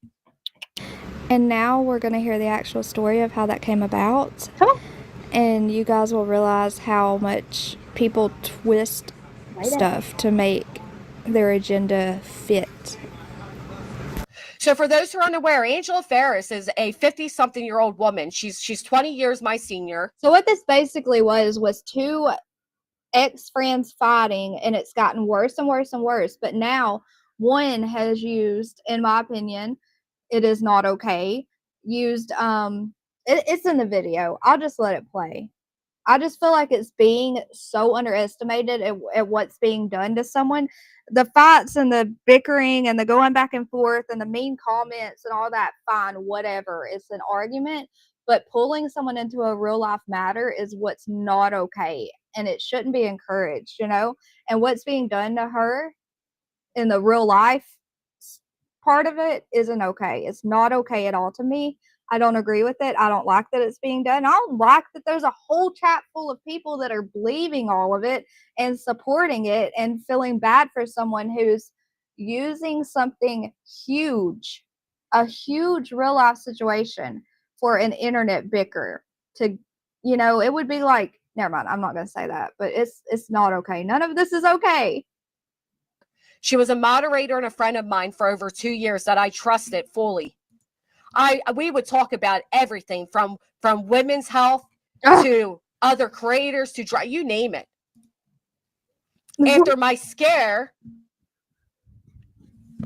And now we're going to hear the actual story of how that came about. Come on. And you guys will realize how much people twist stuff to make their agenda fit. So for those who are unaware, Angela Ferris is a 50-something-year-old woman. She's 20 years my senior. So what this basically was two ex-friends fighting, and it's gotten worse and worse and worse. But now one has used, in my opinion, it is not okay, used, it's in the video. I'll just let it play. I just feel like it's being so underestimated at what's being done to someone. The fights and the bickering and the going back and forth and the mean comments and all that, fine, whatever. It's an argument. But pulling someone into a real life matter is what's not okay. And it shouldn't be encouraged, you know? And what's being done to her in the real life part of it isn't okay. It's not okay at all to me. I don't agree with it. I don't like that it's being done. I don't like that there's a whole chat full of people that are believing all of it and supporting it and feeling bad for someone who's using something huge, a huge real life situation for an internet bicker to, you know, it would be like, never mind, I'm not going to say that, but it's not okay. None of this is okay. She was a moderator and a friend of mine for over 2 years that I trusted fully. We would talk about everything from women's health to other creators to you name it. After my scare,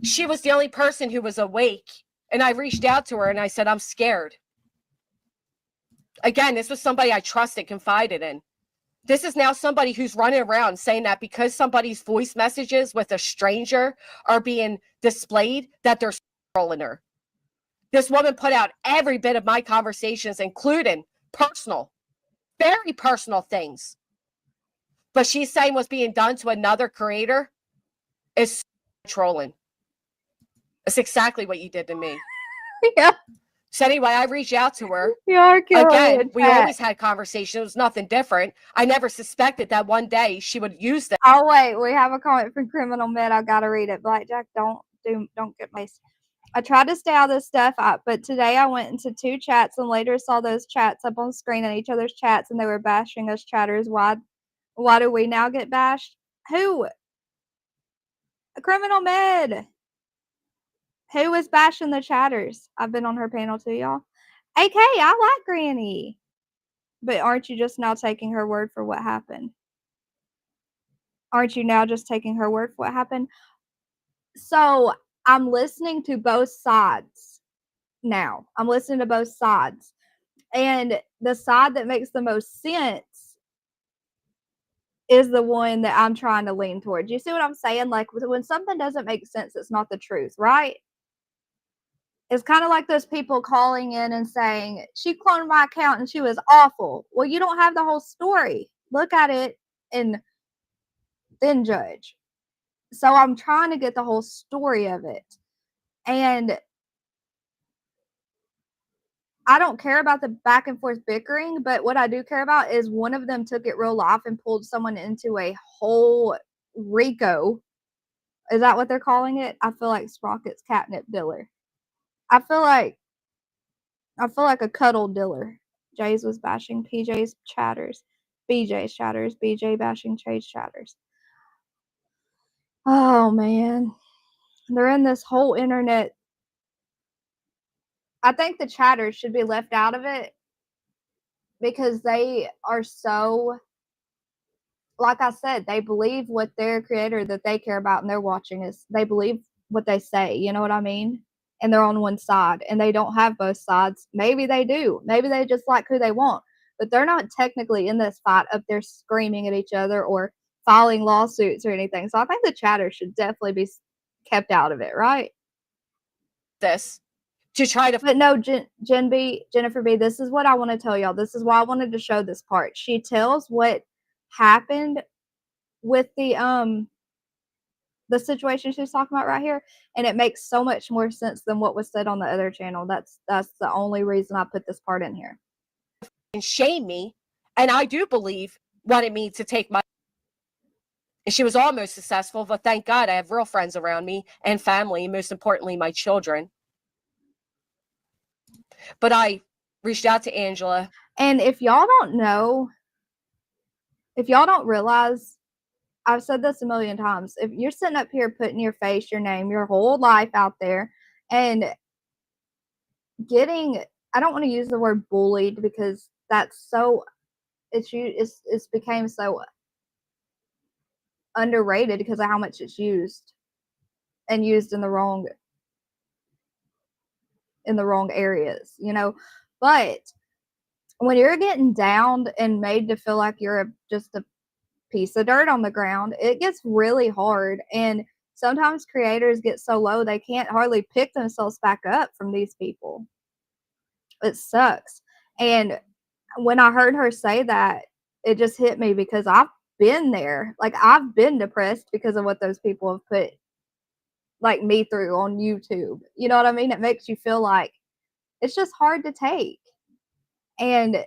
she was the only person who was awake, and I reached out to her and I said, I'm scared. Again, this was somebody I trusted, confided in. This is now somebody who's running around saying that because somebody's voice messages with a stranger are being displayed, that they're trolling her. This woman put out every bit of my conversations, including personal, very personal things. But she's saying what's being done to another creator is trolling. It's exactly what you did to me. Yeah. So anyway, I reached out to her. Again, we always had conversations. It was nothing different. I never suspected that one day she would use that. Oh wait, we have a comment from Criminal Med. I gotta read it. Blackjack, don't get my. I tried to stay out of this stuff, but today I went into 2 chats and later saw those chats up on screen in each other's chats, and they were bashing us chatters. Why do we now get bashed? Who? Criminal Med. Who is bashing the chatters? I've been on her panel too, y'all. AK, I like Granny. But aren't you just now taking her word for what happened? Aren't you now just taking her word for what happened? So I'm listening to both sides now. I'm listening to both sides. And the side that makes the most sense is the one that I'm trying to lean towards. You see what I'm saying? Like when something doesn't make sense, it's not the truth, right? It's kind of like those people calling in and saying, she cloned my account and she was awful. Well, you don't have the whole story. Look at it and then judge. So I'm trying to get the whole story of it. And I don't care about the back and forth bickering, but what I do care about is one of them took it real life and pulled someone into a whole RICO. Is that what they're calling it? I feel like Sprocket's catnip dealer. I feel like a cuddle dealer. Jay's was bashing PJ's chatters. BJ's chatters. BJ bashing Chase chatters. Oh man. They're in this whole internet. I think the chatters should be left out of it because they are so, like I said, they believe what their creator that they care about and they're watching is, they believe what they say. You know what I mean? And they're on one side and they don't have both sides. Maybe they do. Maybe they just like who they want, but they're not technically in this fight up there screaming at each other or filing lawsuits or anything. So I think the chatter should definitely be kept out of it, right? This to try to. But no, Jennifer B, this is what I want to tell y'all. This is why I wanted to show this part. She tells what happened with the situation she's talking about right here, and it makes so much more sense than what was said on the other channel. That's the only reason I put this part in here. And shame me, and I do believe what it means to take my. And she was almost successful, but thank God I have real friends around me and family, and most importantly, my children. But I reached out to Angela. And if y'all don't know, if y'all don't realize, I've said this a million times, if you're sitting up here putting your face, your name, your whole life out there and getting, I don't want to use the word bullied because that's so, it's became so underrated because of how much it's used and used in the wrong areas, you know. But when you're getting downed and made to feel like you're just a piece of dirt on the ground, it gets really hard. And sometimes creators get so low they can't hardly pick themselves back up from these people. It sucks. And when I heard her say that, it just hit me because I've been there. Like I've been depressed because of what those people have put like me through on YouTube. You know what I mean? It makes you feel like it's just hard to take. And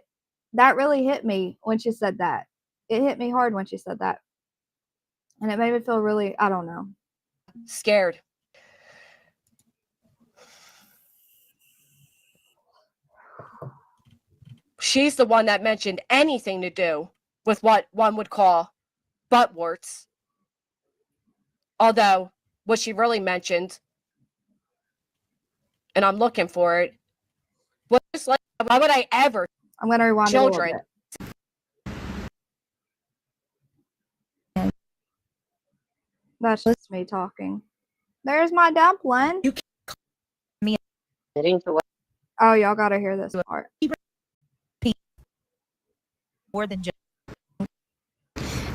that really hit me when she said that. It hit me hard when she said that. And it made me feel really, I don't know. Scared. She's the one that mentioned anything to do with what one would call butt warts. Although what she really mentioned, and I'm looking for it, was like, why would I ever? I'm going to rewind children. a little bit. That's just me talking. There's my dumpling. You me Oh, y'all got to hear this part. more than just.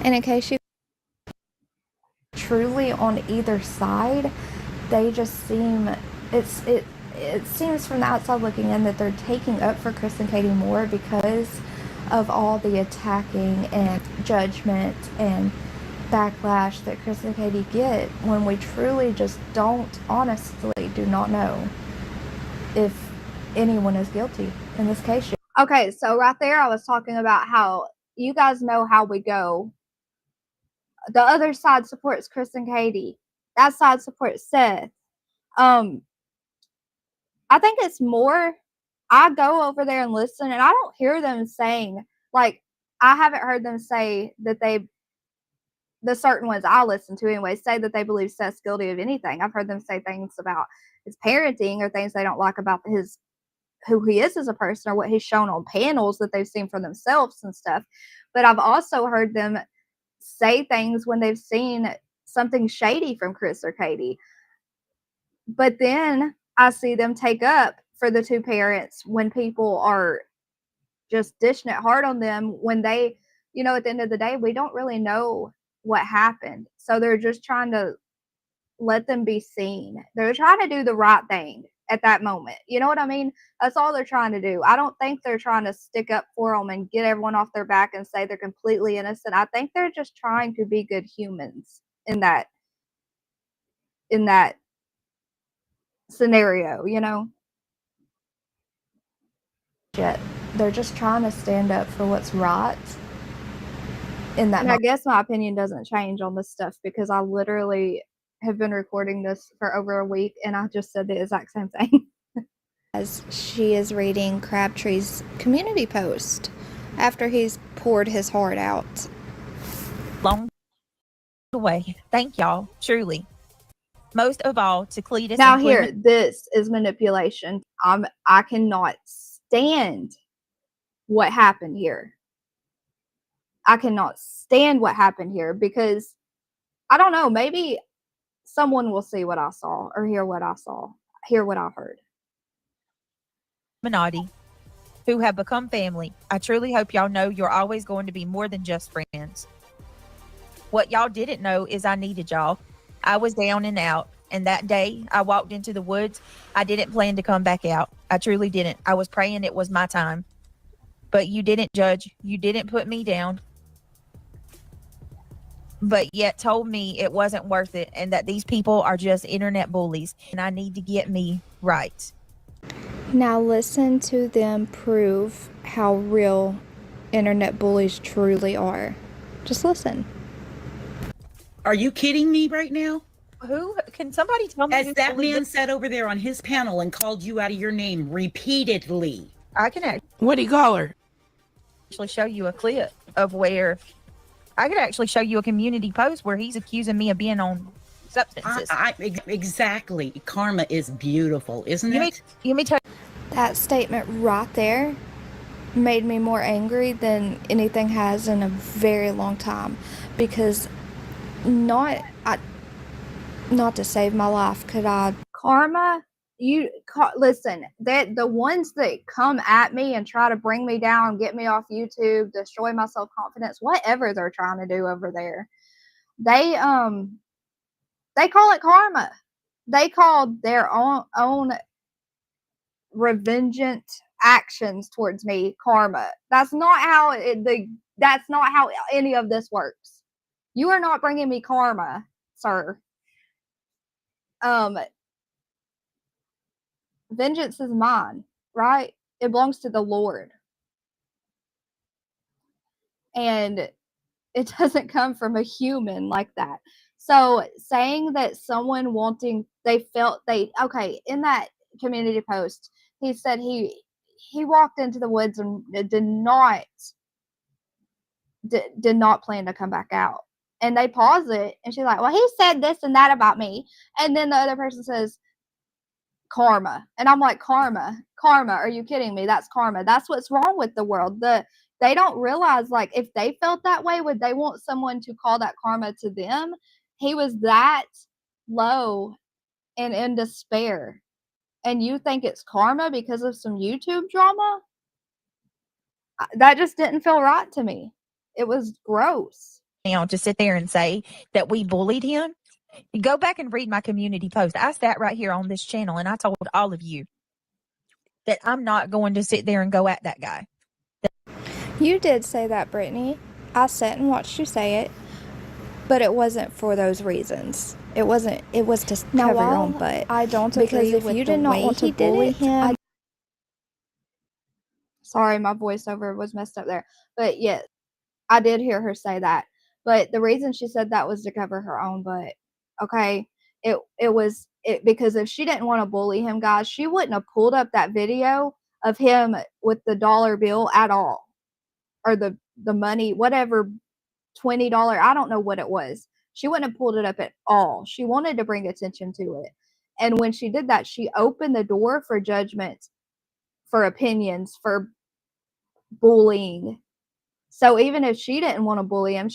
And in case you truly on either side, they just seem, it seems from the outside looking in that they're taking up for Chris and Katie more because of all the attacking and judgment and backlash that Chris and Katie get when we truly just honestly do not know if anyone is guilty in this case. Okay, so right there I was talking about how you guys know how we go. The other side supports Chris and Katie. That side supports Seth. I think it's more, I go over there and listen and I don't hear them saying, like, I haven't heard them say that the certain ones I listen to anyway, say that they believe Seth's guilty of anything. I've heard them say things about his parenting or things they don't like about who he is as a person or what he's shown on panels that they've seen for themselves and stuff. But I've also heard them say things when they've seen something shady from Chris or Katie. But then I see them take up for the two parents when people are just dishing it hard on them when they, you know, at the end of the day, we don't really know what happened. So they're just trying to let them be seen. They're trying to do the right thing at that moment. You know what I mean? That's all they're trying to do. I don't think they're trying to stick up for them and get everyone off their back and say they're completely innocent. I think they're just trying to be good humans in that scenario, you know? Yet they're just trying to stand up for what's right in that. And I guess my opinion doesn't change on this stuff because I literally have been recording this for over a week and I just said the exact same thing. As she is reading Crabtree's community post after he's poured his heart out. Long way. Thank y'all, truly. Most of all to Cletus. Now here, this is manipulation. I cannot stand what happened here. I cannot stand what happened here because I don't know, maybe someone will see what I saw or hear what I saw, hear what I heard. Minotti, who have become family. I truly hope y'all know you're always going to be more than just friends. What y'all didn't know is I needed y'all. I was down and out, and that day I walked into the woods. I didn't plan to come back out. I truly didn't. I was praying it was my time. But you didn't judge. You didn't put me down. But yet told me it wasn't worth it and that these people are just internet bullies and I need to get me right. Now listen to them prove how real internet bullies truly are. Just listen. Are you kidding me right now? Who can somebody tell me? As that man sat over there on his panel and called you out of your name repeatedly. I can What'd he call her? actually show you a clip of where I could actually show you a community post where he's accusing me of being on substances. Exactly. Karma is beautiful, isn't it? Let me tell That statement right there made me more angry than anything has in a very long time because not to save my life could I karma listen, that the ones that come at me and try to bring me down, get me off YouTube, destroy my self-confidence, whatever they're trying to do over there, they call it karma. They call their own revengeant actions towards me karma. That's not how that's not how any of this works. You are not bringing me karma, sir. Vengeance is mine, right? It belongs to the Lord. And it doesn't come from a human like that. So saying that someone okay, in that community post, he said he walked into the woods and did not plan to come back out. And they pause it and she's like, well, he said this and that about me. And then the other person says, karma. And I'm like, karma, are you kidding me? That's karma. That's what's wrong with the world. They don't realize, like, if they felt that way, would they want someone to call that karma to them? He was that low and in despair. And you think it's karma because of some YouTube drama? That just didn't feel right to me. It was gross. now to sit there and say that we bullied him. You go back and read my community post. I sat right here on this channel and I told all of you that I'm not going to sit there and go at that guy. You did say that, Brittany. I sat and watched you say it, but it wasn't for those reasons. It wasn't. It was to cover your own butt. I don't agree with you did not want to bully him. Sorry, my voiceover was messed up there. But yes, I did hear her say that. But the reason she said that was to cover her own butt. Okay? It was because if she didn't want to bully him, guys, she wouldn't have pulled up that video of him with the dollar bill at all. Or the money, whatever, $20, I don't know what it was. She wouldn't have pulled it up at all. She wanted to bring attention to it. And when she did that, she opened the door for judgment, for opinions, for bullying. So even if she didn't want to bully him,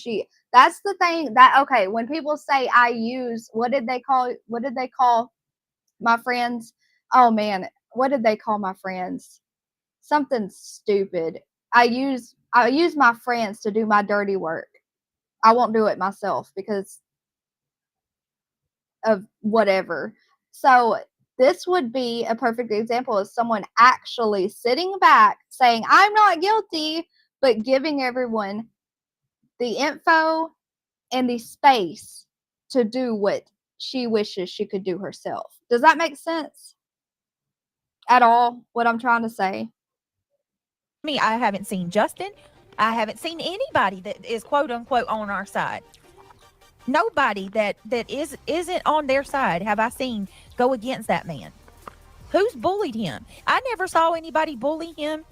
that's the thing that, okay, when people say what did they call my friends? Oh man, what did they call my friends? Something stupid. I use I use my friends to do my dirty work. I won't do it myself because of whatever. So this would be a perfect example of someone actually sitting back saying, I'm not guilty, but giving everyone the info and the space to do what she wishes she could do herself. Does that make sense at all, what I'm trying to say? Me, I haven't seen Justin. I haven't seen anybody that is quote unquote on our side. Nobody that isn't on their side have I seen go against that man. Who's bullied him? I never saw anybody bully him.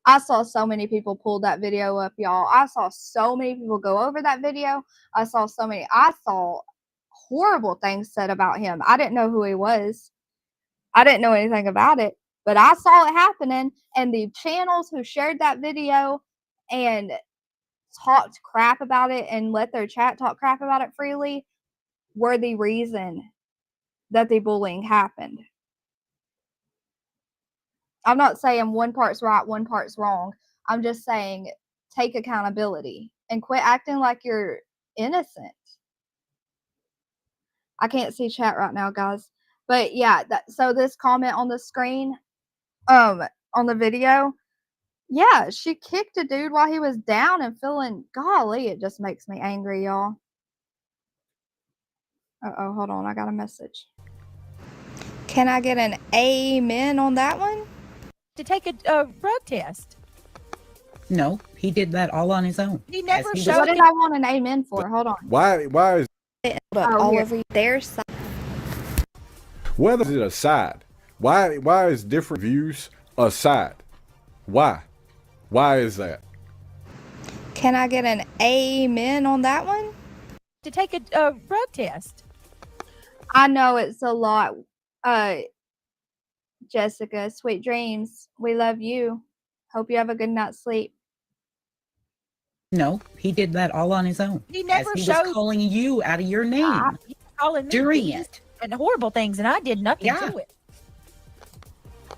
I saw so many people pull that video up, y'all. I saw so many people go over that video. I saw horrible things said about him. I didn't know who he was. I didn't know anything about it, but I saw it happening, and the channels who shared that video and talked crap about it and let their chat talk crap about it freely were the reason that the bullying happened. I'm not saying one part's right, one part's wrong. I'm just saying take accountability and quit acting like you're innocent. I can't see chat right now, guys. But yeah, so this comment on the screen, on the video, yeah, she kicked a dude while he was down and feeling, golly, it just makes me angry, y'all. Uh-oh, hold on, I got a message. Can I get an amen on that one? To take a drug test. No, he did that all on his own. He never As he showed What did I want an amen for? Hold on. Why is All over their side. whether is it a side? Why is different views a side? Why is that? Can I get an amen on that one? to take a drug test. I know it's a lot. Jessica, sweet dreams. We love you. Hope you have a good night's sleep. No, he did that all on his own. He never as he showed- was calling you out of your name He was calling me during things it. and horrible things, and I did nothing Yeah. to it.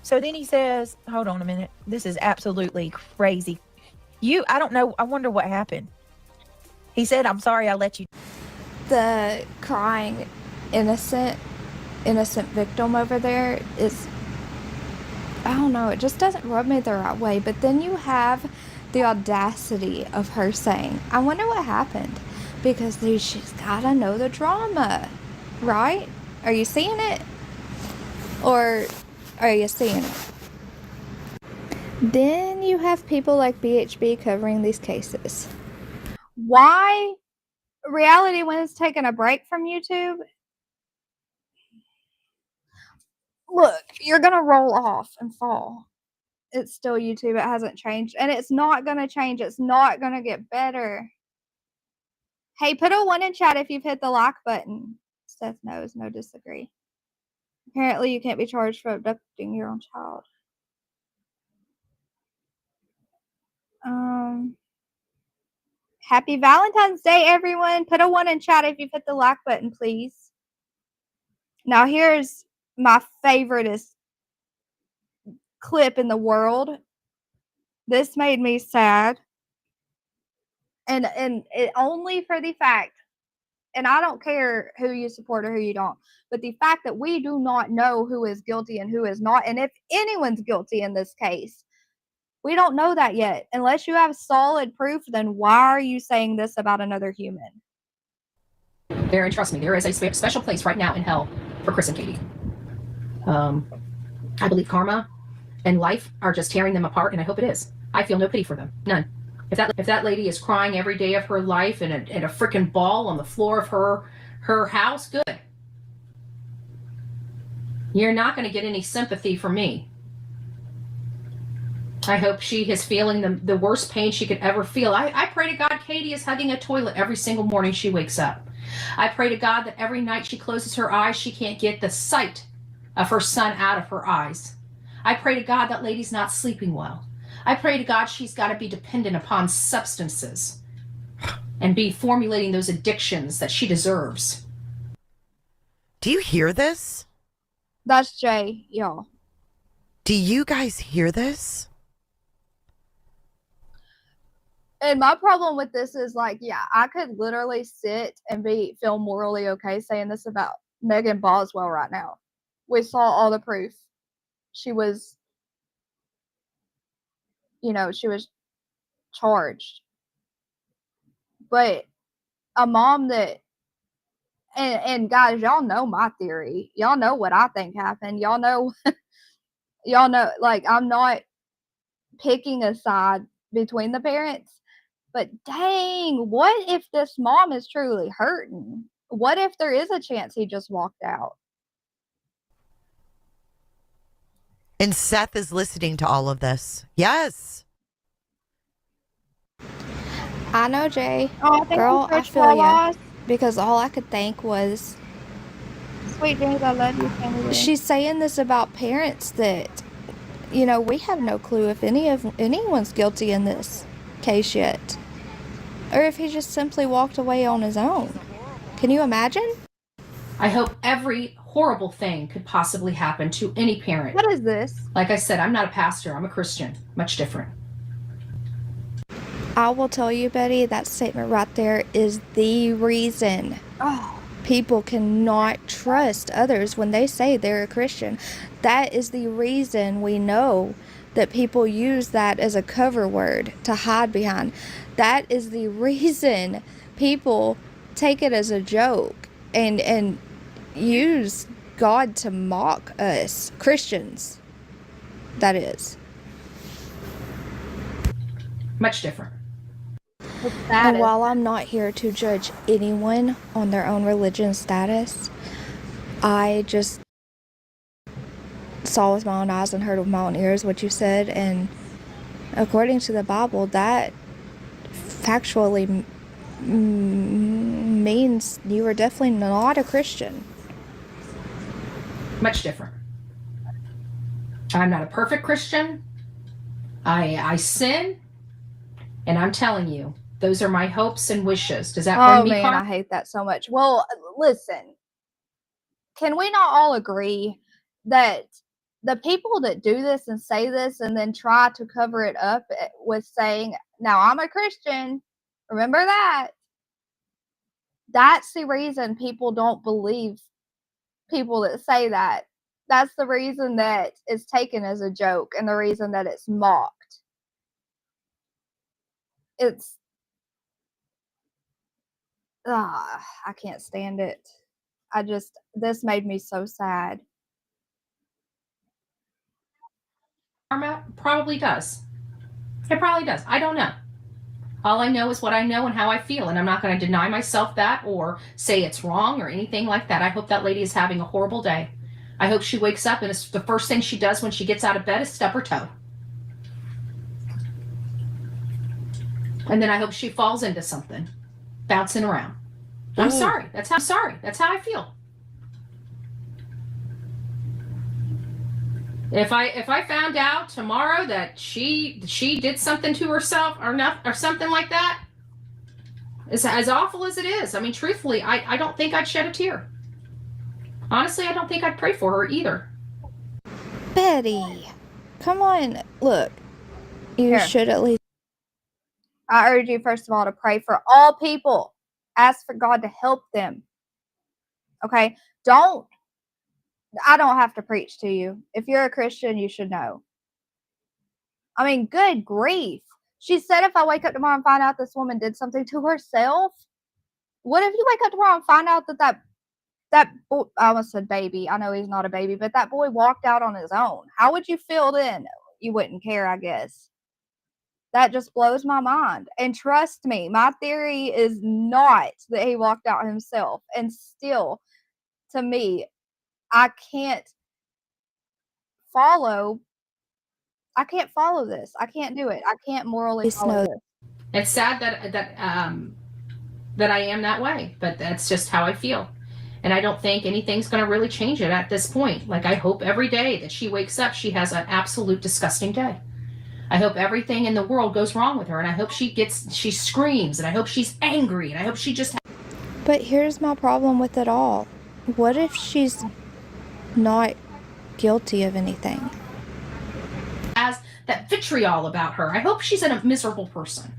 So then he says, hold on a minute. This is absolutely crazy. I don't know. I wonder what happened. He said, I'm sorry I let you. The crying innocent victim over there is, I don't know, it just doesn't rub me the right way. But then you have the audacity of her saying, I wonder what happened, because she's gotta know the drama, right? Are you seeing it? Or are you seeing it? Then you have people like BHB covering these cases. Why reality when it's taking a break from YouTube? Look, you're gonna roll off and fall. It's still YouTube. It hasn't changed, and it's not gonna change. It's not gonna get better. Hey, put a 1 in chat if you've hit the like button. Seth knows, no disagree. Apparently you can't be charged for abducting your own child. Happy Valentine's Day, everyone. Put a 1 in chat if you've hit the like button, please. Now here's my favoriteest clip in the world. This made me sad. And it only for the fact, and I don't care who you support or who you don't, but the fact that we do not know who is guilty and who is not, and if anyone's guilty in this case, we don't know that yet. Unless you have solid proof, then why are you saying this about another human? And trust me, there is a special place right now in hell for Chris and Katie. I believe karma and life are just tearing them apart, and I hope it is. I feel no pity for them, none. If that lady is crying every day of her life in a freaking ball on the floor of her house, good. You're not going to get any sympathy from me. I hope she is feeling the worst pain she could ever feel. I pray to God Katie is hugging a toilet every single morning she wakes up. I pray to God that every night she closes her eyes, she can't get the sight of her son out of her eyes. I pray to God that lady's not sleeping well. I pray to God she's got to be dependent upon substances and be formulating those addictions that she deserves. Do you hear this? That's Jay, y'all. Do you guys hear this? And my problem with this is like, yeah, I could literally sit and feel morally okay saying this about Megan Boswell right now. We saw all the proof. She was, she was charged. But a mom that, and guys, y'all know my theory. Y'all know what I think happened. Y'all know, like, I'm not picking a side between the parents. But dang, what if this mom is truly hurting? What if there is a chance he just walked out? And Seth is listening to all of this. Yes. I know, Jay. Oh, Girl, I feel ya. Because all I could think was, Sweet dreams, I love you, Sandy. she's saying this about parents that, we have no clue if anyone's guilty in this case yet. Or if he just simply walked away on his own. Can you imagine? I hope every horrible thing could possibly happen to any parent. What is this? Like I said, I'm not a pastor. I'm a Christian. Much different. I will tell you, Betty, that statement right there is the reason people cannot trust others when they say they're a Christian. That is the reason we know that people use that as a cover word to hide behind. That is the reason people take it as a joke and use God to mock us, Christians, that is. Much different. And while I'm not here to judge anyone on their own religion status, I just saw with my own eyes and heard with my own ears what you said, and according to the Bible, that factually means you are definitely not a Christian. Much different. I'm not a perfect Christian. I sin, and I'm telling you, those are my hopes and wishes. Does that bring me man, I hate that so much. Well, listen, can we not all agree that the people that do this and say this and then try to cover it up with saying, now I'm a Christian, remember that? That's the reason people don't believe people that say that. That's the reason that it's taken as a joke and the reason that it's mocked. I can't stand it. This made me so sad. Karma probably does. It probably does. I don't know. All I know is what I know and how I feel, and I'm not going to deny myself that or say it's wrong or anything like that. I hope that lady is having a horrible day. I hope she wakes up and it's the first thing she does when she gets out of bed is stub her toe. And then I hope she falls into something, bouncing around. I'm sorry. That's how I feel. If I found out tomorrow that she did something to herself or something like that, as awful as it is, I mean, truthfully, I don't think I'd shed a tear. Honestly, I don't think I'd pray for her either. Betty, come on. Look, you should at least. I urge you, first of all, to pray for all people. Ask for God to help them. Okay? I don't have to preach to you. If you're a Christian, you should know. I mean, good grief. She said if I wake up tomorrow and find out this woman did something to herself, what if you wake up tomorrow and find out that boy, I almost said baby. I know he's not a baby, but that boy walked out on his own. How would you feel then? You wouldn't care, I guess. That just blows my mind. And trust me, my theory is not that he walked out himself. And still, to me, I can't follow this. I can't do it. I can't morally follow this. It's sad that I am that way, but that's just how I feel. And I don't think anything's going to really change it at this point. Like, I hope every day that she wakes up, she has an absolute disgusting day. I hope everything in the world goes wrong with her, and I hope she screams, and I hope she's angry, and I hope she just... But here's my problem with it all. What if she's not guilty of anything? Has that vitriol about her. I hope she's a miserable person.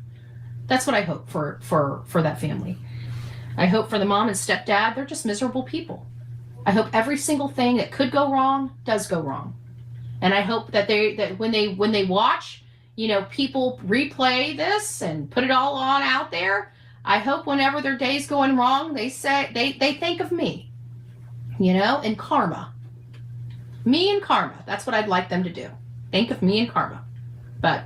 That's what I hope for that family. I hope for the mom and stepdad, they're just miserable people. I hope every single thing that could go wrong does go wrong. And I hope that when they watch, people replay this and put it all on out there, I hope whenever their day's going wrong, they say they think of me, and karma. Me and karma. That's what I'd like them to do. Think of me and karma. But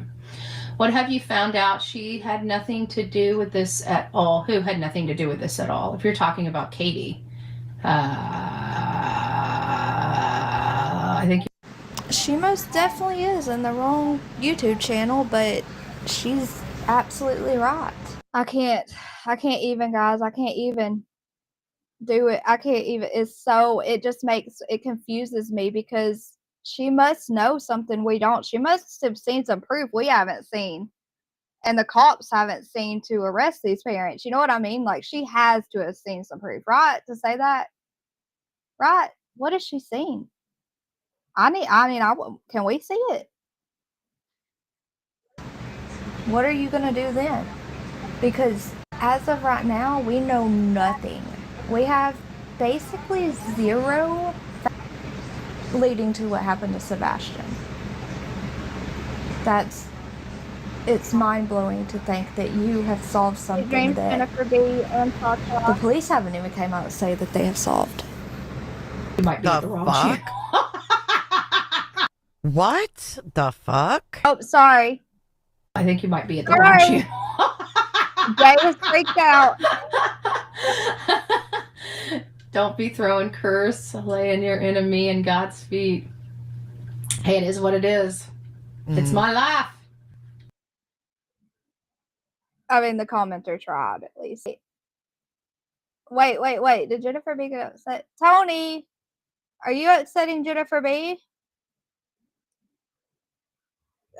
what have you found out? She had nothing to do with this at all. Who had nothing to do with this at all? If you're talking about Katie, I think She most definitely is in the wrong YouTube channel, but she's absolutely right. I can't even, guys. I can't even do it. I can't even. It confuses me because she must know something we don't. She must have seen some proof we haven't seen, and the cops haven't seen to arrest these parents. You know what I mean? Like, she has to have seen some proof, right? To say that, right? What has she seen? Can we see it? What are you gonna do then? Because as of right now, we know nothing. We have basically zero leading to what happened to Sebastian. It's mind-blowing to think that you have solved something that Jennifer B. and the police haven't even came out and say that they have solved. you might be The the wrong fuck? channel. What the fuck? Oh, sorry. I think you might be at the wrong Sorry. channel. Jay was freaked out. Don't be throwing curse, laying your enemy in God's feet. Hey, it is what it is. It's my life. I mean, the commenter tried, at least. Wait. Did Jennifer B get upset? Tony, are you upsetting Jennifer B?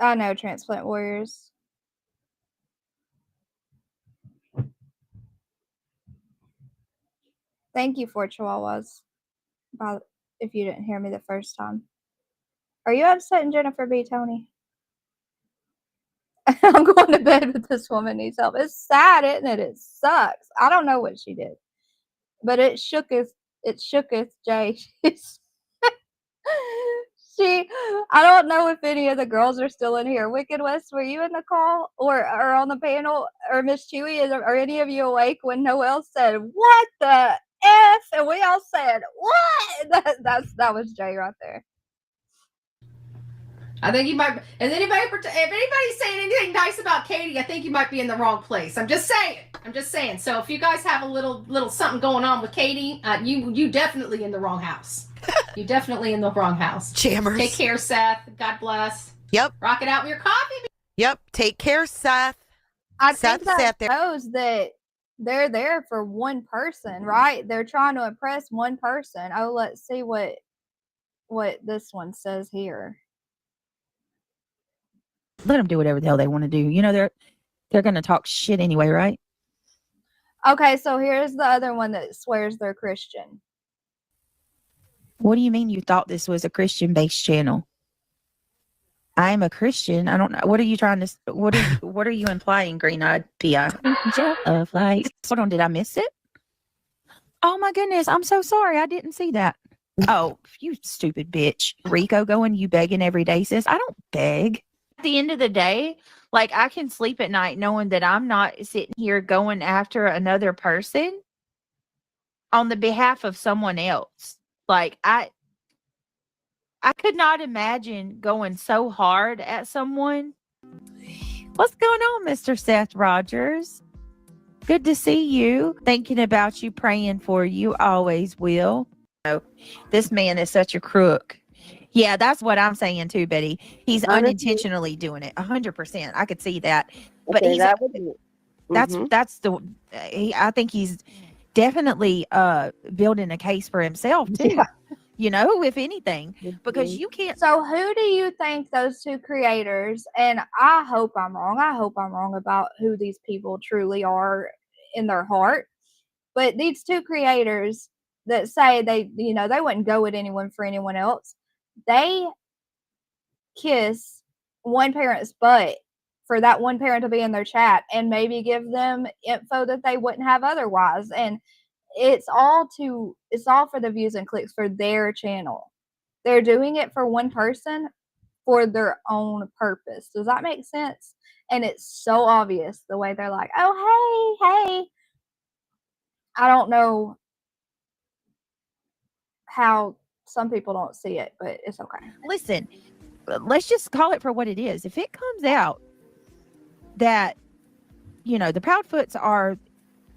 I know, Transplant Warriors. Thank you for Chihuahuas. If you didn't hear me the first time. Are you upsetting Jennifer B, Tony? I'm going to bed with this woman needs help. It's sad, isn't it? It sucks. I don't know what she did. But it shooketh Jay. I don't know if any of the girls are still in here. Wicked West, were you in the call or on the panel? Or Miss Chewy, are any of you awake when Noelle said, "What the F?" And we all said, "What?" That was Jay right there. I think you might. If anybody's saying anything nice about Katie, I think you might be in the wrong place. I'm just saying. So if you guys have a little something going on with Katie, you definitely in the wrong house. You definitely in the wrong house. Jammers. Take care, Seth. God bless. Yep. Rock it out with your coffee. Yep. Take care, Seth. I Seth think sat that there. shows that they're there for one person, right? They're trying to impress one person. Oh, let's see what this one says here. Let them do whatever the hell they want to do. They're going to talk shit anyway, right? Okay, so here's the other one that swears they're Christian. What do you mean you thought this was a Christian-based channel? I'm a Christian. I don't know. What are you trying to? What are you implying, green-eyed PI? Of light. Hold on, did I miss it? Oh my goodness, I'm so sorry. I didn't see that. Oh, you stupid bitch. Rico going, you begging every day, sis. I don't beg. At the end of the day, like, I can sleep at night knowing that I'm not sitting here going after another person on the behalf of someone else. Like, I could not imagine going so hard at someone. What's going on, Mr. Seth Rogers? Good to see you. Thinking about you, praying for you. Always will. Oh, this man is such a crook. Yeah, that's what I'm saying too, Betty. He's unintentionally doing it. 100%. I could see that. But Okay, he's that's the I think he's definitely building a case for himself too. Yeah. If anything, because you can't. So who do you think those two creators, and I hope I'm wrong about who these people truly are in their heart, but these two creators that say they wouldn't go with anyone for anyone else, they kiss one parent's butt for that one parent to be in their chat and maybe give them info that they wouldn't have otherwise. And it's all for the views and clicks for their channel. They're doing it for one person for their own purpose. Does that make sense? And it's so obvious the way they're like, oh, hey. I don't know how some people don't see it, but it's okay. Listen, let's just call it for what it is. If it comes out that, the Proudfoots are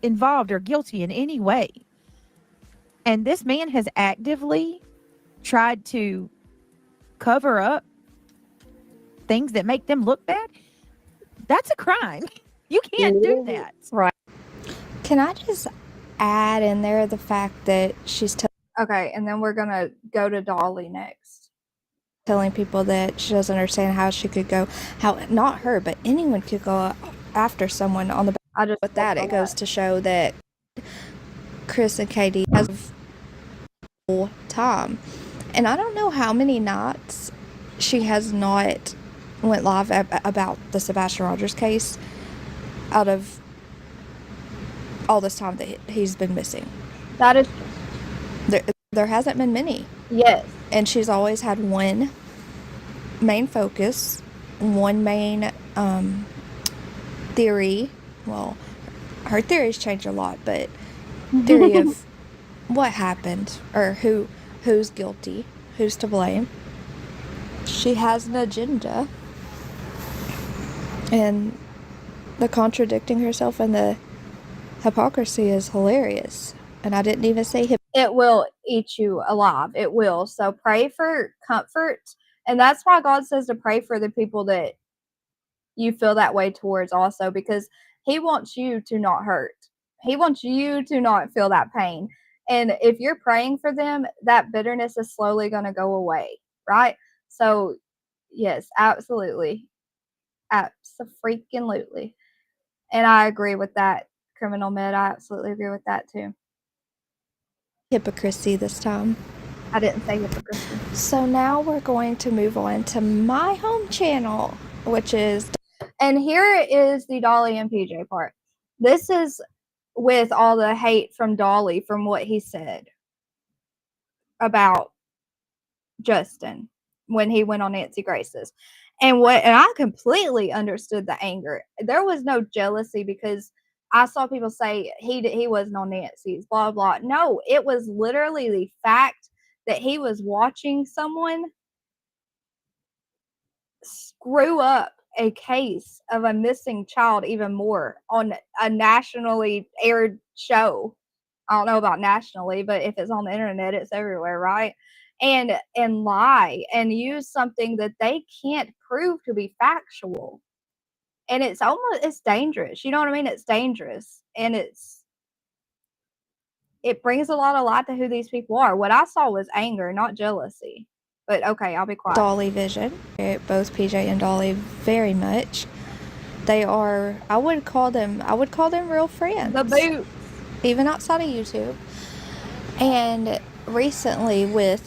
involved or guilty in any way, and this man has actively tried to cover up things that make them look bad, that's a crime. You can't do that. Right. Can I just add in there the fact that she's okay, and then we're gonna go to Dolly next, telling people that she doesn't understand how she could go, how not her, but anyone could go after someone on the. I just with that it goes to show that Chris and Katie has full time, and I don't know how many nights she has not went live about the Sebastian Rogers case out of all this time that he's been missing. That is there hasn't been many. Yes. And she's always had one main focus, one main theory. Well, her theories change a lot, but theory of what happened or who's guilty, who's to blame. She has an agenda, and the contradicting herself and the hypocrisy is hilarious. And I didn't even say him. It will eat you alive. It will. So pray for comfort. And that's why God says to pray for the people that you feel that way towards also, because he wants you to not hurt. He wants you to not feel that pain. And if you're praying for them, that bitterness is slowly going to go away, right? So yes, absolutely. Abso-freaking-lutely. And I agree with that, Criminal Med. I absolutely agree with that too. Hypocrisy this time. I didn't say hypocrisy. So now we're going to move on to my home channel, which is, and here is the Dolly and PJ part. This is with all the hate from Dolly from what he said about Justin when he went on Nancy Grace's. And I completely understood the anger. There was no jealousy because I saw people say he wasn't on Nancy's, blah, blah. No, it was literally the fact that he was watching someone screw up a case of a missing child even more on a nationally aired show. I don't know about nationally, but if it's on the internet, it's everywhere, right? And lie and use something that they can't prove to be factual. And it's dangerous. You know what I mean? It's dangerous. And it brings a lot of light to who these people are. What I saw was anger, not jealousy. But okay, I'll be quiet. Dolly Vision. Both PJ and Dolly very much. They are, I would call them real friends. The boot. Even outside of YouTube. And recently with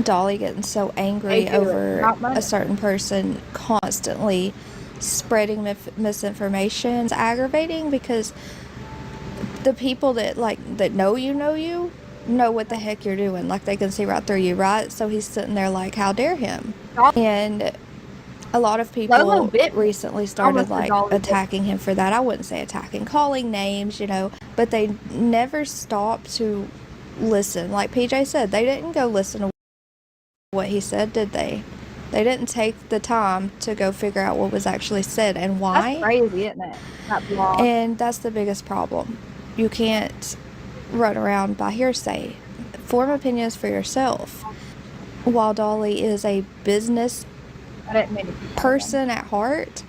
Dolly getting so angry over a certain person constantly spreading misinformation, it's aggravating because the people that know you know what the heck you're doing. Like, they can see right through you, right? So he's sitting there like, how dare him? And a lot of people recently started attacking him for that. I wouldn't say attacking, calling names, but they never stopped to listen. Like PJ said, they didn't go listen to what he said, did they? They didn't take the time to go figure out what was actually said and why. That's crazy, isn't it? And that's the biggest problem. You can't run around by hearsay. Form opinions for yourself. While Dolly is a business person at heart,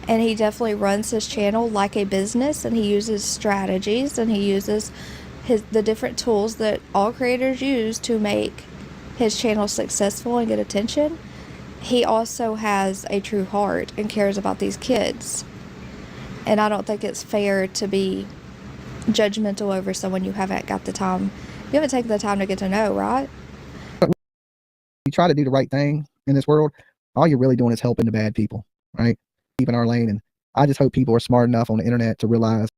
and he definitely runs his channel like a business, and he uses strategies and he uses the different tools that all creators use to make his channel successful and get attention. He also has a true heart and cares about these kids, and I don't think it's fair to be judgmental over someone you haven't got the time, you haven't taken the time to get to know, right? You try to do the right thing in this world, all you're really doing is helping the bad people, right? Keeping our lane. And I just hope people are smart enough on the internet to realize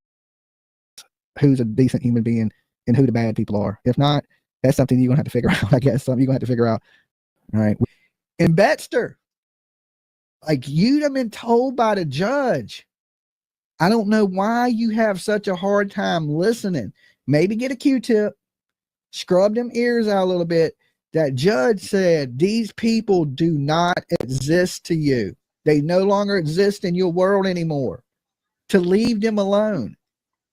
who's a decent human being and who the bad people are. If not, that's something you're going to have to figure out, I guess. Something you're going to have to figure out. All right. And Betster, like, you'd have been told by the judge. I don't know why you have such a hard time listening. Maybe get a Q-tip, scrub them ears out a little bit. That judge said these people do not exist to you. They no longer exist in your world anymore. To leave them alone.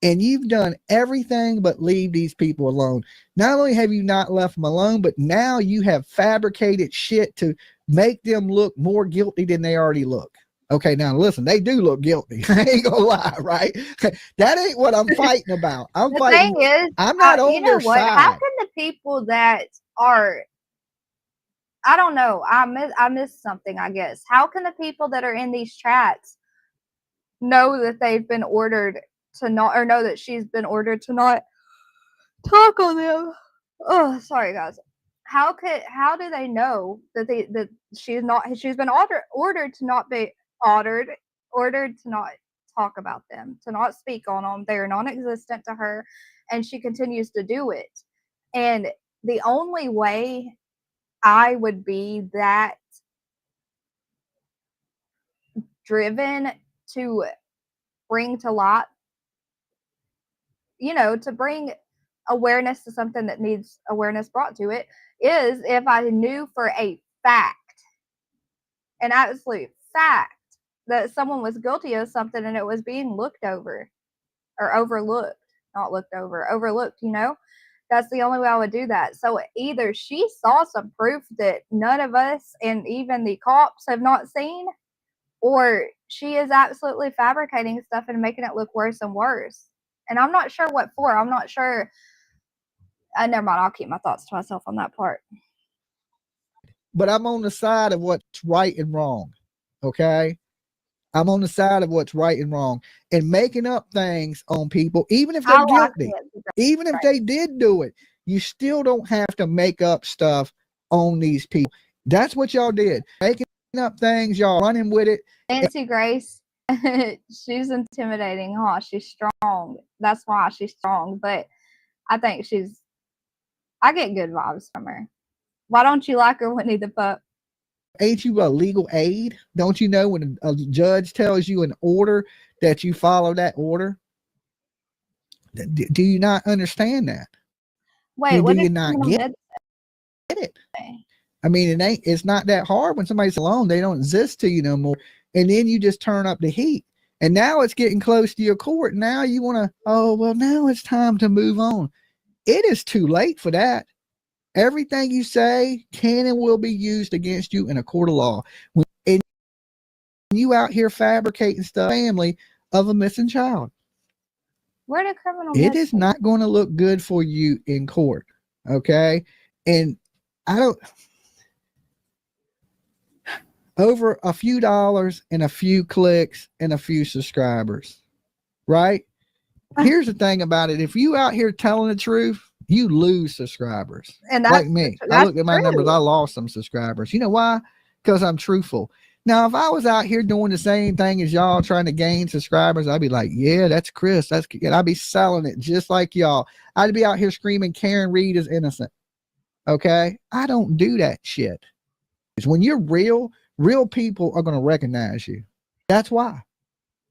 And you've done everything but leave these people alone. Not only have you not left them alone, but now you have fabricated shit to make them look more guilty than they already look. Okay, now listen, they do look guilty. I ain't gonna lie, right? That ain't what I'm fighting about. I'm The fighting. thing is, I'm not on you know their what? side. How can the people that are, I don't know, I missed something, I guess. How can the people that are in these chats know that they've been ordered to not, or know that she's been ordered to not talk on them? Oh, sorry guys. How do they know that she's been ordered to not be ordered to not talk about them, to not speak on them? They are non-existent to her, and she continues to do it. And the only way I would be that driven to bring to light, to bring awareness to something that needs awareness brought to it, is if I knew for a fact, an absolute fact, that someone was guilty of something and it was being looked over or overlooked, not looked over, overlooked, that's the only way I would do that. So either she saw some proof that none of us and even the cops have not seen, or she is absolutely fabricating stuff and making it look worse and worse. And I'm not sure what for. I'm not sure. Never mind. I'll keep my thoughts to myself on that part. But I'm on the side of what's right and wrong. Okay? I'm on the side of what's right and wrong. And making up things on people, even if they're guilty, even if they did do it, you still don't have to make up stuff on these people. That's what y'all did. Making up things, y'all running with it. Nancy Grace, she's intimidating, huh? She's strong. That's why she's strong. But I think I get good vibes from her. Why don't you like her, Winnie the Pooh? Ain't you a legal aid? Don't you know when a judge tells you an order that you follow that order? Do you not understand that? Wait, do you not get it? I mean, it's not that hard when somebody's alone. They don't exist to you no more. And then you just turn up the heat. And now it's getting close to your court. Now you want to, now it's time to move on. It is too late for that. Everything you say can and will be used against you in a court of law. And you out here fabricating stuff, family of a missing child. Where did criminal? It is not going to look good for you in court. Okay. And over a few dollars and a few clicks and a few subscribers, right? Here's the thing about it. If you out here telling the truth, you lose subscribers. And that's like me. I looked at my numbers. I lost some subscribers. You know why? Because I'm truthful. Now, if I was out here doing the same thing as y'all, trying to gain subscribers, I'd be like, yeah, that's Chris. And I'd be selling it just like y'all. I'd be out here screaming Karen Reed is innocent. Okay? I don't do that shit. When you're real people are going to recognize you. That's why.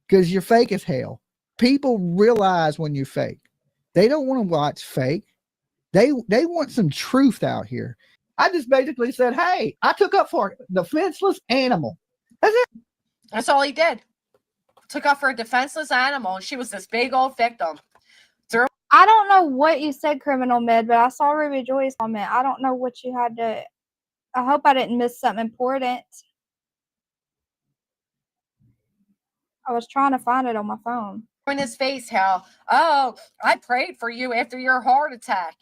Because you're fake as hell. People realize when you're fake. They don't want to watch fake. They want some truth out here. I just basically said, hey, I took up for the defenseless animal. That's it. That's all he did. Took up for a defenseless animal, and she was this big old victim. I don't know what you said, Criminal Med, but I saw Ruby Joy's comment. I don't know what you had to. I hope I didn't miss something important. I was trying to find it on my phone. In his face, how, I prayed for you after your heart attack.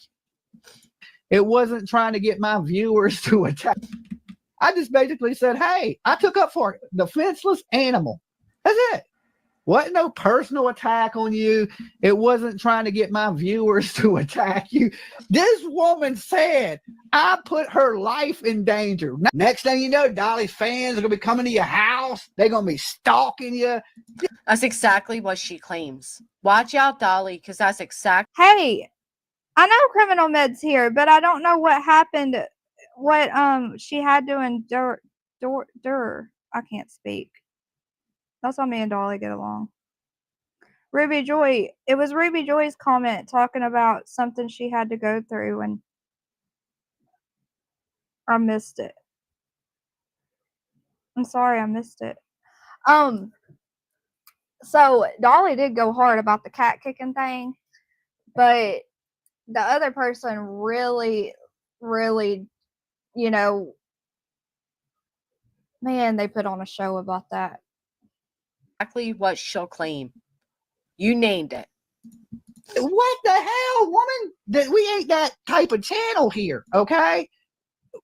It wasn't trying to get my viewers to attack. I just basically said, hey, I took up for the defenseless animal. That's it. Wasn't no personal attack on you. It wasn't trying to get my viewers to attack you. This woman said I put her life in danger. Next thing you know, Dolly's fans are gonna be coming to your house. They're gonna be stalking you. That's exactly what she claims. Watch out, Dolly, because that's exactly. Hey, I know Criminal Med's here, but I don't know what happened. What she had to endure. I can't speak. That's how me and Dolly get along. Ruby Joy. It was Ruby Joy's comment talking about something she had to go through, and I missed it. I'm sorry I missed it. So Dolly did go hard about the cat kicking thing, but the other person really, you know, man, they put on a show about that. Exactly what she'll claim. You named it. What the hell, woman? That we ain't that type of channel here, okay?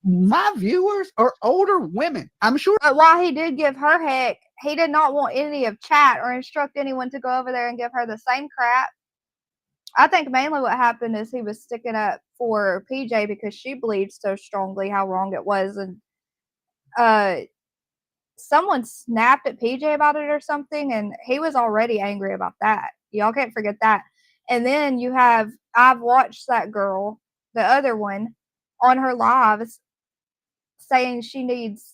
My viewers are older women. I'm sure. But while he did give her heck, he did not want any of chat or instruct anyone to go over there and give her the same crap. I think mainly what happened is he was sticking up for PJ because she believed so strongly how wrong it was, and someone snapped at PJ about it or something, and he was already angry about that. Y'all can't forget that. And then you have, I've watched that girl, the other one, on her lives saying she needs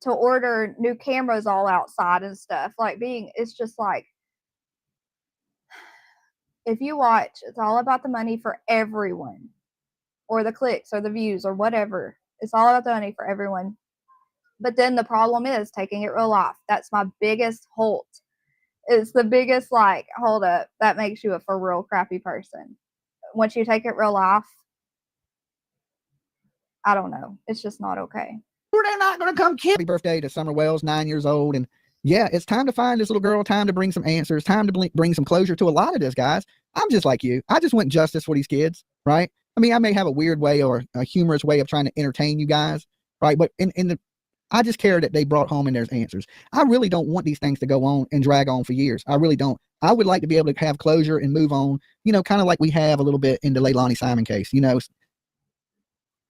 to order new cameras all outside and stuff. Like it's just like, if you watch, it's all about the money for everyone, or the clicks or the views or whatever. It's all about the money for everyone. But then the problem is taking it real life. That's my biggest halt. It's the biggest, like, hold up, that makes you a for real crappy person. Once you take it real life, I don't know. It's just not okay. They're not going to come kill. Happy birthday to Summer Wells, 9 years old. And yeah, it's time to find this little girl, time to bring some answers, time to bring some closure to a lot of this, guys. I'm just like you. I just want justice for these kids, right? I mean, I may have a weird way or a humorous way of trying to entertain you guys, right? But I just care that they brought home and there's answers. I really don't want these things to go on and drag on for years. I really don't. I would like to be able to have closure and move on, you know, kind of like we have a little bit in the Leilani Simon case. You know,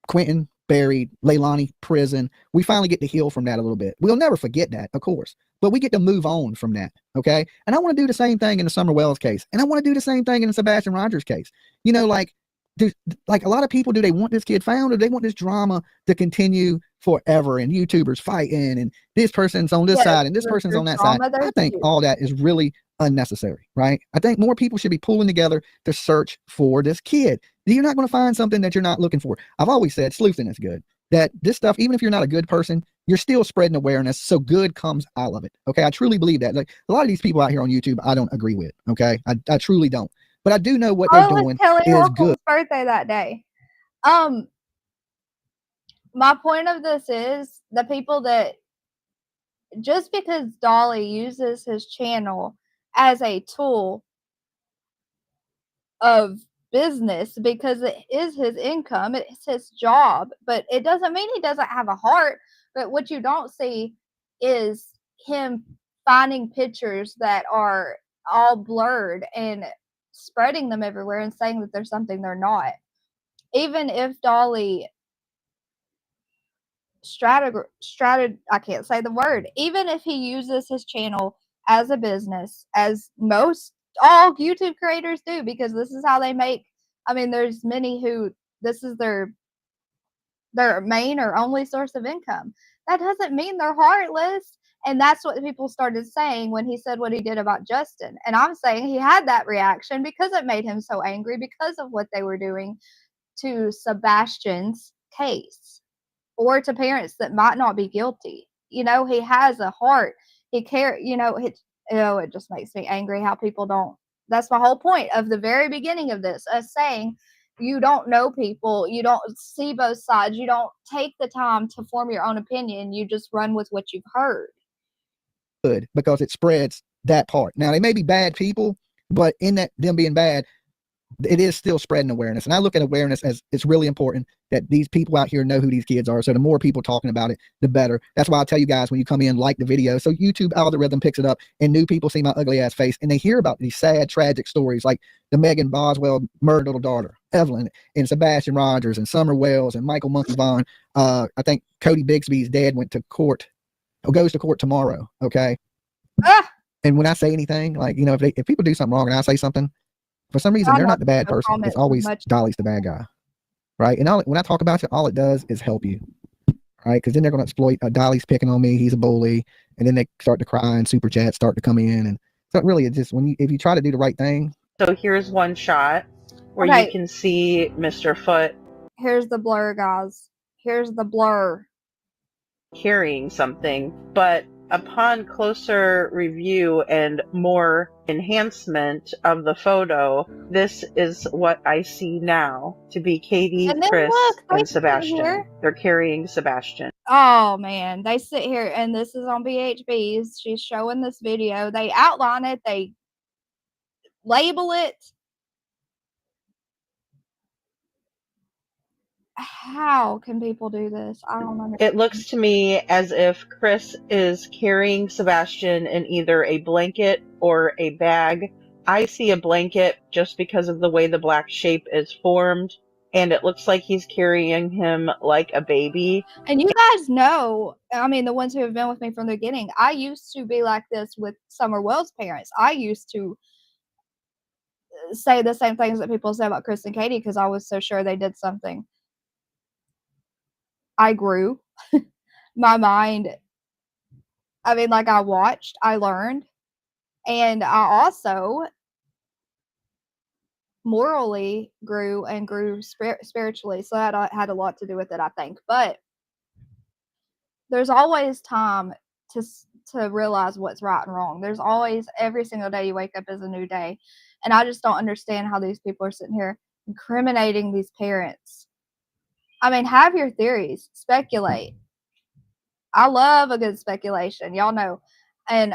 Quentin buried, Leilani prison. We finally get to heal from that a little bit. We'll never forget that, of course, but we get to move on from that. Okay. And I want to do the same thing in the Summer Wells case. And I want to do the same thing in the Sebastian Rogers case. You know, like a lot of people, do they want this kid found, or do they want this drama to continue forever and YouTubers fighting and this person's on this side and this person's on that side? I think all that is really unnecessary, right? I think more people should be pulling together to search for this kid. You're not going to find something that you're not looking for. I've always said sleuthing is good. That this stuff, even if you're not a good person, you're still spreading awareness, so good comes out of it. Okay, I truly believe that. Like a lot of these people out here on YouTube, I don't agree with. Okay, I truly don't. But I do know what they're doing is good. Birthday that day. My point of this is the people that, just because Dolly uses his channel as a tool of business, because it is his income, it's his job, but it doesn't mean he doesn't have a heart. But what you don't see is him finding pictures that are all blurred and spreading them everywhere and saying that there's something they're not. Even if Dolly I can't say the word, even if he uses his channel as a business, as all YouTube creators do, because this is how they make, I mean, there's many who this is their main or only source of income. That doesn't mean they're heartless. And that's what people started saying when he said what he did about Justin. And I'm saying he had that reaction because it made him so angry because of what they were doing to Sebastian's case, or to parents that might not be guilty. You know, he has a heart. He cares, it just makes me angry how people don't. That's my whole point of the very beginning of this, us saying you don't know people, you don't see both sides, you don't take the time to form your own opinion, you just run with what you've heard. Good, because it spreads that part. Now, they may be bad people, but in that them being bad, it is still spreading awareness. And I look at awareness as it's really important that these people out here know who these kids are. So the more people talking about it, the better. That's why I tell you guys when you come in, like the video. So YouTube algorithm picks it up and new people see my ugly ass face and they hear about these sad, tragic stories like the Megan Boswell murdered little daughter, Evelyn, and Sebastian Rogers and Summer Wells and Michael Monkey Vaughn. I think Cody Bigsby's dad went to court or goes to court tomorrow. Okay. And when I say anything, like, you know, if people do something wrong and I say something, for some reason, they're not the bad person. It's always Dolly's the bad guy, right? And when I talk about it, all it does is help you, right? Because then they're going to exploit. Dolly's picking on me. He's a bully, and then they start to cry, and super chats start to come in, and so really, it's just if you try to do the right thing. So here's one shot where you can see Mr. Foot. Here's the blur, guys. Here's the blur. Carrying something, but upon closer review and more enhancement of the photo, this is what I see now to be Katie, Chris, and Sebastian. They're carrying Sebastian. Oh man, they sit here and this is on BHB's. She's showing this video. They outline it, they label it. How can people do this? I don't understand. It looks to me as if Chris is carrying Sebastian in either a blanket or a bag. I see a blanket just because of the way the black shape is formed, and it looks like he's carrying him like a baby. And you guys know, I mean, the ones who have been with me from the beginning, I used to be like this with Summer Wells' parents. I used to say the same things that people say about Chris and Katie because I was so sure they did something. I grew. My mind, I mean, like I watched, I learned, and I also morally grew and grew spiritually. So that had a lot to do with it, I think. But there's always time to realize what's right and wrong. There's always, every single day you wake up is a new day. And I just don't understand how these people are sitting here incriminating these parents. I mean, have your theories, speculate. I love a good speculation, y'all know. And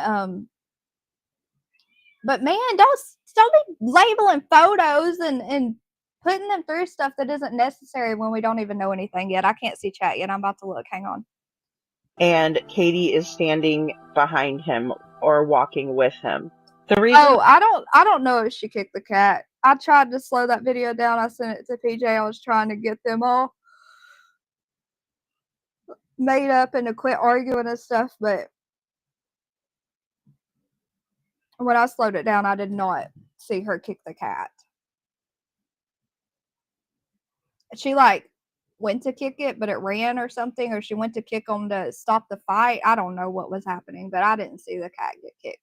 but man, don't be labeling photos and putting them through stuff that isn't necessary when we don't even know anything yet. I can't see chat yet. I'm about to look. Hang on. And Katie is standing behind him or walking with him. The reason I don't know if she kicked the cat. I tried to slow that video down. I sent it to PJ. I was trying to get them all made up and to quit arguing and stuff, but when I slowed it down, I did not see her kick the cat. She like went to kick it, but it ran or something, or she went to kick them to stop the fight. I don't know what was happening, but I didn't see the cat get kicked.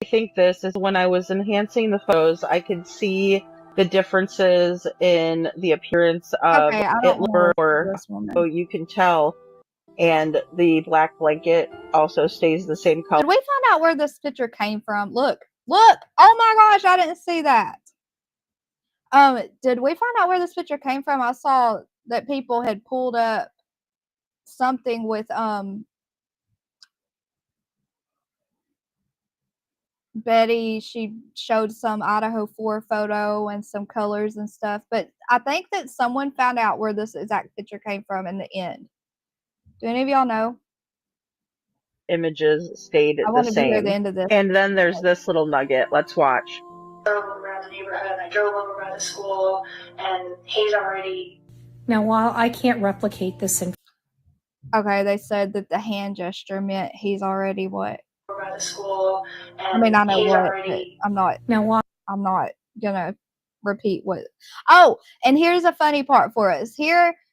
I think this is when I was enhancing the photos, I could see the differences in the appearance of Hitler, so you can tell, and the black blanket also stays the same color. Did we find out where this picture came from? Look! Oh my gosh, I didn't see that. Did we find out where this picture came from? I saw that people had pulled up something with Betty. She showed some Idaho 4 photo and some colors and stuff, but I think that someone found out where this exact picture came from in the end. Do any of y'all know? Images stayed the same. To hear the end of this. And then there's this little nugget. Let's watch. Drove around the neighborhood. I drove over by the school, and he's already. Now, while I can't replicate this in. Okay, they said that the hand gesture meant he's already what? By the school, and I mean, I know what, already. but I'm not. Now, why? I'm not gonna repeat what. Oh, and here's a funny part for us. It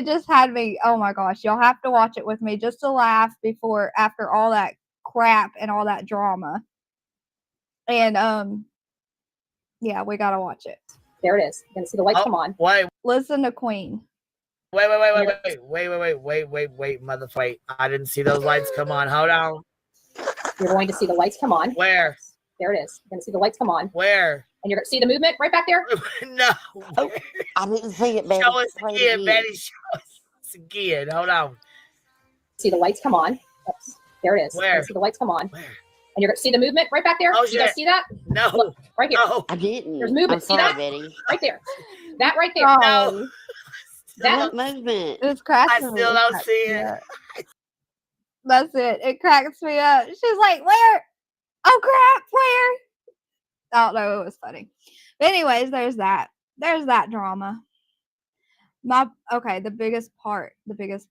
just had me, oh my gosh, y'all have to watch it with me just to laugh after all that crap and all that drama. And yeah, we gotta watch it. There it is. You're gonna see the lights come on. Wait. Listen to Queen. Wait, motherfucker. I didn't see those lights come on. Hold on. You're going to see the lights come on. Where? There it is. You're gonna see the lights come on. Where? And you're gonna see the movement right back there? No. Oh, I didn't see it, Betty. Show us again, Betty. Show us again. Hold on. See the lights come on. Oops. There it is. Where? See the lights come on. Where? And you're going to see the movement right back there. Oh, You guys shit. see that? No. Look, right here. No. I didn't. There's movement. I'm See sorry, that? Betty. Right there. That right there. Golly. That What movement? It's cracking I me. still It don't cracks see me it. up. That's it. It cracks me up. She's like, where? Oh crap, where? I don't know. It was funny. But anyways, there's that. There's that drama. The biggest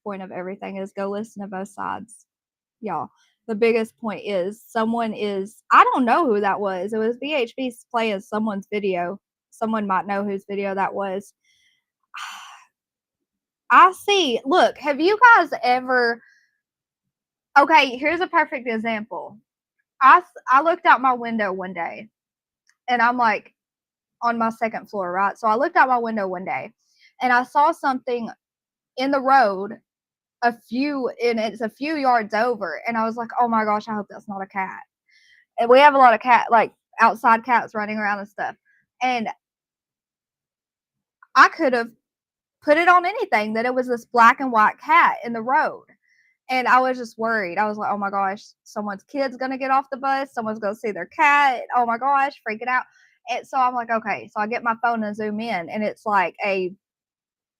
point of everything is go listen to both sides. Y'all. The biggest point is I don't know who that was. It was BHB playing someone's video. Someone might know whose video that was. I see. Look, have you guys ever? Okay, here's a perfect example. I looked out my window one day, and I'm like on my second floor, right? So I looked out my window one day, and I saw something in the road, it's a few yards over, and I was like, oh my gosh, I hope that's not a cat. And we have a lot of outside cats running around and stuff, and I could have put it on anything that it was this black and white cat in the road. And I was just worried. I was like, oh my gosh, someone's kid's going to get off the bus. Someone's going to see their cat. Oh my gosh, freaking out. And so I'm like, okay. So I get my phone and zoom in, and it's like a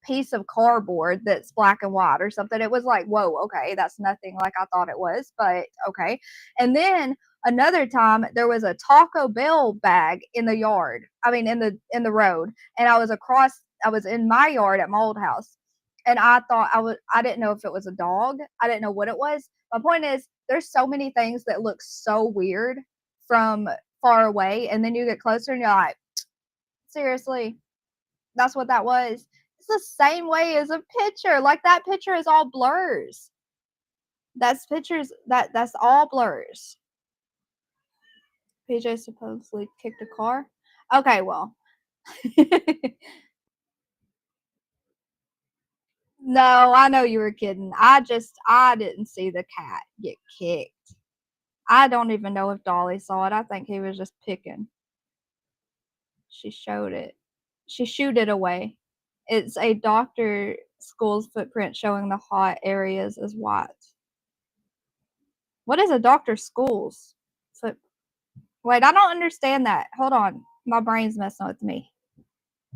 piece of cardboard that's black and white or something. It was like, whoa, okay, that's nothing like I thought it was, but okay. And then another time there was a Taco Bell bag in the yard. I mean, in the road. And I was in my yard at my old house. And I thought I didn't know if it was a dog. I didn't know what it was. My point is, there's so many things that look so weird from far away. And then you get closer and you're like, seriously, that's what that was. It's the same way as a picture. Like that picture is all blurs. That's all blurs. PJ supposedly kicked a car. Okay, well. No, I know you were kidding. I didn't see the cat get kicked. I don't even know if Dolly saw it. I think he was just picking. She showed it. She shooed it away. It's a Dr. School's footprint showing the hot areas as white. What is a Dr. School's foot? Wait, I don't understand that. Hold on. My brain's messing with me.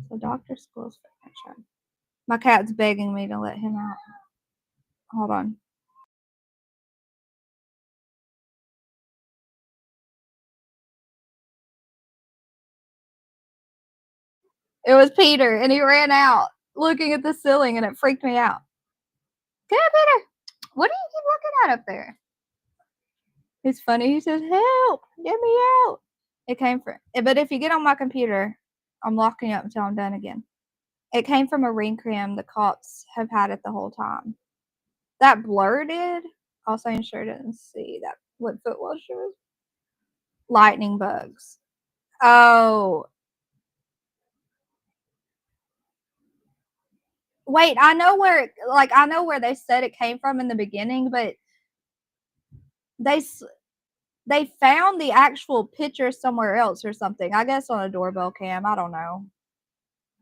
So Dr. School's footprint showing. My cat's begging me to let him out. Hold on. It was Peter, and he ran out looking at the ceiling, and it freaked me out. Come here, Peter. What do you keep looking at up there? It's funny. He says, help, get me out. It came from, but if you get on my computer, I'm locking up until I'm done again. It came from a ring cam. The cops have had it the whole time. That blur did. Also, I'm sure didn't see that. What football shoes? Lightning bugs. Oh. Wait, I know where they said it came from in the beginning, but they found the actual picture somewhere else or something. I guess on a doorbell cam. I don't know.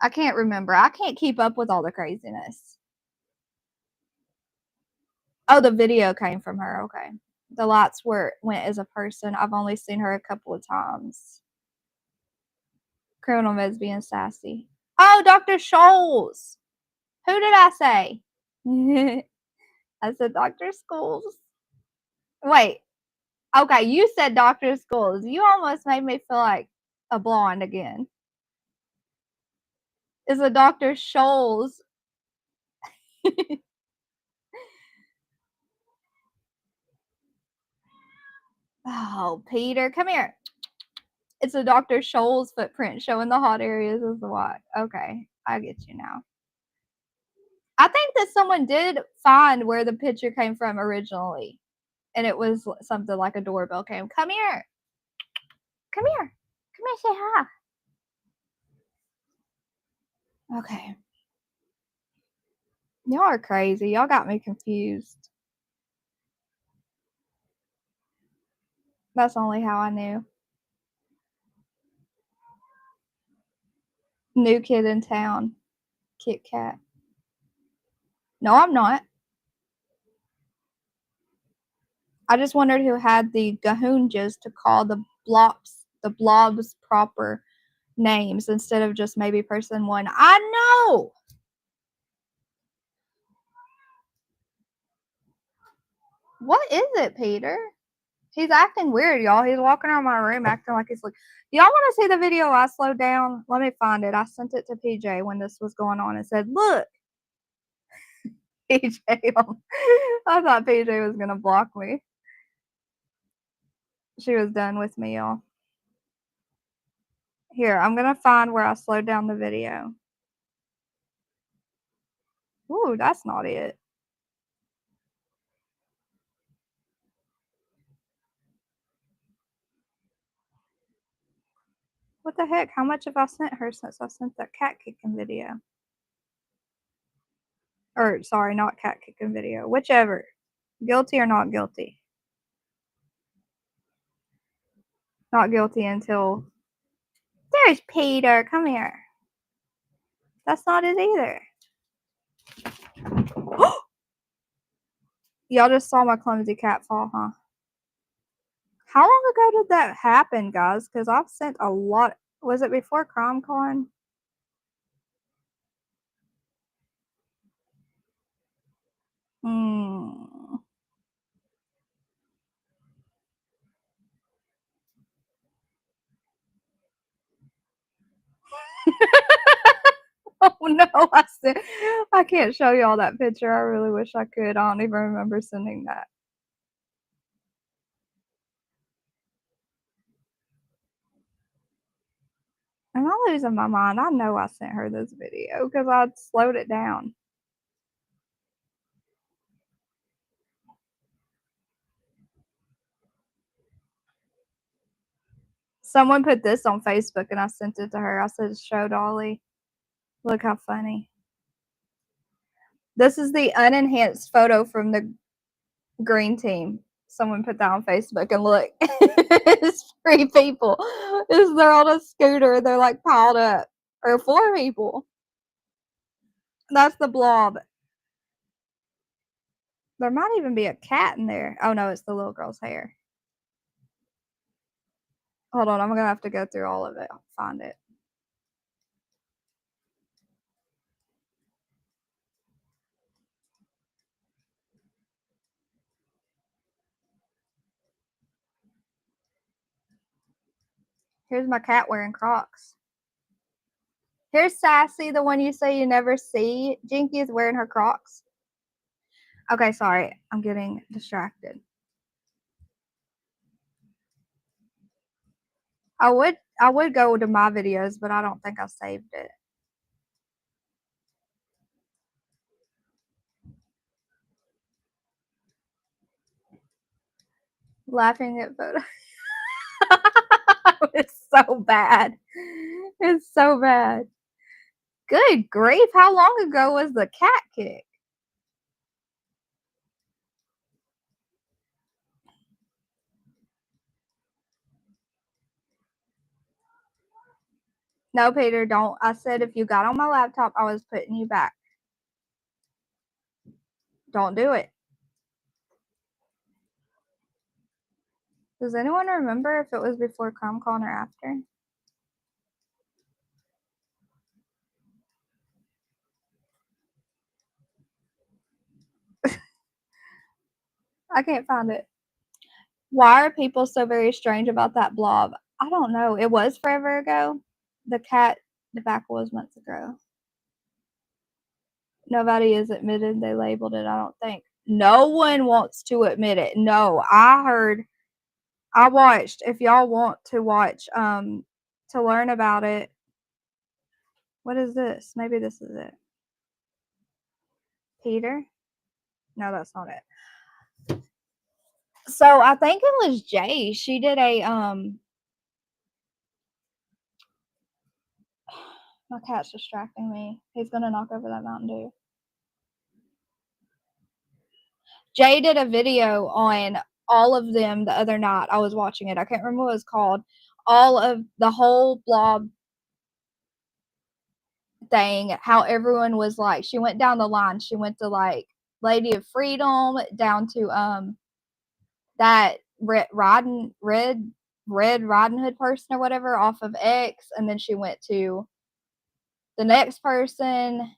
I can't remember. I can't keep up with all the craziness. Oh, the video came from her. Okay. The lights went as a person. I've only seen her a couple of times. Criminal Meds being sassy. Oh, Dr. Scholes. Who did I say? I said Dr. Scholes. Wait. Okay, you said Dr. Scholes. You almost made me feel like a blonde again. It's a Dr. Scholes. Oh, Peter, come here. It's a Dr. Scholes footprint showing the hot areas of the white. Okay, I get you now. I think that someone did find where the picture came from originally, and it was something like a doorbell cam. Come here. Come here. Come here, say hi. Okay. Y'all are crazy. Y'all got me confused. That's only how I knew. New kid in town. Kit Kat. No, I'm not. I just wondered who had the gahoonjas to call the blobs proper names instead of just maybe person one. I know. What is it, Peter? He's acting weird, y'all. He's walking around my room acting like he's like. Y'all want to see the video I slowed down? Let me find it. I sent it to PJ when this was going on and said, look. PJ. I thought PJ was going to block me. She was done with me, y'all. Here, I'm going to find where I slowed down the video. Ooh, that's not it. What the heck? How much have I sent her since I sent that cat kicking video? Or, sorry, not cat kicking video. Whichever. Guilty or not guilty? Not guilty until... There's Peter. Come here. That's not it either. Y'all just saw my clumsy cat fall, huh? How long ago did that happen, guys? Because I've sent a lot. Was it before CrimeCon? Oh no, I can't show y'all that picture. I really wish I could. I don't even remember sending that. Am I losing my mind? I know I sent her this video because I slowed it down. Someone put this on Facebook and I sent it to her. I said, show Dolly. Look how funny. This is the unenhanced photo from the green team. Someone put that on Facebook and look. It's 3 people. They're on a scooter. They're like piled up. Or 4 people. That's the blob. There might even be a cat in there. Oh no, it's the little girl's hair. Hold on, I'm gonna have to go through all of it. I'll find it. Here's my cat wearing Crocs. Here's Sassy, the one you say you never see. Jinky is wearing her Crocs. Okay, sorry. I'm getting distracted. I would go to my videos, but I don't think I saved it. Laughing at photos. It's so bad. It's so bad. Good grief. How long ago was the cat kick? No, Peter, don't. I said if you got on my laptop, I was putting you back. Don't do it. Does anyone remember if it was before CrimeCon or after? I can't find it. Why are people so very strange about that blob? I don't know. It was forever ago. The cat debacle was months ago. Nobody has admitted they labeled it, I don't think. No one wants to admit it. No, I watched. If y'all want to watch, to learn about it. What is this? Maybe this is it. Peter? No, that's not it. So I think it was Jay. She did a my cat's distracting me. He's gonna knock over that Mountain Dew. Jay did a video on all of them the other night. I was watching it. I can't remember what it was called. All of the whole blob thing, how everyone was like, she went down the line. She went to like Lady of Freedom down to that Red Riding Hood person or whatever off of X, and then she went to the next person.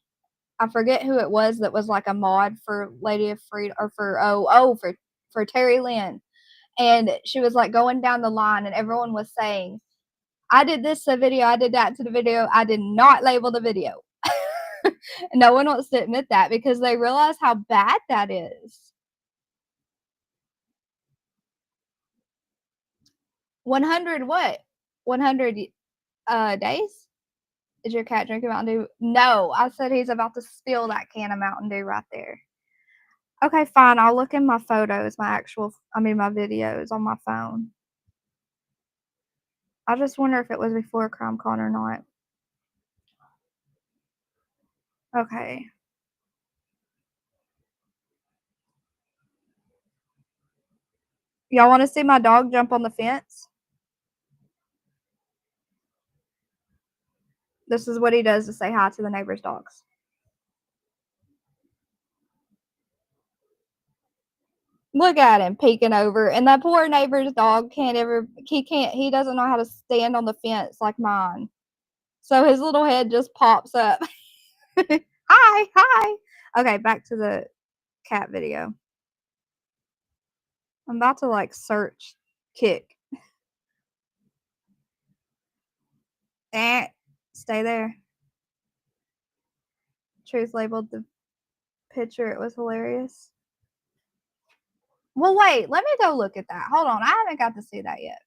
I forget who it was that was like a mod for Lady of Freedom, or for Terry Lynn. And she was like going down the line, and everyone was saying, I did this to the video, I did that to the video, I did not label the video. No one wants to admit that because they realize how bad that is. 100 what? 100 days? Is your cat drinking Mountain Dew? No, I said he's about to spill that can of Mountain Dew right there. Okay, fine. I'll look in my photos, my videos on my phone. I just wonder if it was before CrimeCon or not. Okay. Y'all want to see my dog jump on the fence? This is what he does to say hi to the neighbor's dogs. Look at him peeking over, and that poor neighbor's dog he doesn't know how to stand on the fence like mine. So his little head just pops up. Hi. Okay, back to the cat video. I'm about to like search kick. Stay there. Truth labeled the picture. It was hilarious. Well, wait, let me go look at that. Hold on. I haven't got to see that yet.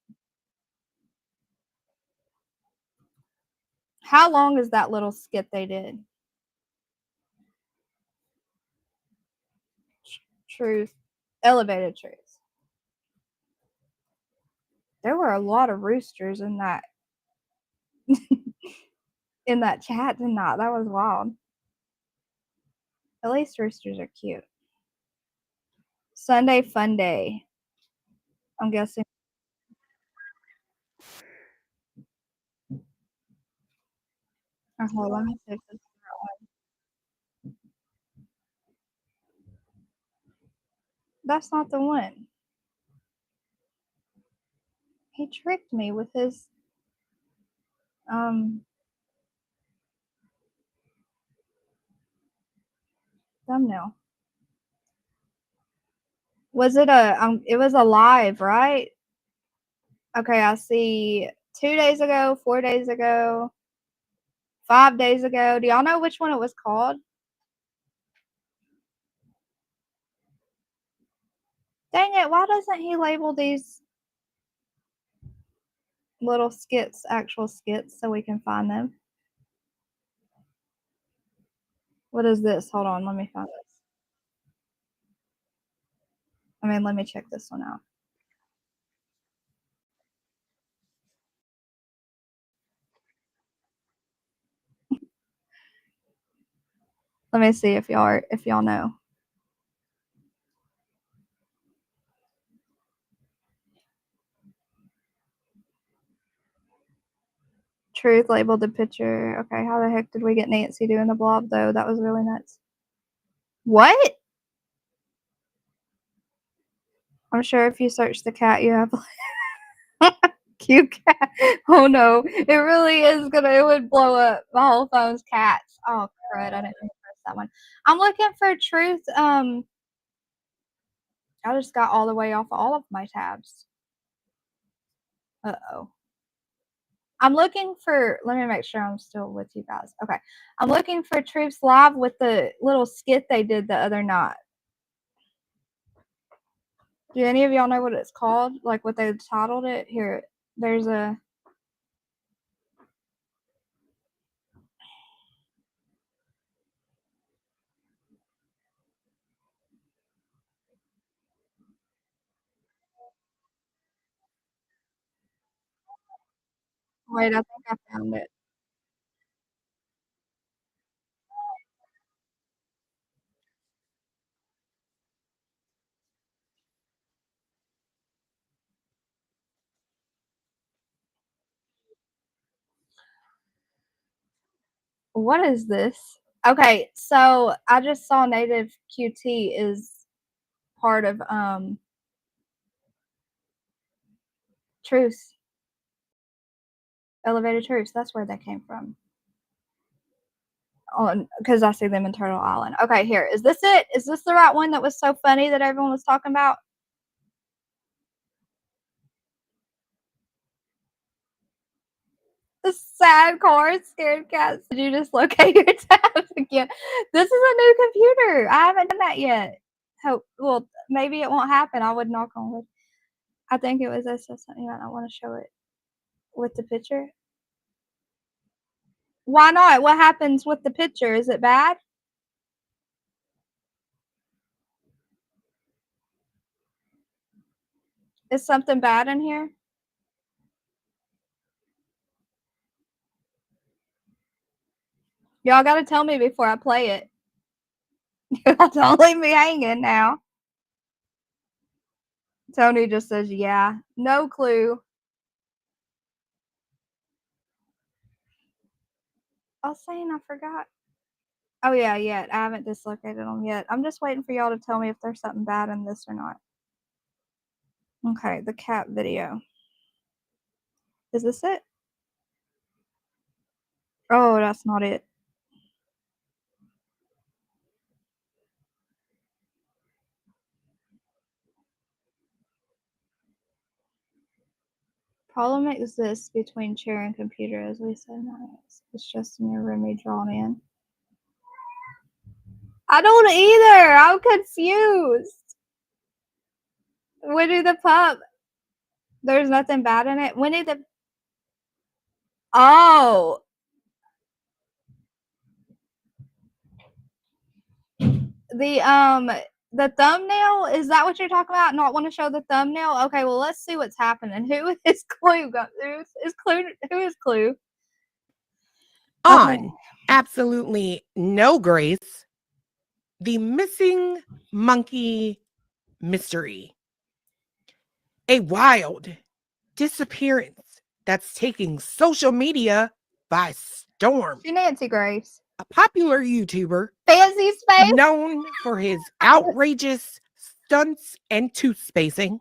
How long is that little skit they did? Truth. Elevated truth. There were a lot of roosters in that in that chat tonight. That was wild. At least roosters are cute. Sunday fun day. I'm guessing. Hold on, let me see if this is the right one. That's not the one. He tricked me with his thumbnail. Was it it was a live, right? Okay, I see 2 days ago, 4 days ago, 5 days ago. Do y'all know which one it was called? Dang it, why doesn't he label these little skits, actual skits, so we can find them? What is this? Hold on, let me find this. Let me check this one out. Let me see if y'all know. Truth labeled the picture. Okay, how the heck did we get Nancy doing the blob though? That was really nuts. What? I'm sure if you search the cat, you have cute cat. Oh no, it really is it would blow up my whole phone's cats. Oh crud, I didn't press that one. I'm looking for truth. I just got all the way off all of my tabs. Uh-oh. I'm looking for, let me make sure I'm still with you guys. Okay. I'm looking for Truth's live with the little skit they did the other night. Do any of y'all know what it's called? Like what they titled it? Here, there's a. Wait, I think I found it. What is this? Okay, so I just saw Native QT is part of Truce. Elevated Truce. That's where that came from. Because I see them in Turtle Island. Okay, here. Is this it? Is this the right one that was so funny that everyone was talking about? The sad car, scared cats. Did you dislocate your tabs again? This is a new computer. I haven't done that yet. Well, maybe it won't happen. I would knock on wood. I think it was this. You might not want to show it with the picture. Why not? What happens with the picture? Is it bad? Is something bad in here? Y'all gotta tell me before I play it. Y'all don't leave me hanging now. Tony just says, yeah. No clue. I was saying I forgot. Oh, yeah, I haven't dislocated them yet. I'm just waiting for y'all to tell me if there's something bad in this or not. Okay, the cat video. Is this it? Oh, that's not it. Problem exists between chair and computer, as we said. It's just in your room you drawn in. I don't either. I'm confused. Winnie the Pup. There's nothing bad in it. Winnie the. Oh. The thumbnail, is that what you're talking about? Not want to show the thumbnail? Okay, well, let's see what's happening. Who is Clue? Who is Clue? On Absolutely No Grace, the missing monkey mystery. A wild disappearance that's taking social media by storm. Nancy Grace. A popular YouTuber, Fancy Space, known for his outrageous stunts and tooth spacing,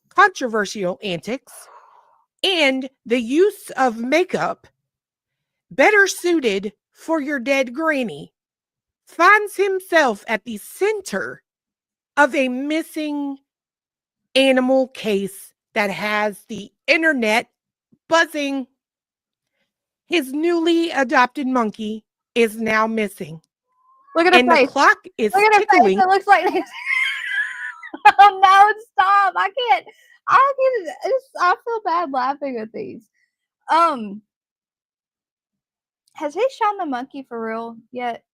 controversial antics, and the use of makeup better suited for your dead granny, finds himself at the center of a missing animal case that has the internet buzzing. His newly adopted monkey is now missing. Look at her and face. The clock is Look at her tickling. face. It looks like Nancy. Oh no, stop. I can't. I feel bad laughing at these. Has he shown the monkey for real yet?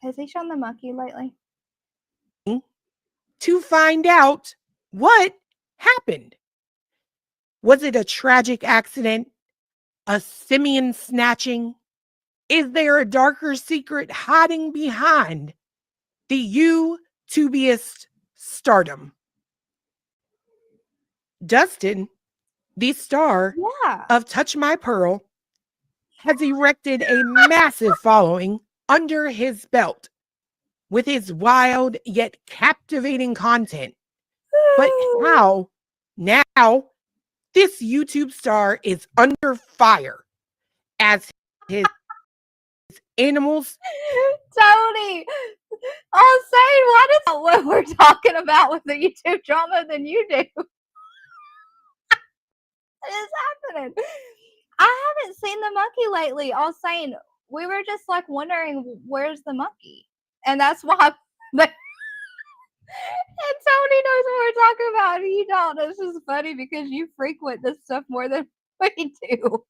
Has he shown the monkey lately? To find out what happened. Was it a tragic accident? A simian snatching? Is there a darker secret hiding behind the YouTubiest stardom? Dustin, the star of Touch My Pearl, has erected a massive following under his belt with his wild yet captivating content. But how now this YouTube star is under fire as his animals. Tony, I'm saying, what is what we're talking about with the YouTube drama than you do? What is happening? I haven't seen the monkey lately. I was saying, we were just like wondering where's the monkey, and that's why. And Tony knows what we're talking about, and you don't. This is funny because you frequent this stuff more than we do.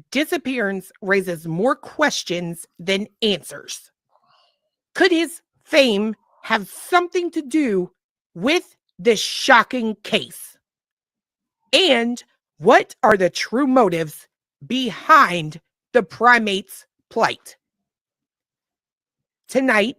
Disappearance raises more questions than answers. Could his fame have something to do with this shocking case? And what are the true motives behind the primate's plight? Tonight,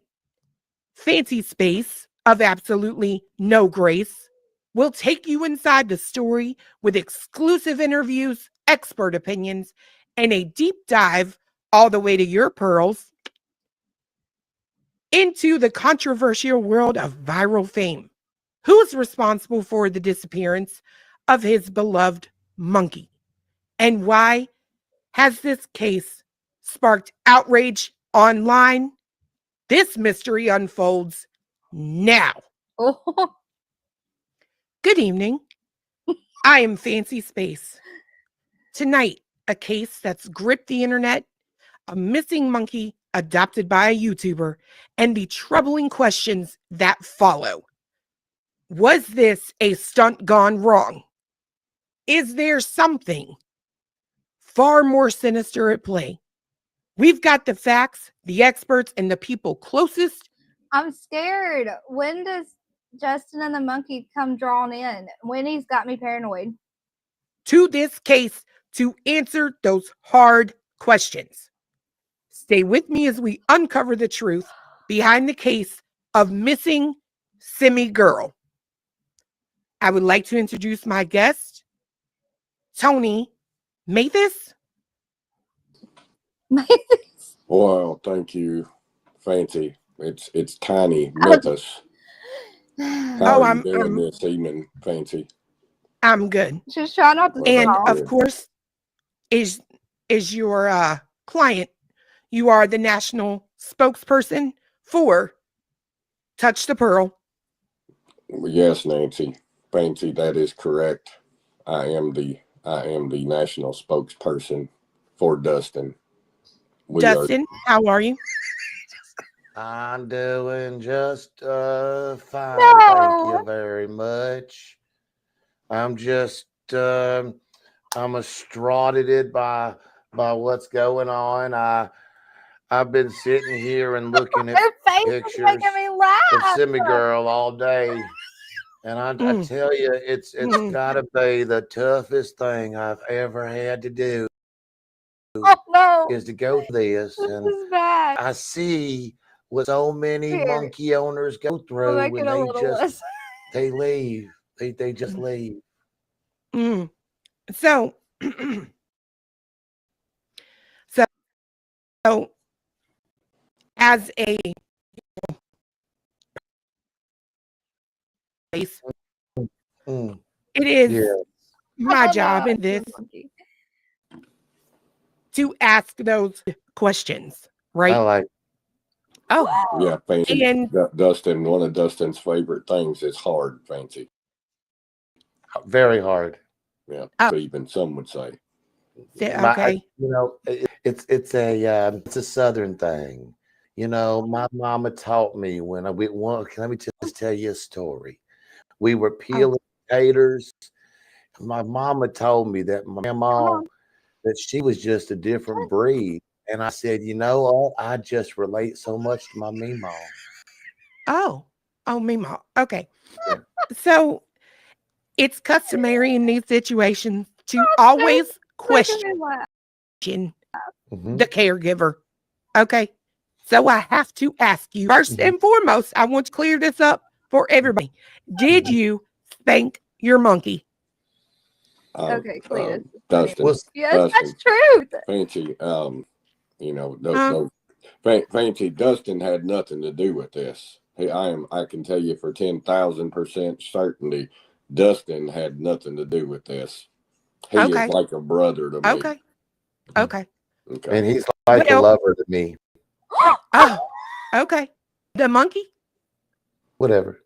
Fancy Space of Absolutely No Grace will take you inside the story with exclusive interviews, expert opinions, and a deep dive all the way to your pearls into the controversial world of viral fame. who's responsible for the disappearance of his beloved monkey? And why has this case sparked outrage online? This mystery unfolds now. Oh. Good evening. I am Fancy Space. Tonight, a case that's gripped the internet, a missing monkey adopted by a YouTuber, and the troubling questions that follow. Was this a stunt gone wrong? Is there something far more sinister at play? We've got the facts, the experts, and the people closest. I'm scared. When does Justin and the monkey come drawn in? Winnie's got me paranoid. To this case to answer those hard questions. Stay with me as we uncover the truth behind the case of missing Simi Girl. I would like to introduce my guest, Tony Mathis. Well, thank you, Fancy. It's Tiny Memphis. How are you doing this evening, Fancy? I'm good. Just try not to And stop. of course, is your client. You are the national spokesperson for Touch the Pearl. Yes, Nancy. Fancy, that is correct. I am the national spokesperson for Dustin. Dustin, how are you? I'm doing just fine. No. Thank you very much. I'm just I'm distraughted by what's going on. I've been sitting here and looking at Her face is pictures making me laugh. of Simi Girl all day. And I tell you, it's gotta be the toughest thing I've ever had to do. Oh no. Is to go through this. And is bad. I see what so many monkey owners go through make when it a they little just less. they leave. They just leave. So, so as a place, it is my job in this to ask those questions, right? I like. Oh, yeah, Fancy. And Dustin, one of Dustin's favorite things is hard, Fancy. Very hard. Yeah, even some would say. Okay. It's a Southern thing. My mama taught me let me just tell you a story. We were peeling potatoes. My mama told me that my grandma, that she was just a different breed. And I said, you know what? I just relate so much to my Meemaw. Oh, Meemaw. Okay. So it's customary in these situations to always question the caregiver. Okay. So I have to ask you first and foremost, I want to clear this up for everybody. Did you spank your monkey? Okay, Cletus. Dustin. Yes, that's true. Fancy, Fancy, Dustin had nothing to do with this. I can tell you for 10,000% certainty, Dustin had nothing to do with this. He is like a brother to me. Okay. And he's like a lover to me. Oh, okay. The monkey? Whatever.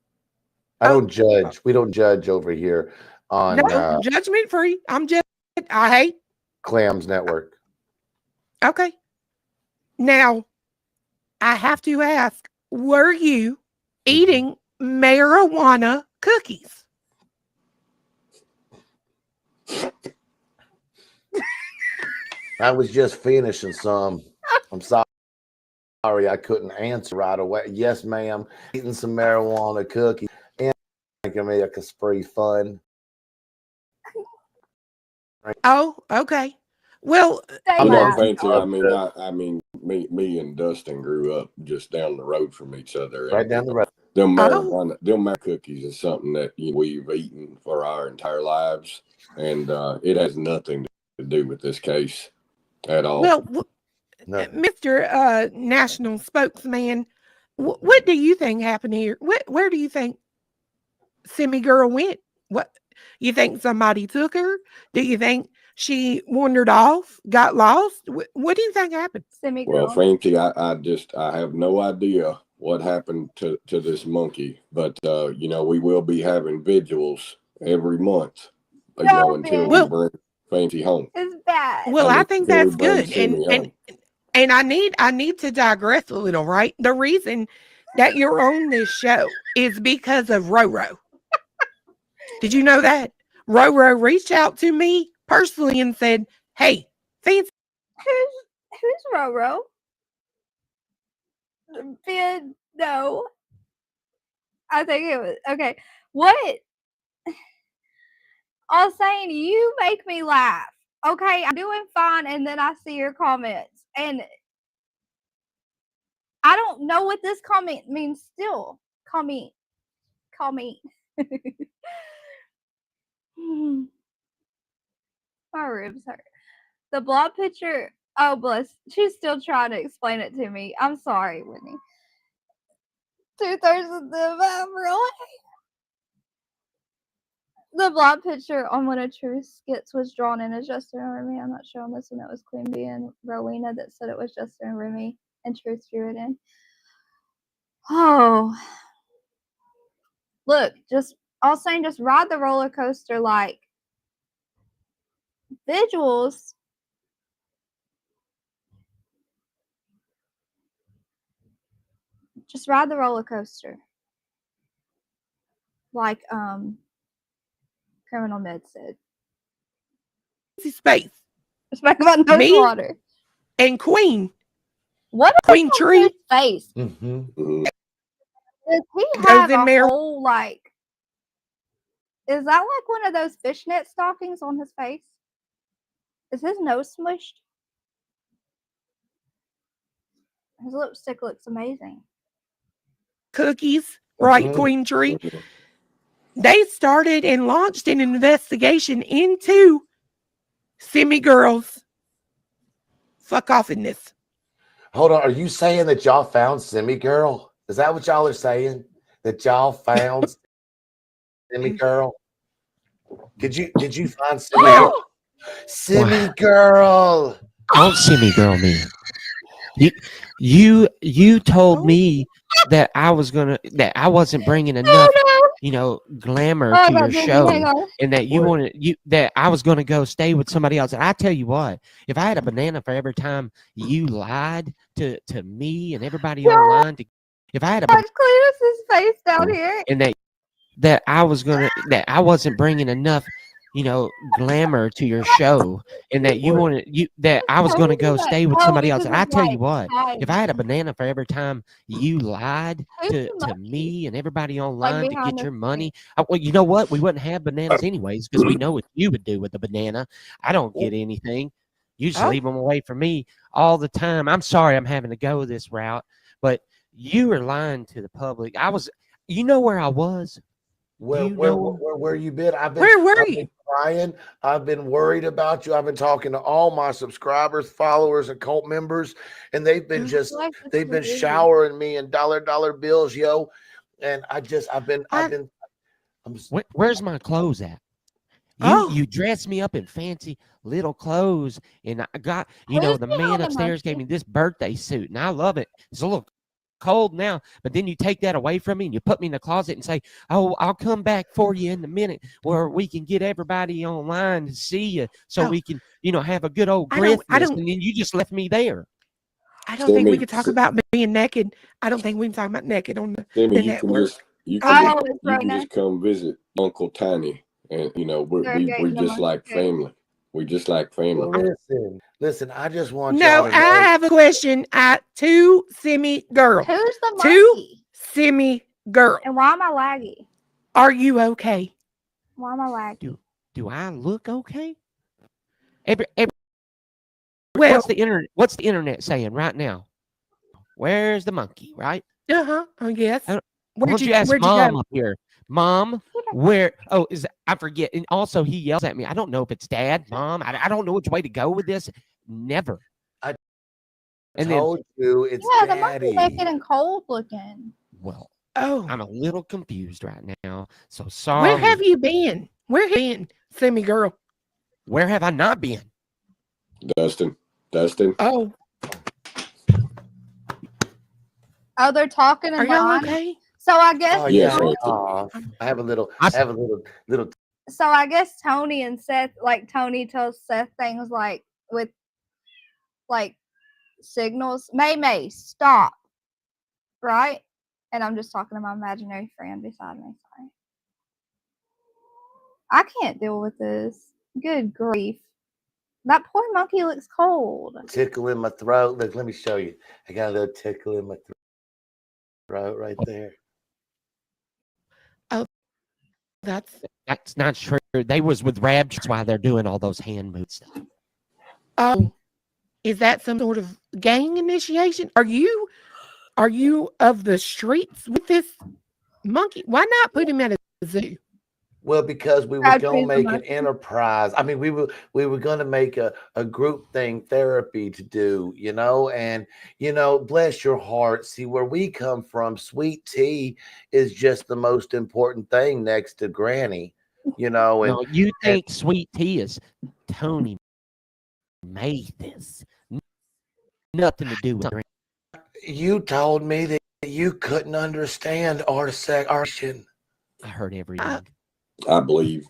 I don't judge. We don't judge over here on judgment free. I hate Clams Network. Okay. Now, I have to ask, were you eating marijuana cookies? I was just finishing some. I'm sorry I couldn't answer right away. Yes, ma'am. Eating some marijuana cookies and making me a spree fun. Oh, okay. Well, Fancy. I mean, me and Dustin grew up just down the road from each other. Right down the road. Them marijuana cookies is something that we've eaten for our entire lives, and it has nothing to do with this case at all. Well, Mr. National Spokesman, what do you think happened here? Where do you think Simi girl went? What you think somebody took her? Do you think she wandered off, got lost? What do you think happened? Simi Well, girl. frankly, I have no idea what happened to this monkey, but we will be having vigils every month, until we bring Fancy home. It's bad. Well, I think that's Until we bring good. Simi home. And I need to digress a little, right? The reason that you're on this show is because of Roro. Did you know that? Roro reached out to me personally and said, "Hey, Fancy." Who's Roro? Ben, no. I think it was okay. What? I was saying you make me laugh. Okay, I'm doing fine, and then I see your comments, and I don't know what this comment means. Still, comment. My ribs hurt. The blob picture. Oh, bless. She's still trying to explain it to me. I'm sorry, Whitney. 2/3 of the really. The blob picture on one of Truth's skits was drawn in as Justin and Remy. I'm not showing this one. That was Queen Bee and Rowena that said it was Justin and Remy, and Truth drew it in. Oh, look, I was saying, just ride the roller coaster like visuals. Just ride the roller coaster. Like Criminal Med said. Space. Respect about no water. And Queen. What is Queen Tree? His face? Mm-hmm. Does he have a whole like? Is that like one of those fishnet stockings on his face? Is his nose smushed? His lipstick looks amazing. Cookies, right, Queen Tree? They started and launched an investigation into Simi girls. Fuck off in this. Hold on. Are you saying that y'all found Simi girl? Is that what y'all are saying? That y'all found Simi girl? Did you find Simi girl? Simi girl. Don't Simi girl me. You told me that I wasn't bringing enough, glamour to your show, and that that I was gonna go stay with somebody else. And I tell you what, if I had a banana for every time you lied to me and everybody online, if I had a Cletus's face down here, and that I wasn't bringing enough, glamour to your show, and that that I was going to go stay with somebody else. And I tell you what, if I had a banana for every time you lied to me and everybody online to get your money, well, you know what? We wouldn't have bananas anyways, because we know what you would do with the banana. I don't get anything. You just leave them away from me all the time. I'm sorry I'm having to go this route, but you were lying to the public. You know where I was? Where you been? Where were you? Crying. I've been worried about you. I've been talking to all my subscribers, followers, and cult members, and they've been showering me in dollar bills, yo. And where's my clothes at? You dressed me up in fancy little clothes, and I got the man upstairs gave me this birthday suit, and I love it. It's a little cold now, but then you take that away from me and you put me in the closet and say, "Oh, I'll come back for you in a minute, where we can get everybody online to see you, so we can have a good old Christmas." And then you just left me there. I don't think we could talk about being naked. I don't think we can talk about naked on the network. You can just come visit Uncle Tiny, and we just like family. We just like family. Listen. I just want y'all to know. I have a question. Two Simi girls. Who's the monkey? Two Simi girls. And why am I laggy? Are you okay? Why am I laggy? Do I look okay? What's the internet saying right now? Where's the monkey? Right? I guess. Why don't you ask Mom up here? Mom, where? Oh, I forget. And also, he yells at me. I don't know if it's Dad, Mom. I don't know which way to go with this. Never. Told you it's Daddy. The monkey's naked and cold looking. Well, Oh, I'm a little confused right now. So where sorry. have you been? Where have you been, Semi girl? Where have I not been? Dustin. Oh, Oh, they're talking are in y'all line. okay? So I guess Oh Yes, yeah, sir. off. I have a little so I guess Tony and Seth, like Tony tells Seth things like with like signals. May, stop. Right? And I'm just talking to my imaginary friend beside me. Sorry. I can't deal with this. Good grief. That poor monkey looks cold. tickle in my throat. Look, let me show you. I got a little tickle in my throat right there. Oh, That's not true. They was with Rab. That's why they're doing all those hand moves stuff. Oh, is that some sort of gang initiation? Are you of the streets with this monkey? Why not put him at a zoo? Well, because we were going to make an enterprise. I mean, we were going to make a group thing therapy to do, and bless your heart. See, where we come from, sweet tea is just the most important thing next to Granny, and No, you think sweet tea is Tony made this? Nothing to do with it. you told me that you couldn't understand articulation. I heard everything. I believe,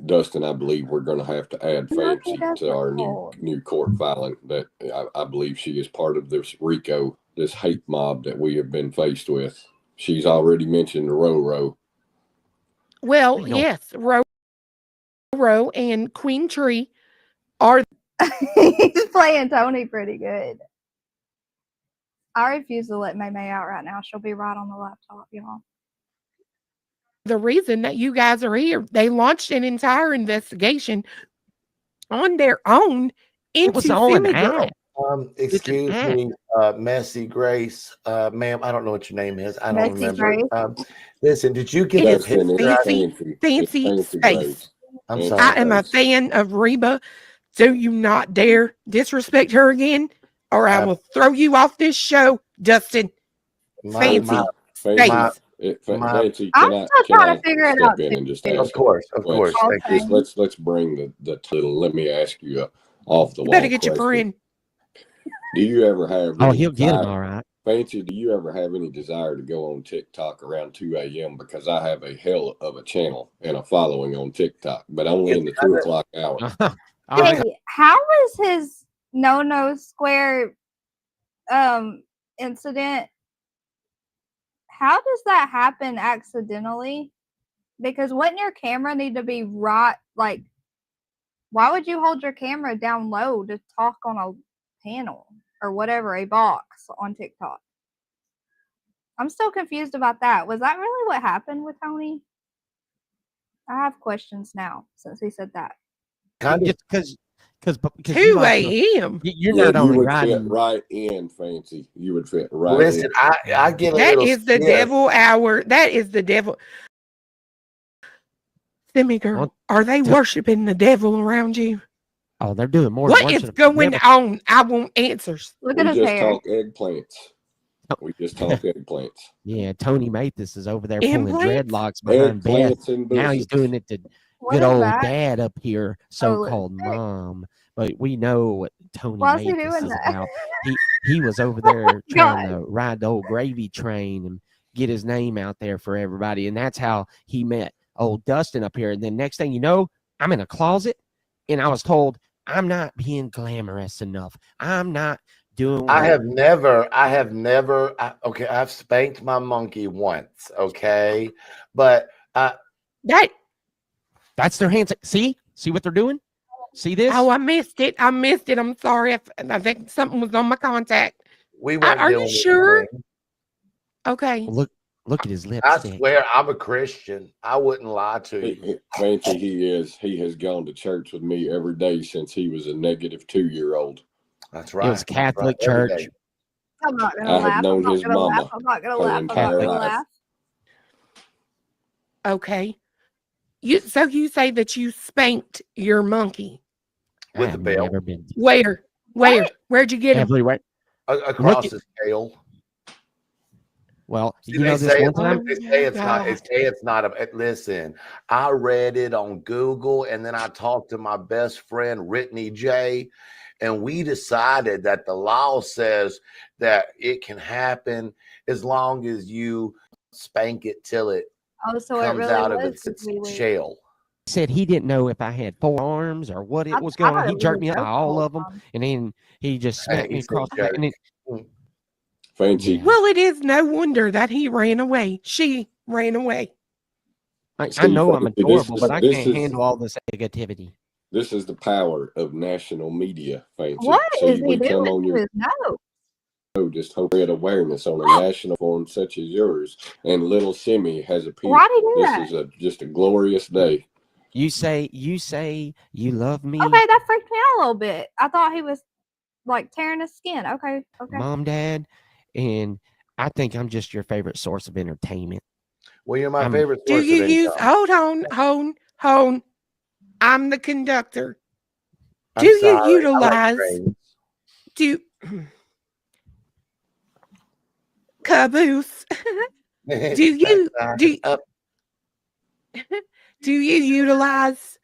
Dustin, I believe we're going to have to add Fancy to our new court filing. That I believe she is part of this RICO, this hate mob that we have been faced with. She's already mentioned Roro. Well, yes, Ro and Queen Tree are. He's playing Tony pretty good. I refuse to let May out right now. She'll be right on the laptop, y'all. The reason that you guys are here. They launched an entire investigation on their own into Semi Girl. Excuse me, Messy Grace, ma'am. I don't know what your name is. I don't Messy remember. Listen, did you get It the is picture? fancy space. I'm sorry. I am a fan of Reba. Do you not dare disrespect her again, or I will throw you off this show, Dustin. Fancy space. Fancy, I'm still trying to figure it out. in and just ask Of course. Thank you. Let's bring the title. Let me ask you off the wall. Better get your friend. Do you ever have? Oh, he'll get him all right. Fancy, do you ever have any desire to go on TikTok around 2 a.m.? Because I have a hell of a channel and a following on TikTok, but only in the 2 o'clock hour. Hey, how was his no square incident? How does that happen accidentally? Because wouldn't your camera need to be right? Like, why would you hold your camera down low to talk on a panel or whatever, a box on TikTok? I'm still confused about that. Was that really what happened with Tony? I have questions now since he said that. Because 2 a.m. You're not only would riding fit right in, Fancy. You would fit right Listen, in. I get a That little is the stiff. devil hour. That is the devil. Semi Girl, are they worshiping the devil around you? Oh, they're doing more. What is going on? I want answers. Look at his hair. Talk eggplants. We just talk eggplants. Yeah, Tony Mathis is over there pulling Implants? dreadlocks behind Beth. Eggplants and Now he's bushes. doing it to What good is old that? dad up here, so-called mom. But we know what Tony Why is he Mathis doing is that? about. He was over there trying God. to ride the old gravy train and get his name out there for everybody, and that's how he met old Dustin up here. And then next thing you know, I'm in a closet, and I was told I'm not being glamorous enough. I'm not doing. I have never. Okay, I've spanked my monkey once. Okay, but that's their hands. See what they're doing. See this? Oh, I missed it. I'm sorry. I think something was on my contact. we weren't. Are you doing sure? anything. Okay. Look at his I lipstick. swear, I'm a Christian. I wouldn't lie to you. Fancy, he is. He has gone to church with me every day since he was a negative 2-year-old. That's right. It was Catholic That's right. Every church. day. I'm not gonna I have laugh. I'm known not his gonna mama laugh. I'm not gonna her laugh. I'm not entire gonna life. laugh. Okay. So you say that you spanked your monkey. With I the have belt. never been Where? Where'd you get him? everywhere. Across his tail. Well, See, you they know this say one time. they say it's not. They say it's not a. Listen, I read it on Google, and then I talked to my best friend Brittany J, and we decided that the law says that it can happen as long as you spank it till it Oh, so it comes really out of was its, his its wee wee. shell. Said he didn't know if I had 4 arms or what it was I going on. thought He it was jerked a me joke out the all whole of them, time. and then he just smacked me He said across the back. And it, Fancy. yeah. Well, it is no wonder that he ran away. She ran away. I See, know I'm Fancy, adorable, but I can't handle all this negativity. This is the power of national media, Fancy. What is See, he we come doing on to your his nose? show just hope spread awareness on a national forum such as yours, and little Simmy has appeared. Why'd he do This that? is just a glorious day. You say you love me, Okay, that freaked me out a little bit. I thought he was like tearing his skin. Okay. Mom, Dad, and I think I'm just your favorite source of entertainment. Well, you're my I'm- favorite Do source you of use income. hold on. I'm the conductor. I'm Do you sorry, I like utilize trains. do caboose? do you do you utilize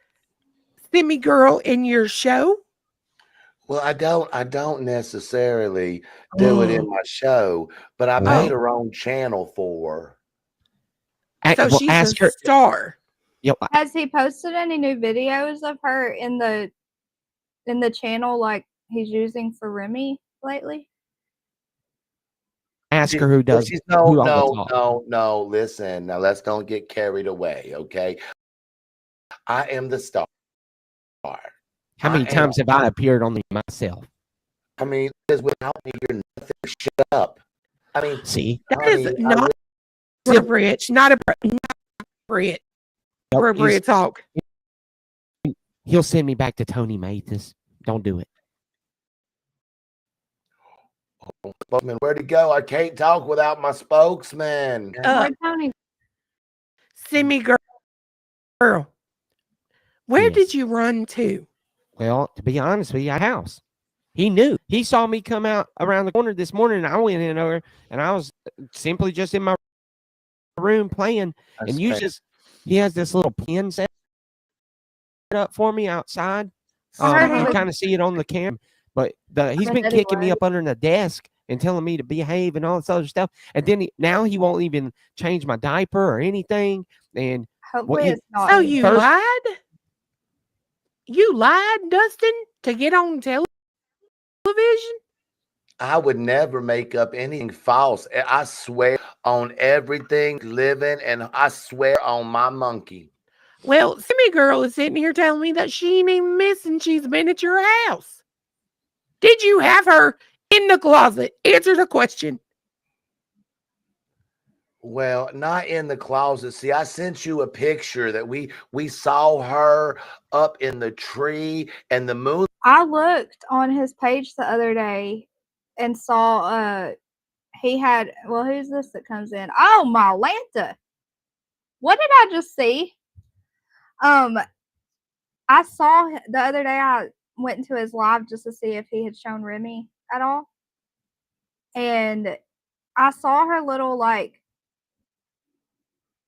Semi Girl in your show? Well, I don't necessarily do it in my show, but I made her own channel for her. So well, she's ask a her. star. Yo, Has he posted any new videos of her in the channel like he's using for Remy lately? Ask her who does She's who all the talk. no. Listen, now let's don't get carried away, okay? I am the star. How many times have I appeared on the myself? I mean, because without me, you're nothing. Shut up. I mean, see, That is not appropriate. Not appropriate. Appropriate talk. He'll send me back to Tony Mathis. Don't do it. Spokesman, where'd he go? I can't talk without my spokesman. Where'd Tony? Semi Girl. Where did you run to? Well, to be honest with you, a house. He knew. He saw me come out around the corner this morning, and I went in over, and I was simply just in my room playing. That's and he has this little pen set up for me outside. You can kind of see it on the camera, but he's been kicking me up under the desk and telling me to behave and all this other stuff. And then now he won't even change my diaper or anything. And hopefully it's not. So you lied? You lied, Dustin, to get on television? I would never make up anything false. I swear on everything living, and I swear on my monkey. Well, Semi Girl is sitting here telling me that she ain't even missing. She's been at your house. Did you have her in the closet? Answer the question. Well, not in the closet. See, I sent you a picture that we saw her up in the tree and the moon. I looked on his page the other day and saw he had, well, who's this that comes in? Oh, my Lanta. What did I just see? I saw the other day, I went into his live just to see if he had shown Remy at all. And I saw her little like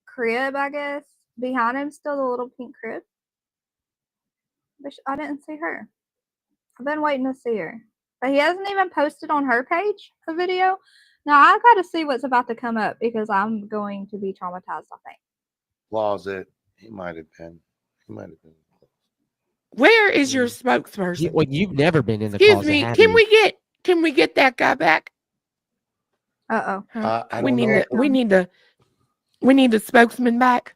crib, I guess, behind him, still the little pink crib. But I didn't see her. I've been waiting to see her. But he hasn't even posted on her page a video. Now I gotta see what's about to come up because I'm going to be traumatized, I think. Closet. He might have been. Where is your spokesperson? Well, you've never been in the Excuse closet. me. Have Can you? we get that guy back? Uh-oh. I don't know. We need the spokesman back.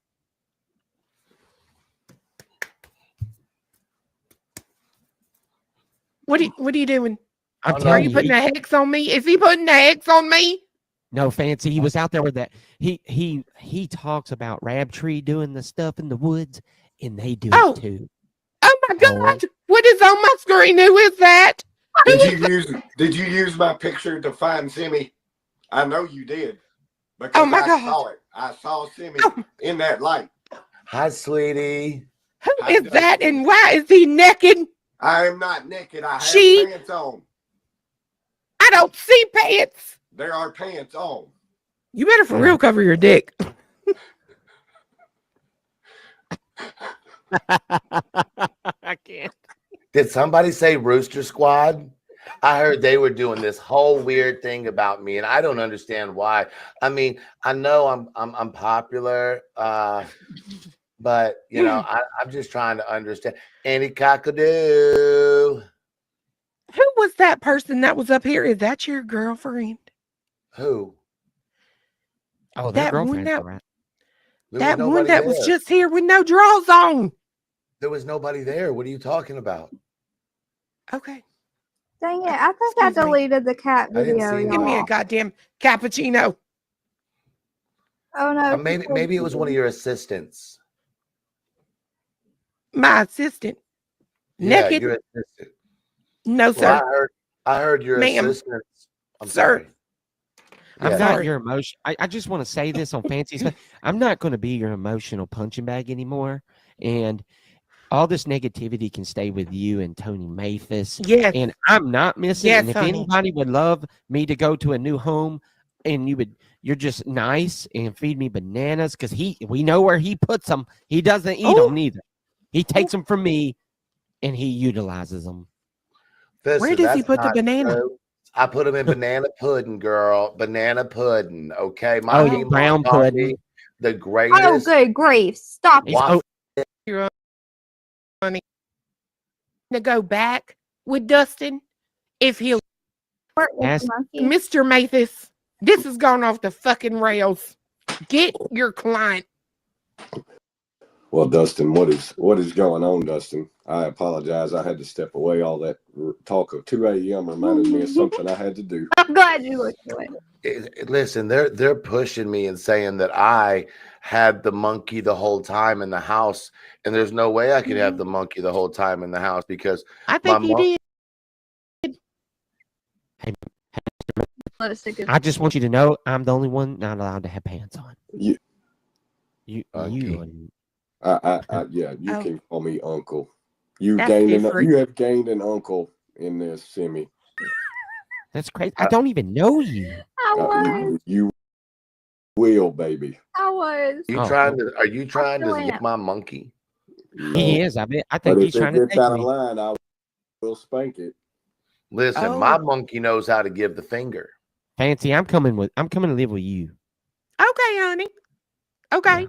What are you doing? Are you putting a hex on me? Is he putting a hex on me? No, Fancy. He was out there with that. He talks about Rabtree doing the stuff in the woods, and they do it too. Oh my God! What is on my screen? Who is that? Did you use my picture to find Simmy? I know you did. Because I saw it. I saw Simmy in that light. Hi, sweetie. Who is that, and why is he naked? I am not naked. I have pants on. I don't see pants. There are pants on. You better for real cover your dick. I can't. Did somebody say Rooster Squad? I heard they were doing this whole weird thing about me, and I don't understand why. I mean, I know I'm popular, but you know, I'm just trying to understand. Any cockadoo? Who was that person that was up here? Is that your girlfriend? Who? Oh, That their one girlfriends that are right. that one nobody that was there. just here with no drawers on. There was nobody there. What are you talking about? Okay. Dang it! I think I deleted the cat I didn't video, see Give me a y'all. goddamn cappuccino. Oh no! Maybe it was one of your assistants. My assistant. Yeah, Naked. your assistant. No, Well, sir. I heard your Ma'am. assistants. I'm Sir. sorry. I'm Yeah, not sorry. your emotion. I just want to say this on Fancy's. I'm not going to be your emotional punching bag anymore. And all this negativity can stay with you and Tony Mathis. Yes. And I'm not missing. Yes, and if honey. anybody would love me to go to a new home and you're just nice and feed me bananas, because we know where he puts them. He doesn't eat them neither. He takes them from me and he utilizes them. Listen, Where does he that's put the not banana? true. I put them in banana pudding, girl. Banana pudding. Okay. My Oh, yeah, Meemaw brown taught pudding. me the Oh, greatest. good grief! Stop it! waffle- You're funny. To go back with Dustin if he'll. Yes. Mr. Mathis, this has gone off the fucking rails. Get your client. Well, Dustin, what is going on, Dustin? I apologize. I had to step away. All that talk of 2 a.m. reminded me of something I had to do. I'm glad you looked at it. Listen, they're pushing me and saying that I had the monkey the whole time in the house, and there's no way I could have the monkey the whole time in the house because I think you did. I just want you to know I'm the only one not allowed to have pants on. You and you Oh. can call me uncle. You That's gained different. you have gained an uncle in this, Simi. That's crazy. I don't even know you. I was. You will, baby. I was. Are you trying to still get am. my monkey? He is. I think But he's if trying it to gets take out of me. line, I will spank it. Listen, my monkey knows how to give the finger. Fancy, I'm coming to live with you. Okay, honey. Okay. Yeah.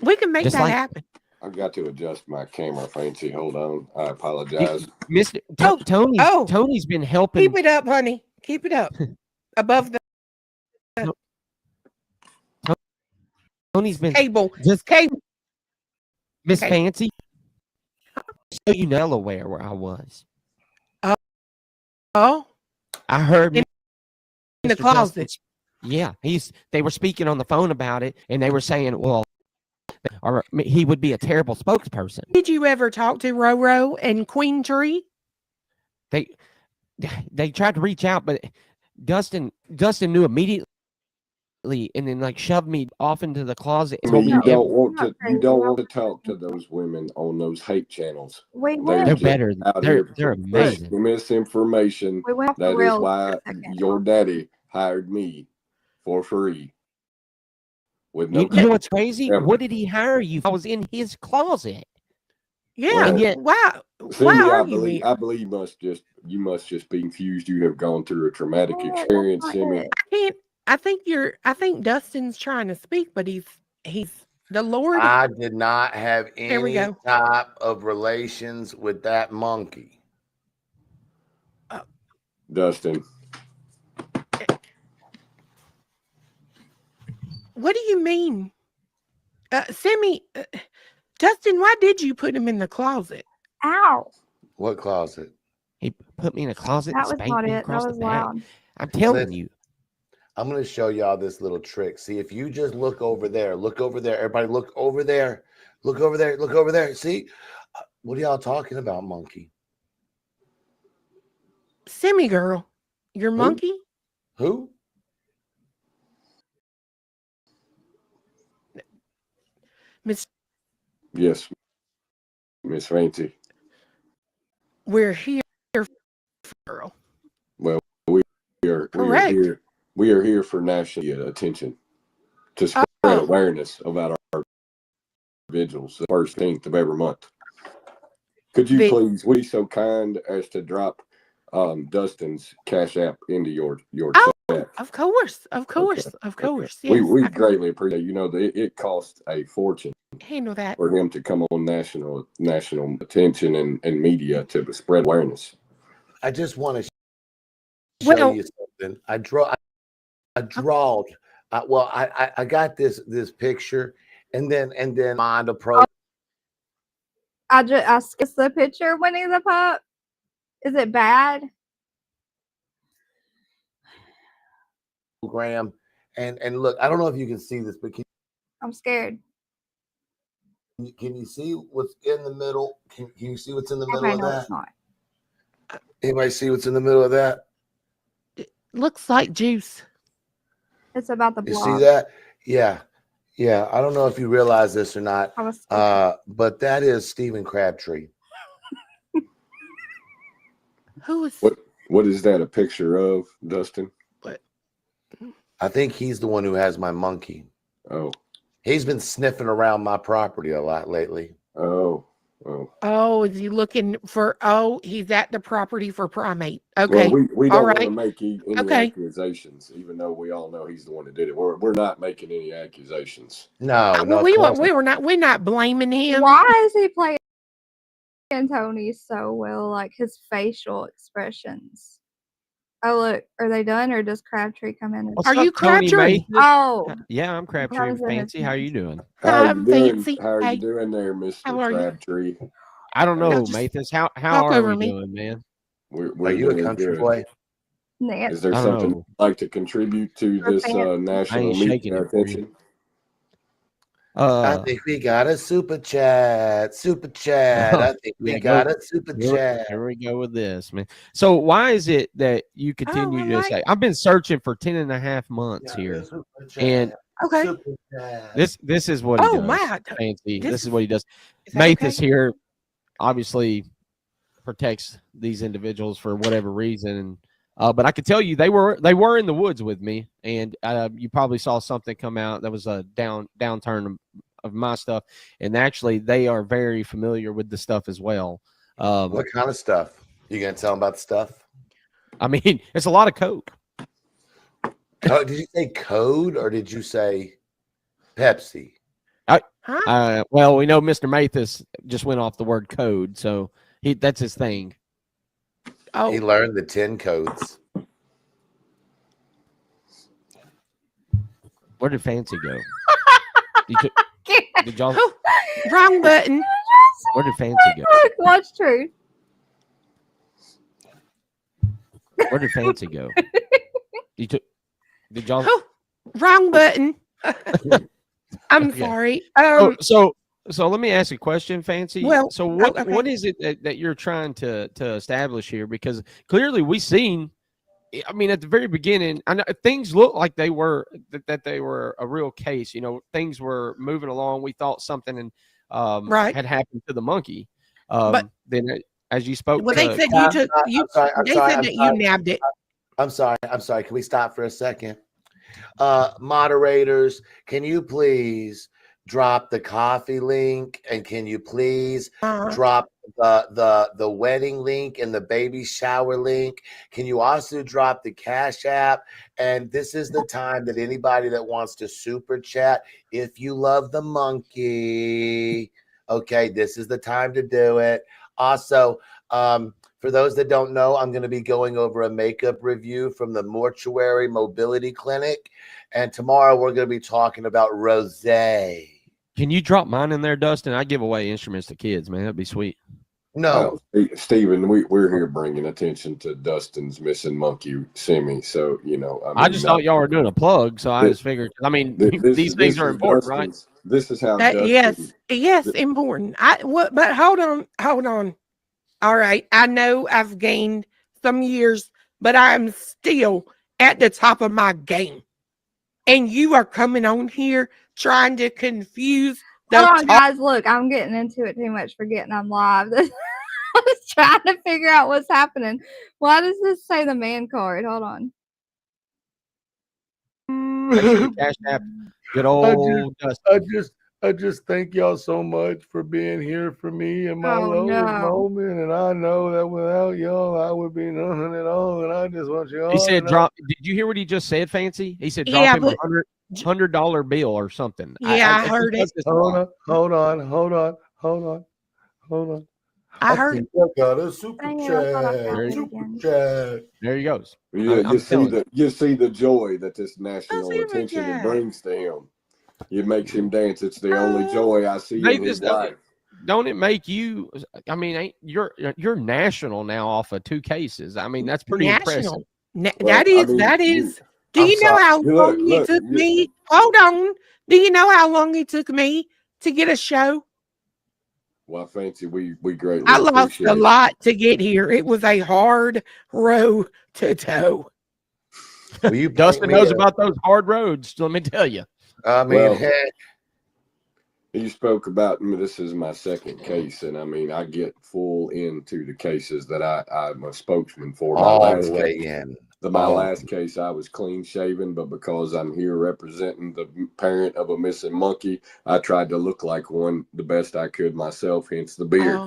We can make Just that like- happen. I've got to adjust my camera, Fancy. Hold on. I apologize. Mr. Tony's been helping. Keep it up, honey. Keep it up. Above the Tony's been cable. Just cable. Miss Okay. Fancy. So you know Delaware where I was. Oh. I heard In the Mr. closet. Justin- yeah, they were speaking on the phone about it, and they were saying, well, or he would be a terrible spokesperson. Did you ever talk to Roro and Queen Tree? They tried to reach out, but Dustin knew immediately, and then like shoved me off into the closet. I mean, you don't want to talk to those women on those hate channels. They're just better. out They're here amazing. pushing misinformation. We went off the That is rails why for a second. your daddy hired me for free. With no You know what's crazy? ever. What did he hire you? I was in his closet. Yeah. Well, And yet, wow. Cindy, Why I are you believe you must just be confused. You have gone through a traumatic experience, Cindy. I think Dustin's trying to speak, but he's the Lord. I did not have There we any go. type of relations with that monkey. Dustin. What do you mean? Sammy, Dustin, why did you put him in the closet? Ow. What closet? he put me in a closet That and was spanked not me it. That across was the back. loud. I'm telling Listen, you. I'm going to show y'all this little trick. See, if you just look over there, everybody look over there, look over there, look over there. See, what are y'all talking about, monkey? Sammy girl, your monkey? Who? Miss, Yes, Miss Fancy. we're here, girl. Well, we're Correct. here. We are here for national attention to spread awareness about our vigils the 1st of every month. Could you please be so kind as to drop Dustin's Cash App into your chat? Of course. Yes, We greatly appreciate. You know, it costs a fortune handle that for him to come on national attention and media to spread awareness. I just want to show you something. I drawed. I got this picture, and then on the I skipped the picture of Winnie the Pup. Is it bad? program, and look, I don't know if you can see this, but I'm scared. can you see what's in the middle? Can you see what's in the middle of no, that? It's not. Anybody see what's in the middle of that? looks like juice. It's about the You blog. see that? Yeah. I don't know if you realize this or not, but that is Stephen Crabtree. Who is what is that a picture of, Dustin? I think he's the one who has my monkey. Oh. He's been sniffing around my property a lot lately. Oh, is he looking for? Oh, he's at the property for primate. Okay, Well, we don't all want right. to make any accusations, even though we all know he's the one that did it. We're not making any accusations. No, We're not blaming him. Why is he playing Tony so well? Like his facial expressions. Oh look, are they done or does Crabtree come in? Are you Crabtree? Oh, yeah, I'm Crabtree. Fancy, how are you doing? How are you doing there, Mr. Crabtree? I don't know, Mathis. How are we doing, man? We're Are you a doing country good. boy? Is there something you'd like to contribute to this national media attention? I think we got a super chat. I think we got a super chat. Here we go with this, man. So why is it that you continue to say, I've been searching for 10.5 months here, and this is what he does. Fancy. This is what he does. Mathis here obviously protects these individuals for whatever reason. But I could tell you they were in the woods with me, and you probably saw something come out that was a downturn of my stuff, and actually they are very familiar with the stuff as well. What kind of stuff? You gonna tell them about the stuff? I mean, it's a lot of coke. Did you say code or did you say Pepsi? Well, we know Mr. Mathis just went off the word code, so that's his thing. Oh, he learned the 10 codes. Where did Fancy go? Did y'all? Wrong button. Where did Fancy go? Watch Truth. Where did Fancy go? Did y'all? Wrong button. I'm sorry. So let me ask a question, Fancy. Well, so what is it that you're trying to establish here? Because clearly we seen, I mean, at the very beginning, I know things looked like they were that they were a real case. You know, things were moving along. We thought something had happened to the monkey. But then, as you spoke, they said you took. They said that you nabbed it. I'm sorry. Can we stop for a second? Moderators, can you please drop the coffee link, and can you please drop the wedding link and the baby shower link? Can you also drop the Cash App? And this is the time that anybody that wants to super chat, if you love the monkey, okay, this is the time to do it. Also, for those that don't know, I'm going to be going over a makeup review from the Mortuary Mobility Clinic, and tomorrow we're going to be talking about rosé. Can you drop mine in there, Dustin? I give away instruments to kids, man. That'd be sweet. No, Stephen, we're here bringing attention to Dustin's missing monkey semi. So I just thought y'all were doing a plug, so I just figured. I mean, these things are important, right? This is how. Yes, important. But hold on. All right, I know I've gained some years, but I'm still at the top of my game. And you are coming on here trying to confuse the Hold on, guys. Look, I'm getting into it too much, forgetting I'm live. I was trying to figure out what's happening. Why does this say the man card? Hold on. Make sure you cash app good old Dustin. I just thank y'all so much for being here for me in my Oh, lowest no. moment. And I know that without y'all, I would be nothing at all. And I just want you all He said, to know. "Drop." Did you hear what he just said, Fancy? He said, "Drop Yeah, him but $100 bill or something." Yeah, I heard it. Hold on. I heard it. I got a super Dang it, I thought I chat. found it Super again. chat. There he goes. Yeah, I'm telling you see the joy that this national attention it brings to him. It makes him dance. It's the only joy I see in his life. Don't it make you? I mean, you're national now off of 2 cases. I mean, that's pretty impressive. That is. Do I'm you know sorry. how long Look, it took me? Hold on. Do you know how long it took me to get a show? Well, Fancy, we greatly I lost appreciate a it. lot to get here. It was a hard road to toe. Dustin knows about those hard roads. Let me tell you. I mean, Well, heck, you spoke about this is my second case, and I mean I get full into the cases that I'm a spokesman for. all the way in. My last case, I was clean shaven, but because I'm here representing the parent of a missing monkey, I tried to look like one the best I could myself. Hence the beard.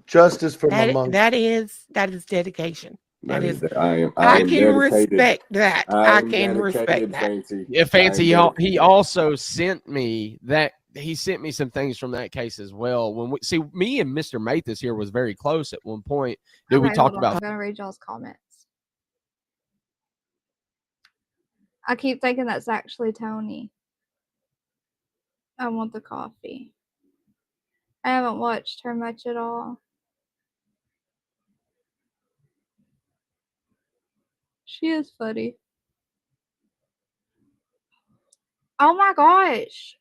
Justice for my monkey. That is dedication. I I am can dedicated. respect that. I can respect that. Fancy. Yeah, Fancy. I am He also sent me that. He sent me some things from that case as well. When we see me and Mr. Mathis here was very close at one point. We Okay, talked hold on. I'm about. gonna read y'all's comments. I keep thinking that's actually Tony. I want the coffee. I haven't watched her much at all. She is funny. Oh my gosh.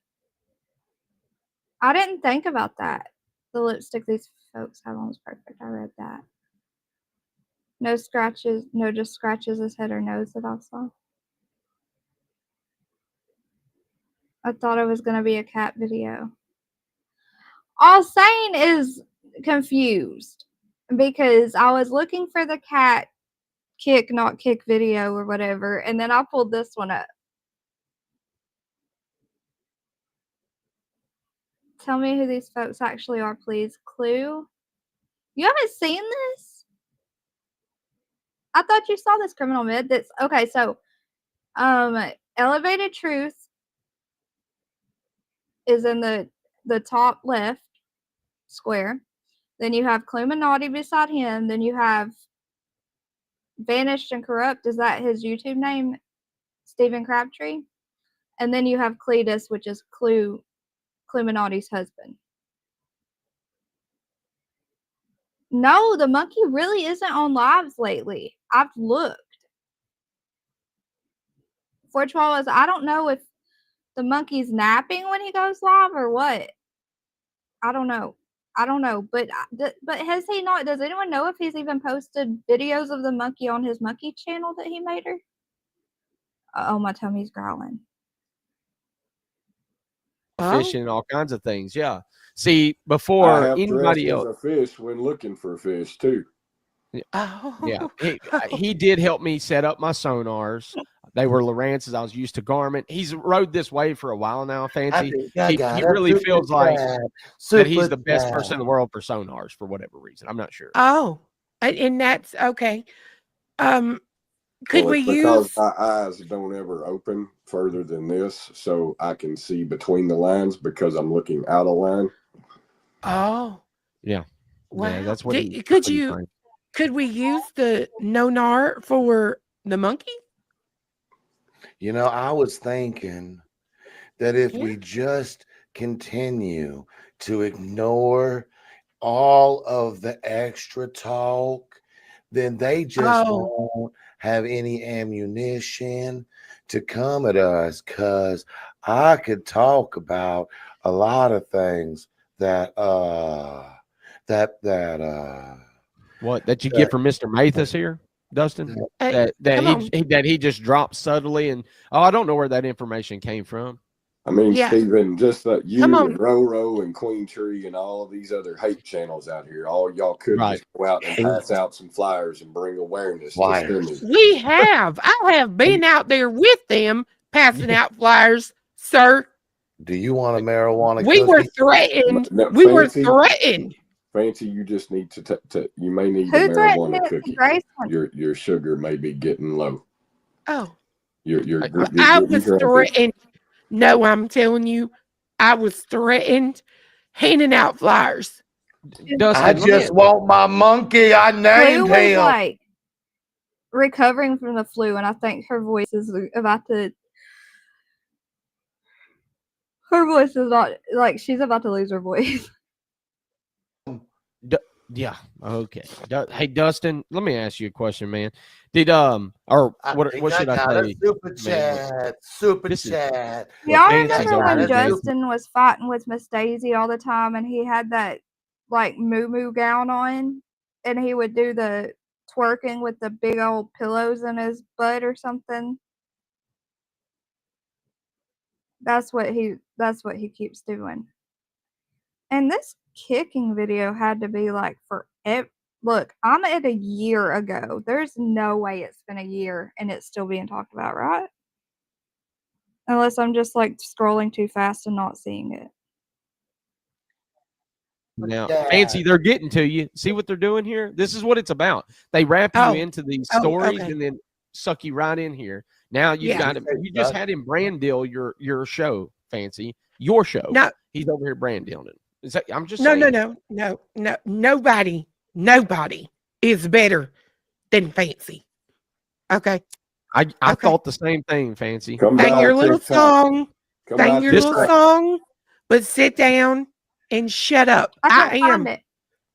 I didn't think about that. The lipstick these folks have on is perfect. I read that. No scratches, no just scratches his head or nose that I saw. I thought it was going to be a cat video. All Sane is confused because I was looking for the cat kick, not kick video or whatever, and then I pulled this one up. Tell me who these folks actually are, please. Clue? You haven't seen this? I thought you saw this, Criminal Mid. That's okay. So, Elevated Truth is in the top left square. Then you have Cluminati beside him. Then you have Vanished and Corrupt. Is that his YouTube name? Stephen Crabtree. And then you have Cletus, which is Cluminati's husband. No, the monkey really isn't on lives lately. I've looked. 412 is, I don't know if the monkey's napping when he goes live or what. I don't know. But has he not? Does anyone know if he's even posted videos of the monkey on his monkey channel that he made her? Oh, my tummy's growling. Fishing and all kinds of things. Yeah. See, I before have anybody dressed else. as a fish when looking for fish too. Yeah, he did help me set up my sonars. They were Lawrence's. I was used to Garmin. He's rode this wave for a while now, Fancy. He really feels like that he's the best person in the world for sonars for whatever reason. I'm not sure. Oh, and that's okay. Could we because use? my eyes don't ever open further than this, so I can see between the lines because I'm looking out of line. Oh, yeah. Wow. Yeah, that's what. Could we use the Nonar for the monkey? You know, I was thinking that if we just continue to ignore all of the extra talk, then they just won't have any ammunition to come at us. Because I could talk about a lot of things that what that you get from Mr. Mathis here, Dustin? That he just dropped subtly, and I don't know where that information came from. I mean, Stephen, just that you and Roro and Queen Tree and all of these other hate channels out here, all y'all could just go out and pass out some flyers and bring awareness. We have. I have been out there with them passing out flyers, sir. Do you want a marijuana? We were cookie? threatened. No, We were Fancy. threatened. Fancy, you just need to you may need Who a threatened marijuana Nancy cookie. Graceland? Your sugar may be getting low. Oh, You're I getting was grumpy. threatened. No, I'm telling you, I was threatened, handing out flyers. I just want my monkey. I Flu named was him. like recovering from the flu, and I think her voice is about to. Her voice is not like she's about to lose her voice. Yeah. Okay. Hey, Dustin, let me ask you a question, man. Did or what should I say? Super chat. Super chat. Y'all Fancy's remember over when here dancing. Justin was fighting with Miss Daisy all the time, and he had that like moo gown on, and he would do the twerking with the big old pillows in his butt or something? That's what he keeps doing. And this kicking video had to be like look, I'm at a year ago. There's no way it's been a year and it's still being talked about, right? Unless I'm just like scrolling too fast and not seeing it. Now, Fancy, they're getting to you. See what they're doing here? This is what it's about. They wrap you into these stories and then suck you right in here. Now you've got him. You just had him brand deal your show, Fancy. Your show. No. He's over here brand dealing it. Is that, I'm just No. Nobody is better than Fancy. Okay. I thought the same thing, Fancy. Sing your little song. Sing your little song, but sit down and shut up. I am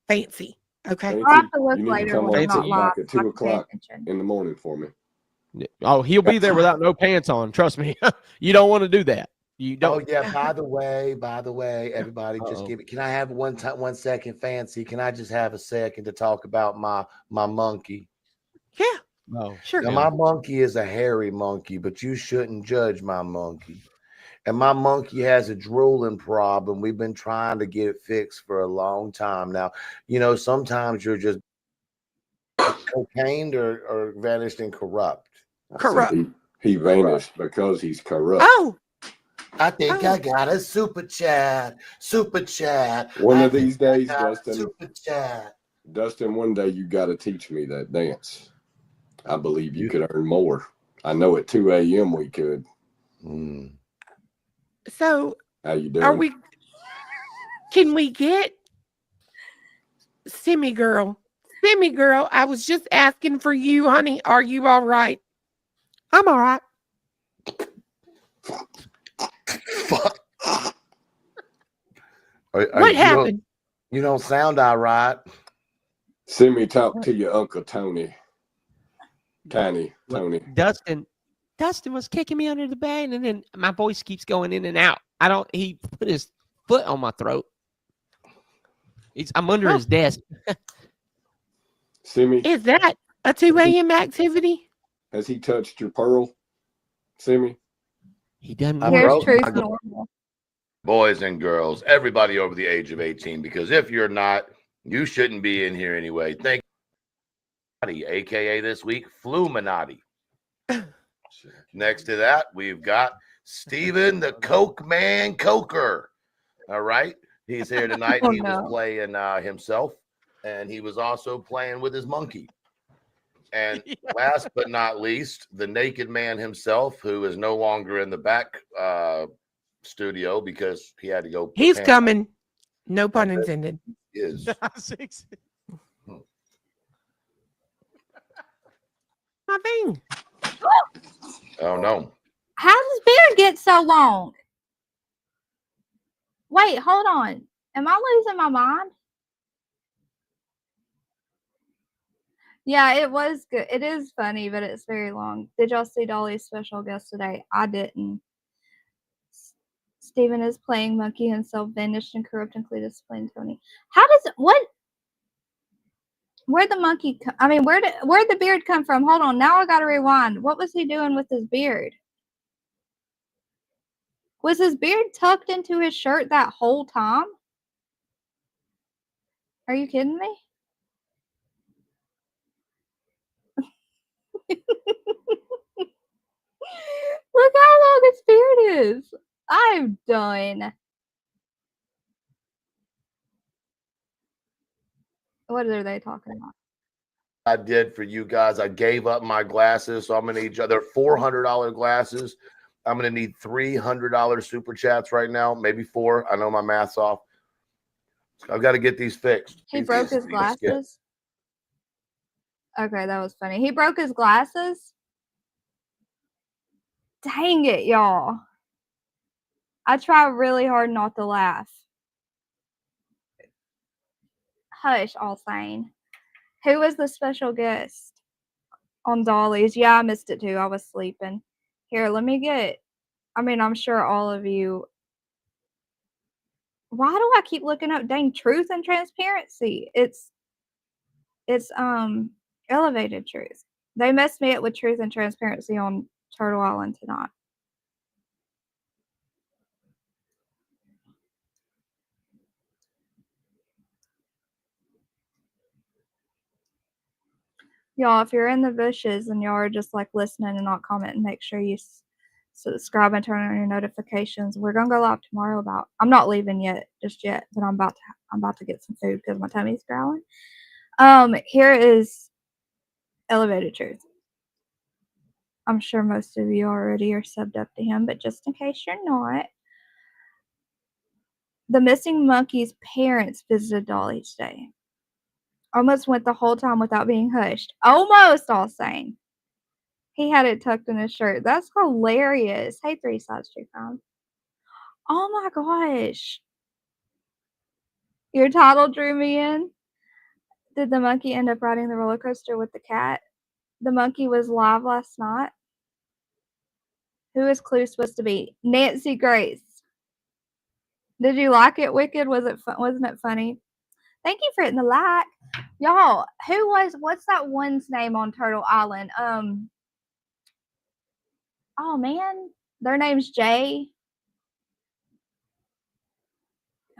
Fancy. Okay. I'll have to look You need later to come when I'm on not live. like at so I 2 can pay o'clock attention. in the morning for me. Oh, he'll be there without no pants on. Trust me. You don't want to do that. You don't. Oh yeah. By the way, everybody, just give it. Can I have 1 second, Fancy? Can I just have a second to talk about my monkey? Yeah. Oh, sure. Now, my monkey is a hairy monkey, but you shouldn't judge my monkey. And my monkey has a drooling problem. We've been trying to get it fixed for a long time now. You know, sometimes you're just cocaine or vanished and corrupt. Corrupt. He vanished because he's corrupt. Oh. I think I got a super chat. Super chat. One of these days, Dustin. Super chat. Dustin, one day you got to teach me that dance. I believe you could earn more. I know at 2 a.m. we could. So how you doing? Can we get Simi girl? Simi girl, I was just asking for you, honey. Are you all right? I'm all right. Fuck. What happened? You don't sound all right. Send me talk to your Uncle Tony. Tony. Dustin was kicking me under the bed, and then my voice keeps going in and out. He put his foot on my throat. I'm under his desk. Simi, is that a 2 a.m. activity? Has he touched your pearl, Simi? He doesn't. Here's truth normal. Boys and girls, everybody over the age of 18, because if you're not, you shouldn't be in here anyway. Thank you, aka this week, Fluminati. Next to that, we've got Steven the Coke Man Coker. All right. He's here tonight. He was playing himself, and he was also playing with his monkey. And last but not least, the naked man himself, who is no longer in the back studio because he had to go. He's coming. No pun intended. Is. My thing. Oh no. How does beard get so long? Wait, hold on. Am I losing my mind? Yeah, it was good. It is funny, but it's very long. Did y'all see Dolly's special guest today? I didn't. Steven is playing monkey himself, vanished and corrupt and Cletus playing Tony. How does where'd the monkey where'd the beard come from? Hold on, now I gotta rewind. What was he doing with his beard? Was his beard tucked into his shirt that whole time? Are you kidding me? Look how this? I'm done. What are they talking about? I did for you guys. I gave up my glasses, so I'm gonna need they're $400 glasses. I'm gonna need $300 super chats right now, maybe 4. I know my math's off. I've got to get these fixed. He broke his glasses. Okay, that was funny. He broke his glasses. Dang it, y'all. I try really hard not to laugh. Hush, all sane. Who was the special guest on Dolly's? Yeah, I missed it too. I was sleeping. Here, let me get. I mean, I'm sure all of you. Why do I keep looking up dang truth and transparency? It's elevated truth. They messed me up with truth and transparency on Turtle Island tonight. Y'all, if you're in the bushes and y'all are just like listening and not commenting, make sure you subscribe and turn on your notifications. We're gonna go live tomorrow about. I'm not leaving just yet, but I'm about to get some food because my tummy's growling. Here is elevated truth. I'm sure most of you already are subbed up to him, but just in case you're not, the missing monkey's parents visited Dolly today. Almost went the whole time without being hushed. Almost, all sane. He had it tucked in his shirt. That's hilarious. Hey, 3 sides, 2 pounds. Oh my gosh. Your title drew me in. Did the monkey end up riding the roller coaster with the cat? The monkey was live last night. Who is Clue supposed to be? Nancy Grace. Did you like it, Wicked? Wasn't it funny? Thank you for hitting the like. Y'all, what's that one's name on Turtle Island? Oh man, their name's Jay.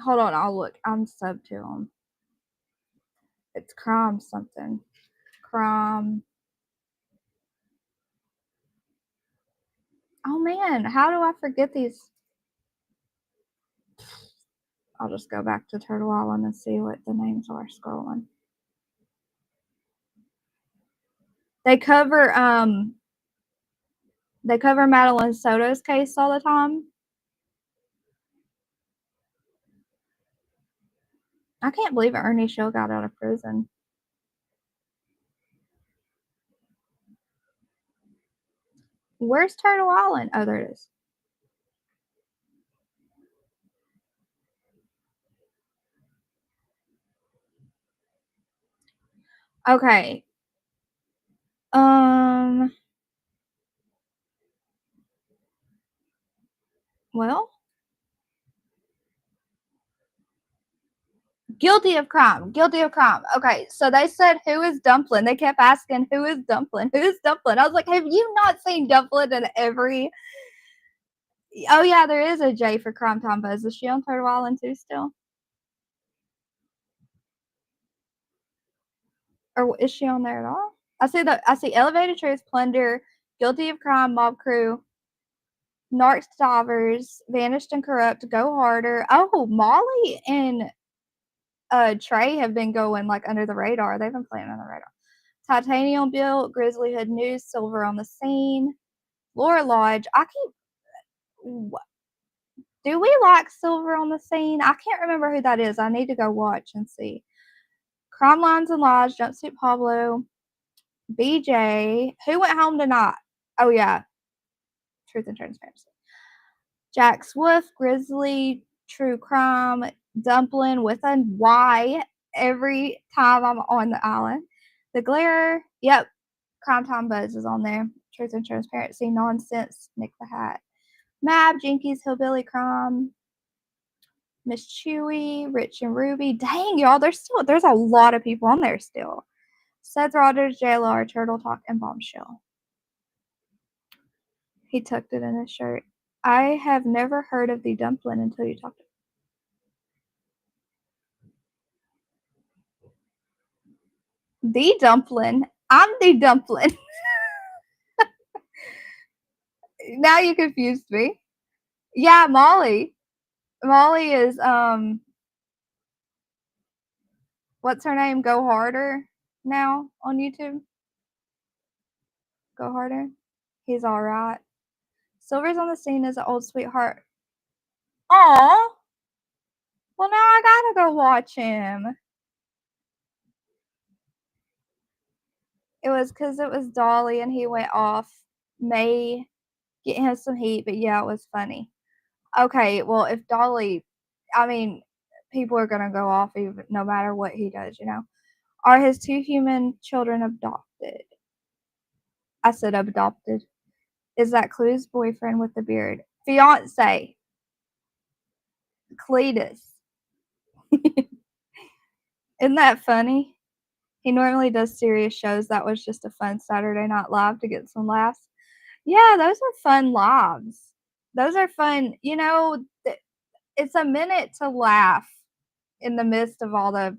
Hold on, I'll look. I'm sub to them. It's Crime something. Crime. Oh man, how do I forget these? I'll just go back to Turtle Island and see what the names are scrolling. They cover Madeline Soto's case all the time. I can't believe Ernie Shill got out of prison. Where's Turtle Island? Oh, there it is. Okay. Well, guilty of crime. Okay, so they said, who is Dumpling? They kept asking, who is Dumpling? Who is Dumpling? I was like, have you not seen Dumpling in every... Oh, yeah, there is a J for Crime Time Buzz. Is she on Turtle Island too still? Or is she on there at all? I see Elevated Truth, Plunder, Guilty of Crime, Mob Crew, Narcs Divers, Vanished and Corrupt, Go Harder. Oh, Molly and Trey have been going like under the radar. They've been playing on the radar. Titanium Built, Grizzly Hood News, Silver on the Scene, Laura Lodge. Do we like Silver on the Scene? I can't remember who that is. I need to go watch and see. Crime Lines and Lies, Jumpsuit Pablo, BJ. Who went home tonight? Oh yeah, Truth and Transparency. Jack Swift, Grizzly, True Crime, Dumpling with a Y every time I'm on the island. The Glare, yep. Crime Time Buzz is on there. Truth and Transparency, Nonsense, Nick the Hat. Mab, Jinkies, Hillbilly Crime, Miss Chewy, Rich and Ruby. Dang, y'all, there's a lot of people on there still. Seth Rogers, JLR, Turtle Talk, and Bombshell. He tucked it in his shirt. I have never heard of the Dumpling until you talked about it. The Dumpling. I'm the Dumpling. Now you confused me. Yeah, Molly. Molly is what's her name? Go Harder now on YouTube. Go Harder. He's all right. Silver's on the scene as an old sweetheart. Aw. Well, now I gotta go watch him. It was because it was Dolly and he went off. May get him some heat, but yeah, it was funny. Okay, well, if Dolly, I mean, people are gonna go off even no matter what he does, you know. Are his 2 human children adopted? I said adopted. Is that Clue's boyfriend with the beard? Fiance. Cletus. Isn't that funny? He normally does serious shows. That was just a fun Saturday Night Live to get some laughs. Yeah, those are fun lives. Those are fun. You know, it's a minute to laugh in the midst of all the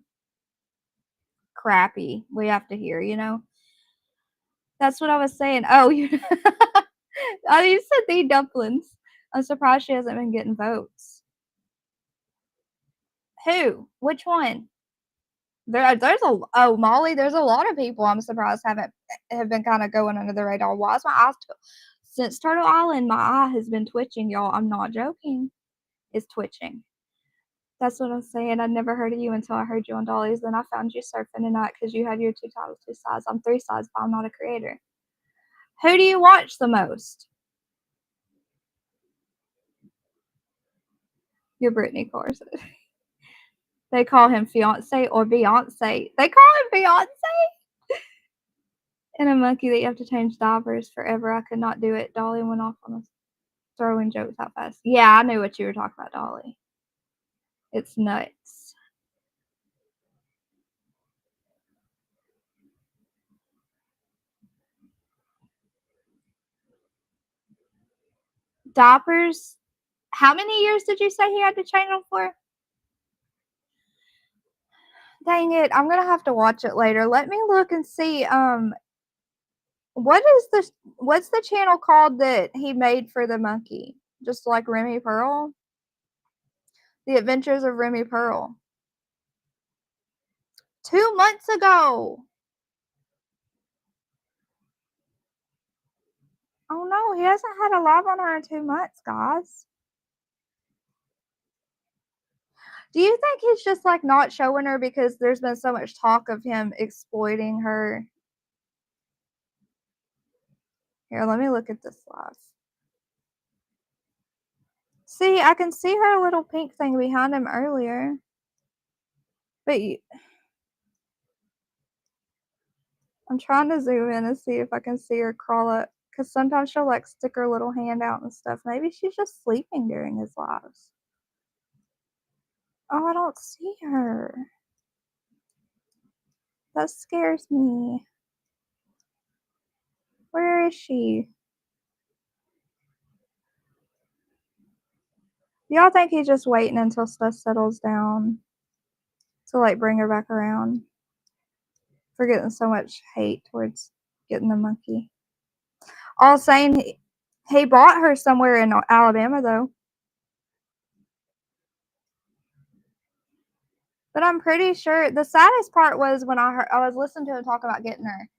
crappy we have to hear, you know? That's what I was saying. Oh, oh, you said the dumplings. I'm surprised she hasn't been getting votes. Who? Which one? Molly, there's a lot of people I'm surprised have been kind of going under the radar. Why is my eyes since Turtle Island, my eye has been twitching, y'all. I'm not joking. It's twitching. That's what I'm saying. I'd never heard of you until I heard you on Dolly's. Then I found you surfing tonight because you had your 2 titles, 2 sides. I'm 3 sides, but I'm not a creator. Who do you watch the most? Your Brittany Carson. They call him fiance or Beyonce. They call him Beyonce. And a monkey that you have to change diapers forever. I could not do it. Dolly went off on us throwing jokes out fast. Yeah, I knew what you were talking about, Dolly. It's nuts. Diapers. How many years did you say he had to change them for? Dang it, I'm gonna have to watch it later. Let me look and see. What's the channel called that he made for the monkey? Just like Remy Pearl? The Adventures of Remy Pearl. 2 months ago. Oh no, he hasn't had a live on her in 2 months, guys. Do you think he's just like not showing her because there's been so much talk of him exploiting her? Here, let me look at this live. See, I can see her little pink thing behind him earlier. But I'm trying to zoom in and see if I can see her crawl up. Because sometimes she'll like stick her little hand out and stuff. Maybe she's just sleeping during his lives. Oh, I don't see her. That scares me. Where is she? Y'all think he's just waiting until stuff settles down to like bring her back around? For getting so much hate towards getting the monkey. All saying he bought her somewhere in Alabama though. But I'm pretty sure the saddest part was when I was listening to him talk about getting her.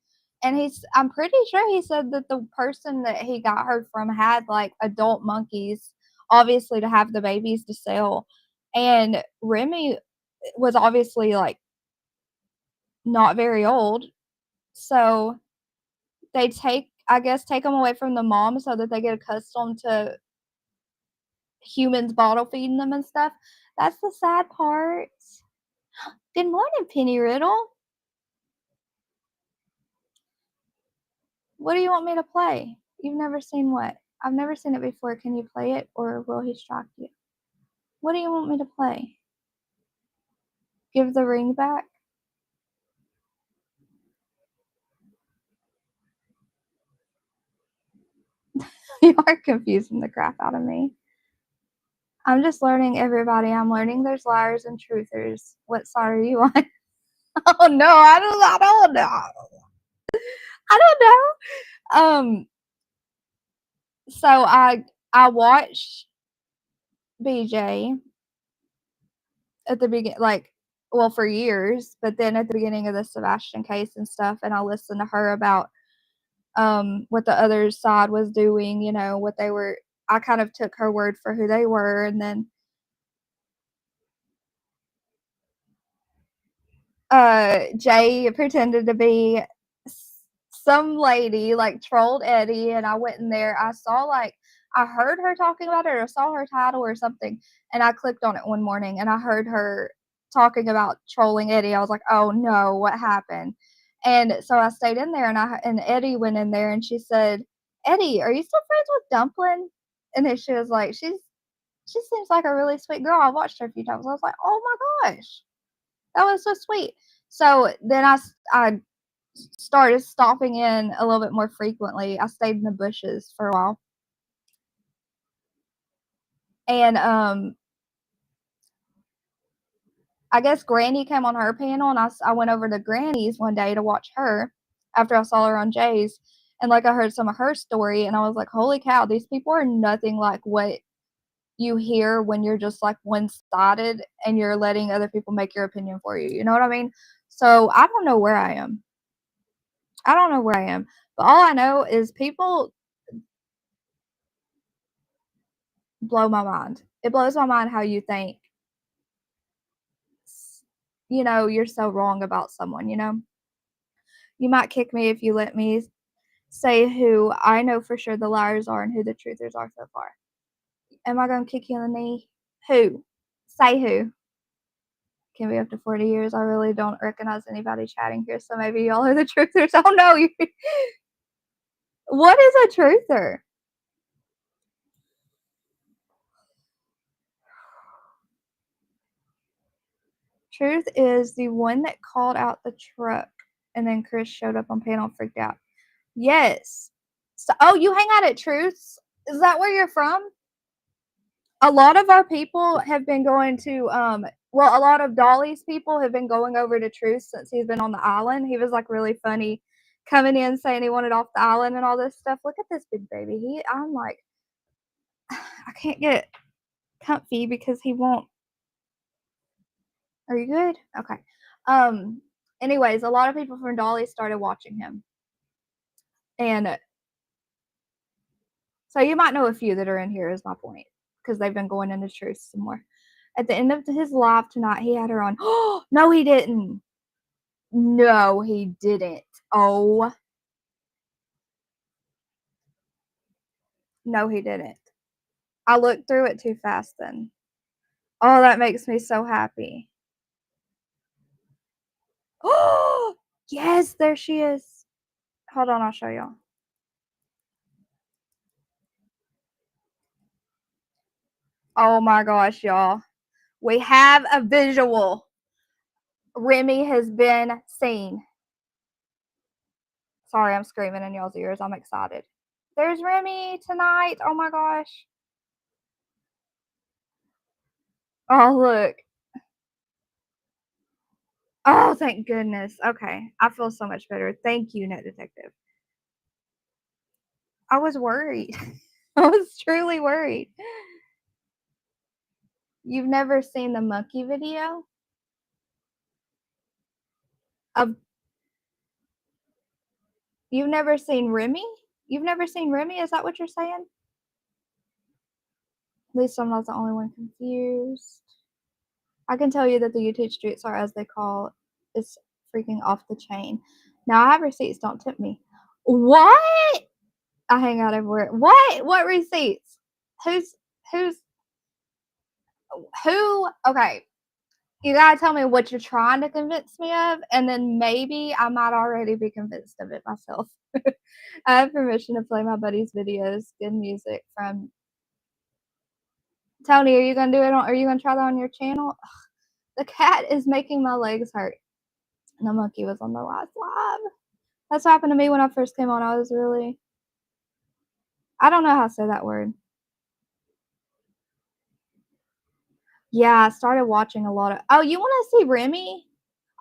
And I'm pretty sure he said that the person that he got her from had like adult monkeys, obviously to have the babies to sell. And Remy was obviously like not very old. So they take them away from the mom so that they get accustomed to humans bottle feeding them and stuff. That's the sad part. Good morning, Penny Riddle. What do you want me to play? You've never seen what? I've never seen it before. Can you play it or will he strike you? What do you want me to play? Give the ring back? You are confusing the crap out of me. I'm just learning, everybody. I'm learning there's liars and truthers. What side are you on? Oh no, I don't know. So I watched BJ at the beginning, like, well, for years, but then at the beginning of the Sebastian case and stuff, and I listened to her about what the other side was doing, you know, what they were. I kind of took her word for who they were, and then Jay pretended to be some lady, like trolled Eddie, and I went in there. I saw, like, I heard her talking about it, or saw her title or something, and I clicked on it one morning, and I heard her talking about trolling Eddie. I was like, oh no, what happened? And so I stayed in there, and Eddie went in there, and she said, Eddie, are you still friends with Dumpling? And then she was like, she seems like a really sweet girl. I've watched her a few times. I was like, oh my gosh, that was so sweet. So then I started stopping in a little bit more frequently. I stayed in the bushes for a while. And I guess Granny came on her panel, and I went over to Granny's one day to watch her after I saw her on Jay's. And like I heard some of her story, and I was like, holy cow, these people are nothing like what you hear when you're just like one-sided and you're letting other people make your opinion for you. You know what I mean? So I don't know where I am. I don't know where I am. But all I know is people blow my mind. It blows my mind how you think, you know, you're so wrong about someone, you know? You might kick me if you let me say who I know for sure the liars are and who the truthers are so far. Am I going to kick you in the knee? Who? Say who. Can be up to 40 years. I really don't recognize anybody chatting here, so maybe y'all are the truthers. Oh no. What is a truther? Truth is the one that called out the truck, and then Chris showed up on panel and freaked out. Yes. So, oh, you hang out at Truth's? Is that where you're from? A lot of our people have been going to, well, a lot of Dolly's people have been going over to Truth since he's been on the island. He was like really funny coming in saying he wanted off the island and all this stuff. Look at this big baby. I'm like, I can't get comfy because he won't. Are you good? Okay. Anyways, a lot of people from Dolly started watching him. And so you might know a few that are in here is my point, because they've been going into Truth some more. At the end of his live tonight, he had her on. Oh, no, he didn't. No, he didn't. Oh. No, he didn't. I looked through it too fast then. Oh, that makes me so happy. Oh, yes, there she is. Hold on, I'll show y'all. Oh my gosh, y'all. We have a visual. Remy has been seen. Sorry, I'm screaming in y'all's ears. I'm excited. There's Remy tonight. Oh my gosh. Oh, look. Oh, thank goodness. Okay. I feel so much better. Thank you, Net Detective. I was worried. I was truly worried. You've never seen the monkey video? You've never seen Remy? You've never seen Remy? Is that what you're saying? At least I'm not the only one confused. I can tell you that the YouTube streets are, as they call, is freaking off the chain. Now I have receipts. Don't tip me. What? I hang out everywhere. What? What receipts? Who? Okay. You gotta tell me what you're trying to convince me of, and then maybe I might already be convinced of it myself. I have permission to play my buddy's videos. Good music from Tony. Are you gonna do it? Are you gonna try that on your channel? Ugh, the cat is making my legs hurt. And the monkey was on the last live. That's what happened to me when I first came on. I don't know how to say that word. Yeah, I started watching a lot of. Oh, you want to see Remy?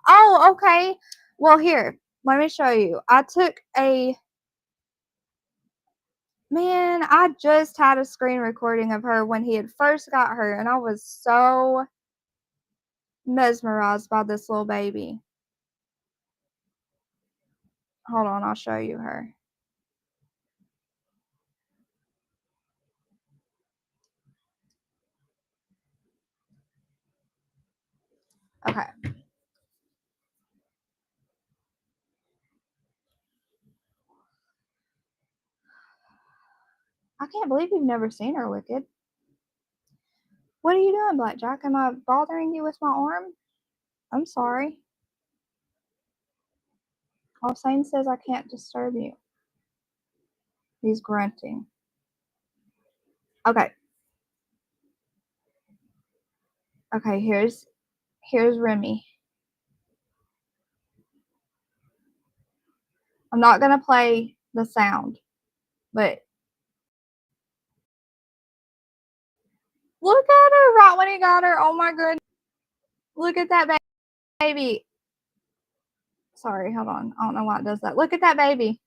Oh, okay. Well, here, let me show you. I took a Man, I just had a screen recording of her when he had first got her, and I was so mesmerized by this little baby. Hold on, I'll show you her. Okay. I can't believe you've never seen her, Wicked. What are you doing, Blackjack? Am I bothering you with my arm? I'm sorry. Hossein says I can't disturb you. He's grunting. Okay. Okay, here's Remy. I'm not gonna play the sound, but look at her right when he got her. Oh my goodness. Look at that baby. Sorry, hold on. I don't know why it does that. Look at that baby.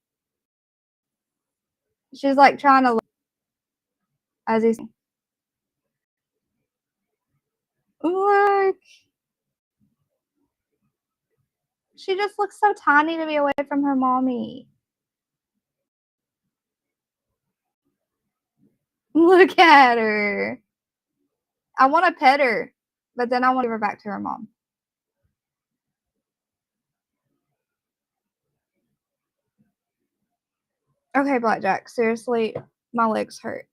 She's like trying to look as he's. Look. She just looks so tiny to be away from her mommy. Look at her. I want to pet her, but then I want to give her back to her mom. Okay, Blackjack, seriously, my legs hurt.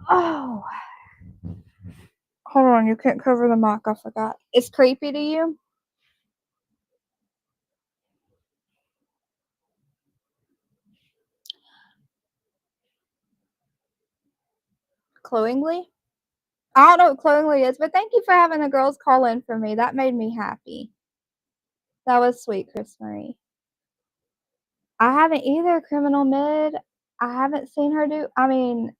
Oh. Hold on, you can't cover the mic, I forgot. It's creepy to you? Cloyingly? I don't know what cloyingly is, but thank you for having the girls call in for me. That made me happy. That was sweet, Chris Marie. I haven't either, Criminal Mid. I haven't seen her do. I mean,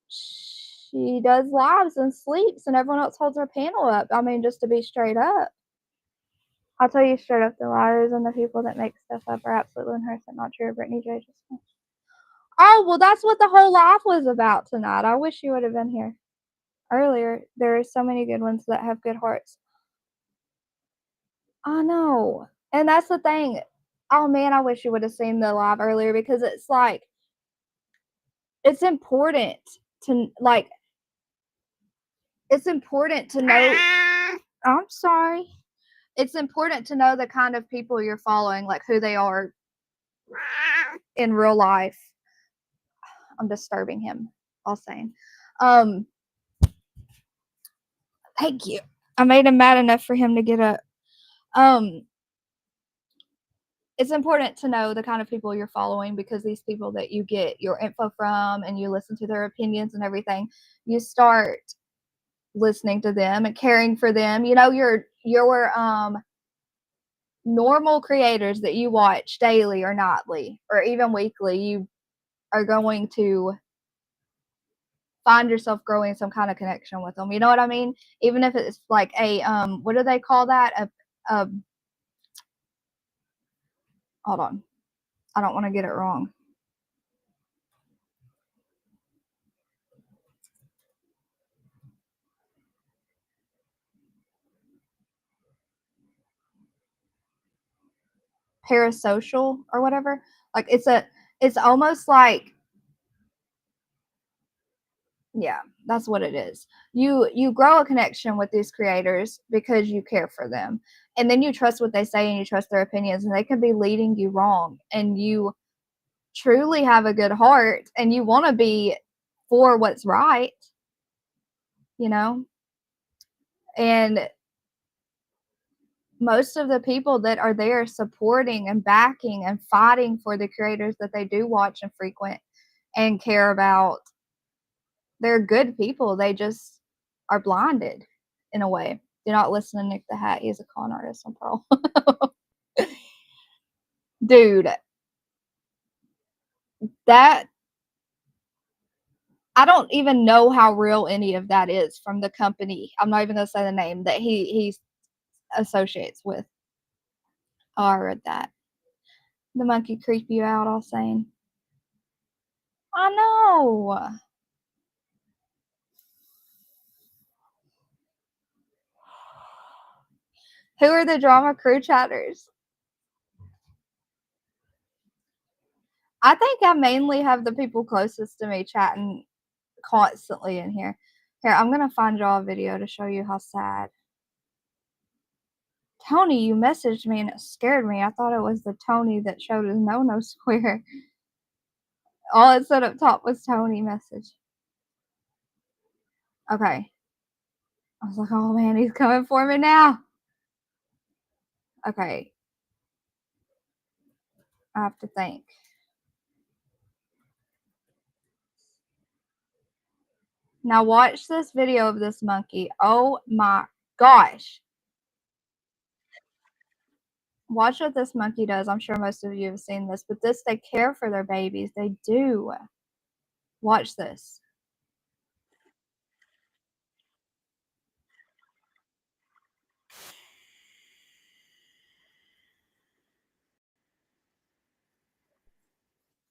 she does lives and sleeps, and everyone else holds her panel up. I mean, just to be straight up. I'll tell you straight up, the liars and the people that make stuff up are absolutely 100% not true. Brittany J. just. Oh, well, that's what the whole live was about tonight. I wish you would have been here earlier. There are so many good ones that have good hearts. I know. And that's the thing. Oh, man, I wish you would have seen the live earlier because it's like, it's important to, like, it's important to know. I'm sorry. It's important to know the kind of people you're following, like who they are in real life. I'm disturbing him, I'll say. Thank you. I made him mad enough for him to get up. It's important to know the kind of people you're following because these people that you get your info from and you listen to their opinions and everything, you start listening to them and caring for them. You know, your normal creators that you watch daily or nightly or even weekly, you are going to find yourself growing some kind of connection with them. You know what I mean? Even if it's like a what do they call that? A hold on. I don't want to get it wrong. Parasocial or whatever. Like it's almost like, yeah, that's what it is. You grow a connection with these creators because you care for them. And then you trust what they say and you trust their opinions, and they could be leading you wrong, and you truly have a good heart and you want to be for what's right, you know? And most of the people that are there supporting and backing and fighting for the creators that they do watch and frequent and care about, they're good people. They just are blinded in a way. Do not listen to Nick the Hat. He's a con artist on Pearl. Dude, that I don't even know how real any of that is from the company. I'm not even going to say the name that he associates with. Oh, I read that. The monkey creep you out, all saying. I know. Who are the drama crew chatters? I think I mainly have the people closest to me chatting constantly in here. Here, I'm going to find y'all a video to show you how sad. Tony, you messaged me and it scared me. I thought it was the Tony that showed his no-no square. All it said up top was Tony message. Okay. I was like, oh man, he's coming for me now. Okay. I have to think. Now watch this video of this monkey. Oh my gosh. Watch what this monkey does. I'm sure most of you have seen this, but they care for their babies. They do. Watch this.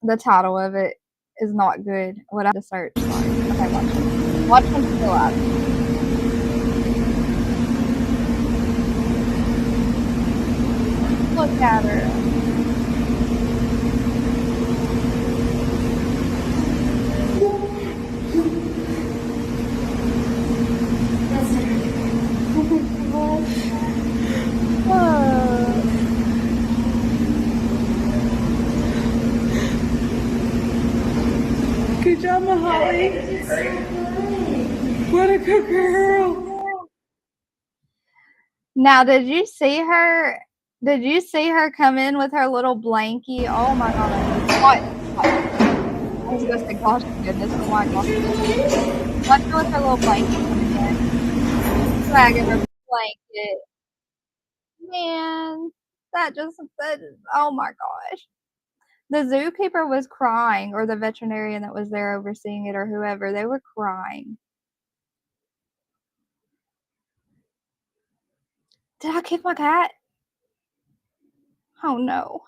The title of it is not good. What I have to search. Okay, watch it. Watch when she's alive. Look at her. Good job, Holly. What a good girl. Now, did you see her? Did you see her come in with her little blankie? Oh my god. What? I was gonna say, gosh, goodness, oh my gosh. Watch her with her little blankie coming in. Dragging her blanket. Man, that just, oh my gosh. The zookeeper was crying, or the veterinarian that was there overseeing it, or whoever, they were crying. Did I kick my cat? Oh no.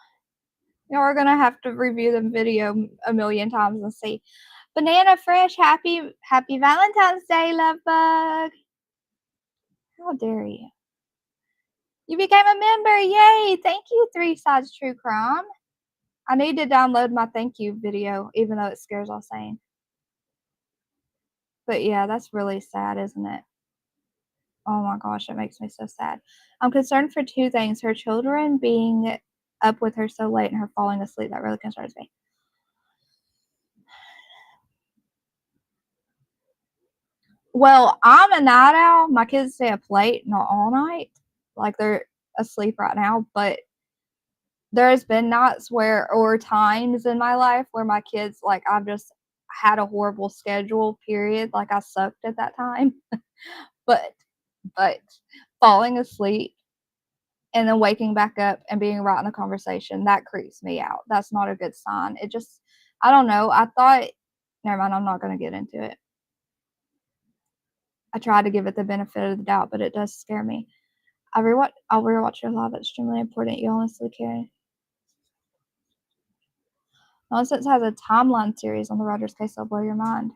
Y'all are gonna have to review the video a million times and see. Banana Fresh, happy Valentine's Day, love bug. How dare you? You became a member, yay! Thank you, 3 Sides True Crime. I need to download my thank you video, even though it scares all sane. But yeah, that's really sad, isn't it? Oh my gosh, it makes me so sad. I'm concerned for 2 things. Her children being up with her so late and her falling asleep. That really concerns me. Well, I'm a night owl. My kids stay up late, not all night. Like, they're asleep right now. But there's been nights or times in my life where my kids, like, I've just had a horrible schedule, period. Like, I sucked at that time. But falling asleep and then waking back up and being right in the conversation, that creeps me out. That's not a good sign. It just, I don't know. I thought, never mind, I'm not going to get into it. I try to give it the benefit of the doubt, but it does scare me. I'll rewatch your live. It's extremely important. You honestly care. Nonsense has a timeline series on the Rogers case. That'll blow your mind.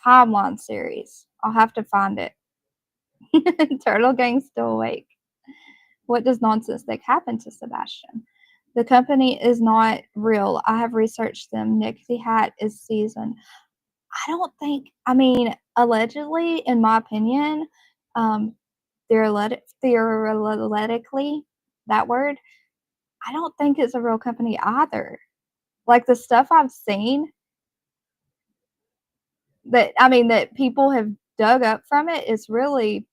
Timeline series. I'll have to find it. Turtle Gang's still awake. What does Nonsense think happened to Sebastian? The company is not real. I have researched them. Nixie Hat is seasoned. I don't think, I mean, allegedly, in my opinion, theoretically, that word, I don't think it's a real company either. Like, the stuff I've seen that people have dug up from it is really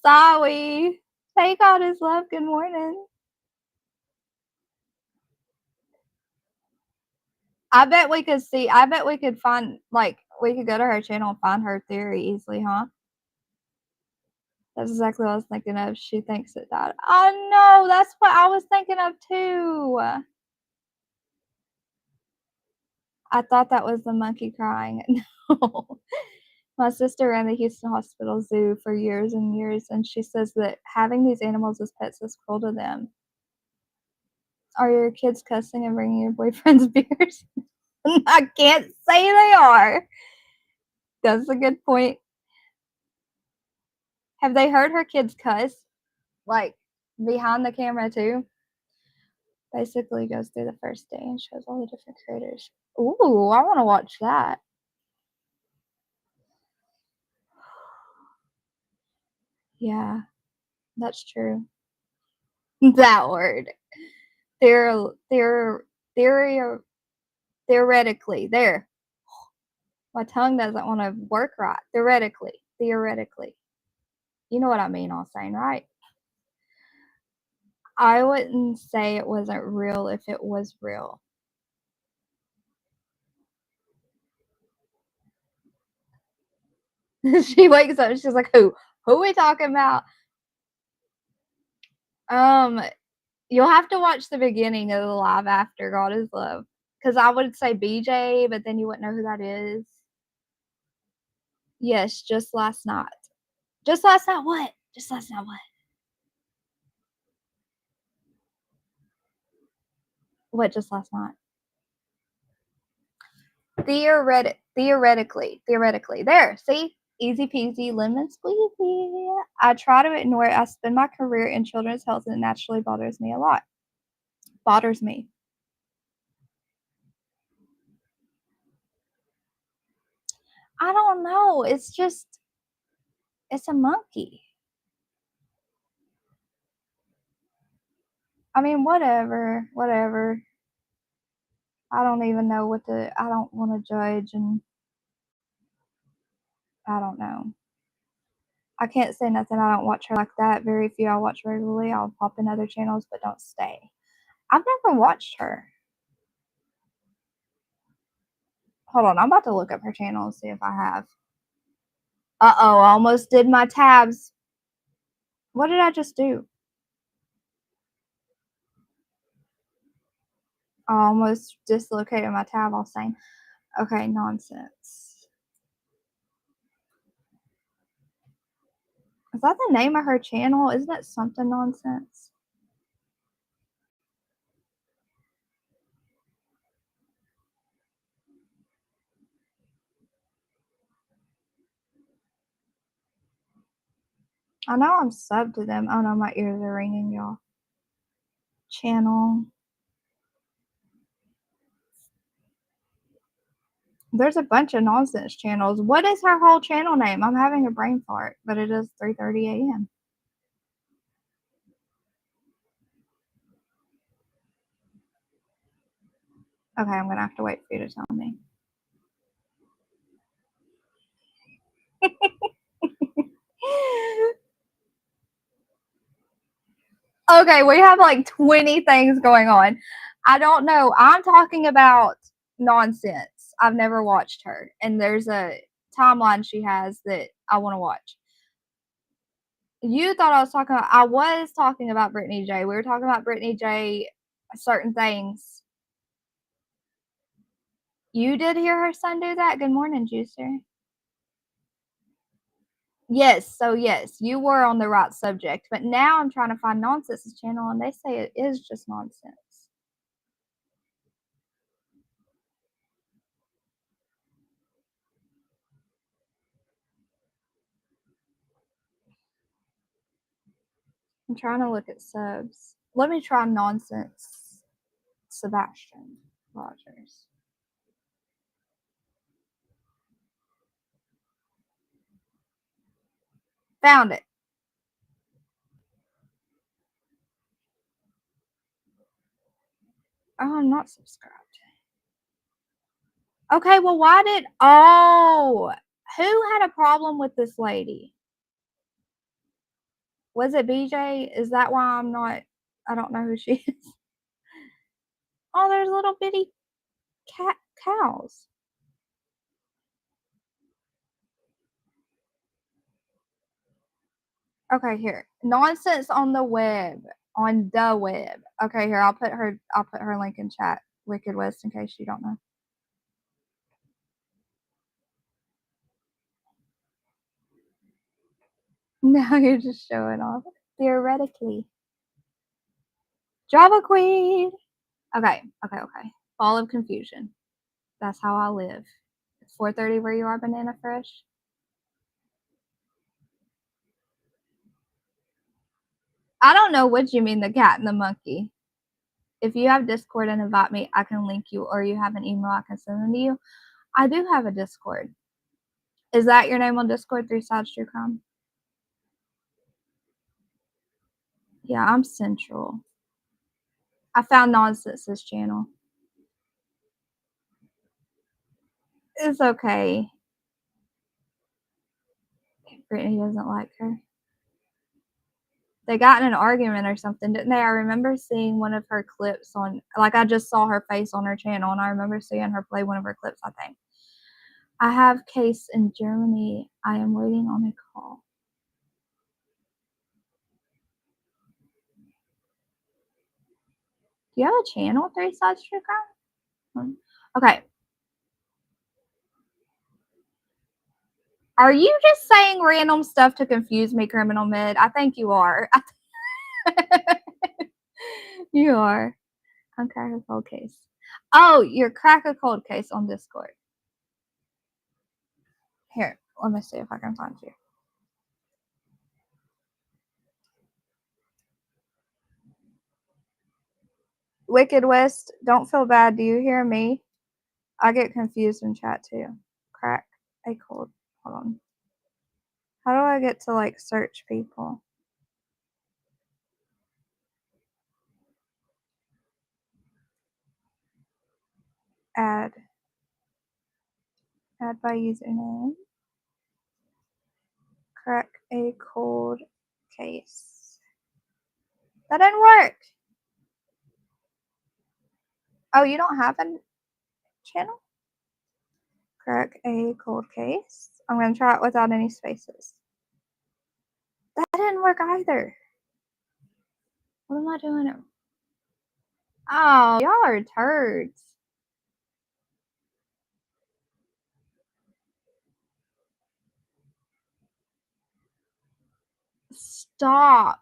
sorry. Take all his love. Good morning. I bet we could find, like, we could go to her channel and find her theory easily, huh? That's exactly what I was thinking of. She thinks it died. Oh no, that's what I was thinking of too. I thought that was the monkey crying. No. My sister ran the Houston Hospital Zoo for years and years, and she says that having these animals as pets is cruel to them. Are your kids cussing and bringing your boyfriend's beers? I can't say they are. That's a good point. Have they heard her kids cuss? Like, behind the camera, too? Basically goes through the first day and shows all the different creators. Ooh, I want to watch that. Yeah, that's true. That word. Theoretically. There. My tongue doesn't want to work right. Theoretically. You know what I mean, all saying, right? I wouldn't say it wasn't real if it was real. She wakes up, she's like, who are we talking about? You'll have to watch the beginning of the live after God is Love. Because I would say BJ, but then you wouldn't know who that is. Yes, just last night. Just last night what? Just last night what? What just last night? Theoretically. There, see? Easy peasy, lemon squeezy. I try to ignore it. I spend my career in children's health and it naturally bothers me a lot. Bothers me. I don't know. It's just, it's a monkey. I mean, whatever. I don't even know I don't want to judge, and I don't know. I can't say nothing. I don't watch her like that. Very few I watch regularly. I'll pop in other channels, but don't stay. I've never watched her. Hold on. I'm about to look up her channel and see if I have. Uh-oh. I almost did my tabs. What did I just do? I almost dislocated my tab, all saying. Okay, nonsense. Is that the name of her channel? Isn't it something nonsense? I know I'm subbed to them. Oh no, my ears are ringing, y'all. Channel. There's a bunch of nonsense channels. What is her whole channel name? I'm having a brain fart, but it is 3:30 a.m. Okay, I'm gonna have to wait for you to tell me. Okay, we have like 20 things going on. I don't know. I'm talking about nonsense. I've never watched her, and there's a timeline she has that I want to watch. You thought I was talking about Brittany J. We were talking about Brittany J. Certain things. You did hear her son do that? Good morning, Juicer. Yes, so yes, you were on the right subject, but now I'm trying to find Nonsense's channel, and they say it is just nonsense. I'm trying to look at subs. Let me try Nonsense Sebastian Rogers. Found it. Oh, I'm not subscribed. Okay, well, who had a problem with this lady? Was it BJ? Is that why I don't know who she is? Oh, there's little bitty cows. Okay, here. Nonsense on the web. On the web. Okay, here, I'll put her link in chat. Wicked West, in case you don't know. Now you're just showing off. Theoretically. Java Queen. Okay. Fall of confusion. That's how I live. It's 4:30 where you are, Banana Fresh. I don't know what you mean, the cat and the monkey. If you have Discord and invite me, I can link you, or you have an email, I can send them to you. I do have a Discord. Is that your name on Discord, 3 Sides True Crime? Yeah, I'm Central. I found Nonsense's channel. It's okay. Brittany doesn't like her. They got in an argument or something, didn't they? I remember seeing one of her clips on, like, I just saw her face on her channel, and I remember seeing her play one of her clips, I think. I have case in Germany. I am waiting on a call. Do you have a channel, 3 Sides True Crime? Okay. Are you just saying random stuff to confuse me, Criminal Mid? I think you are. You are. On Crack a Cold Case. Oh, you're Crack a Cold Case on Discord. Here, let me see if I can find you. Wicked West, don't feel bad. Do you hear me? I get confused in chat too. Crack a cold. Hold on. How do I get to like search people? Add. Add by username. Crack a cold case. That didn't work. Oh, you don't have a channel? Crack a cold case. I'm going to try it without any spaces. That didn't work either. What am I doing? Oh, y'all are turds. Stop.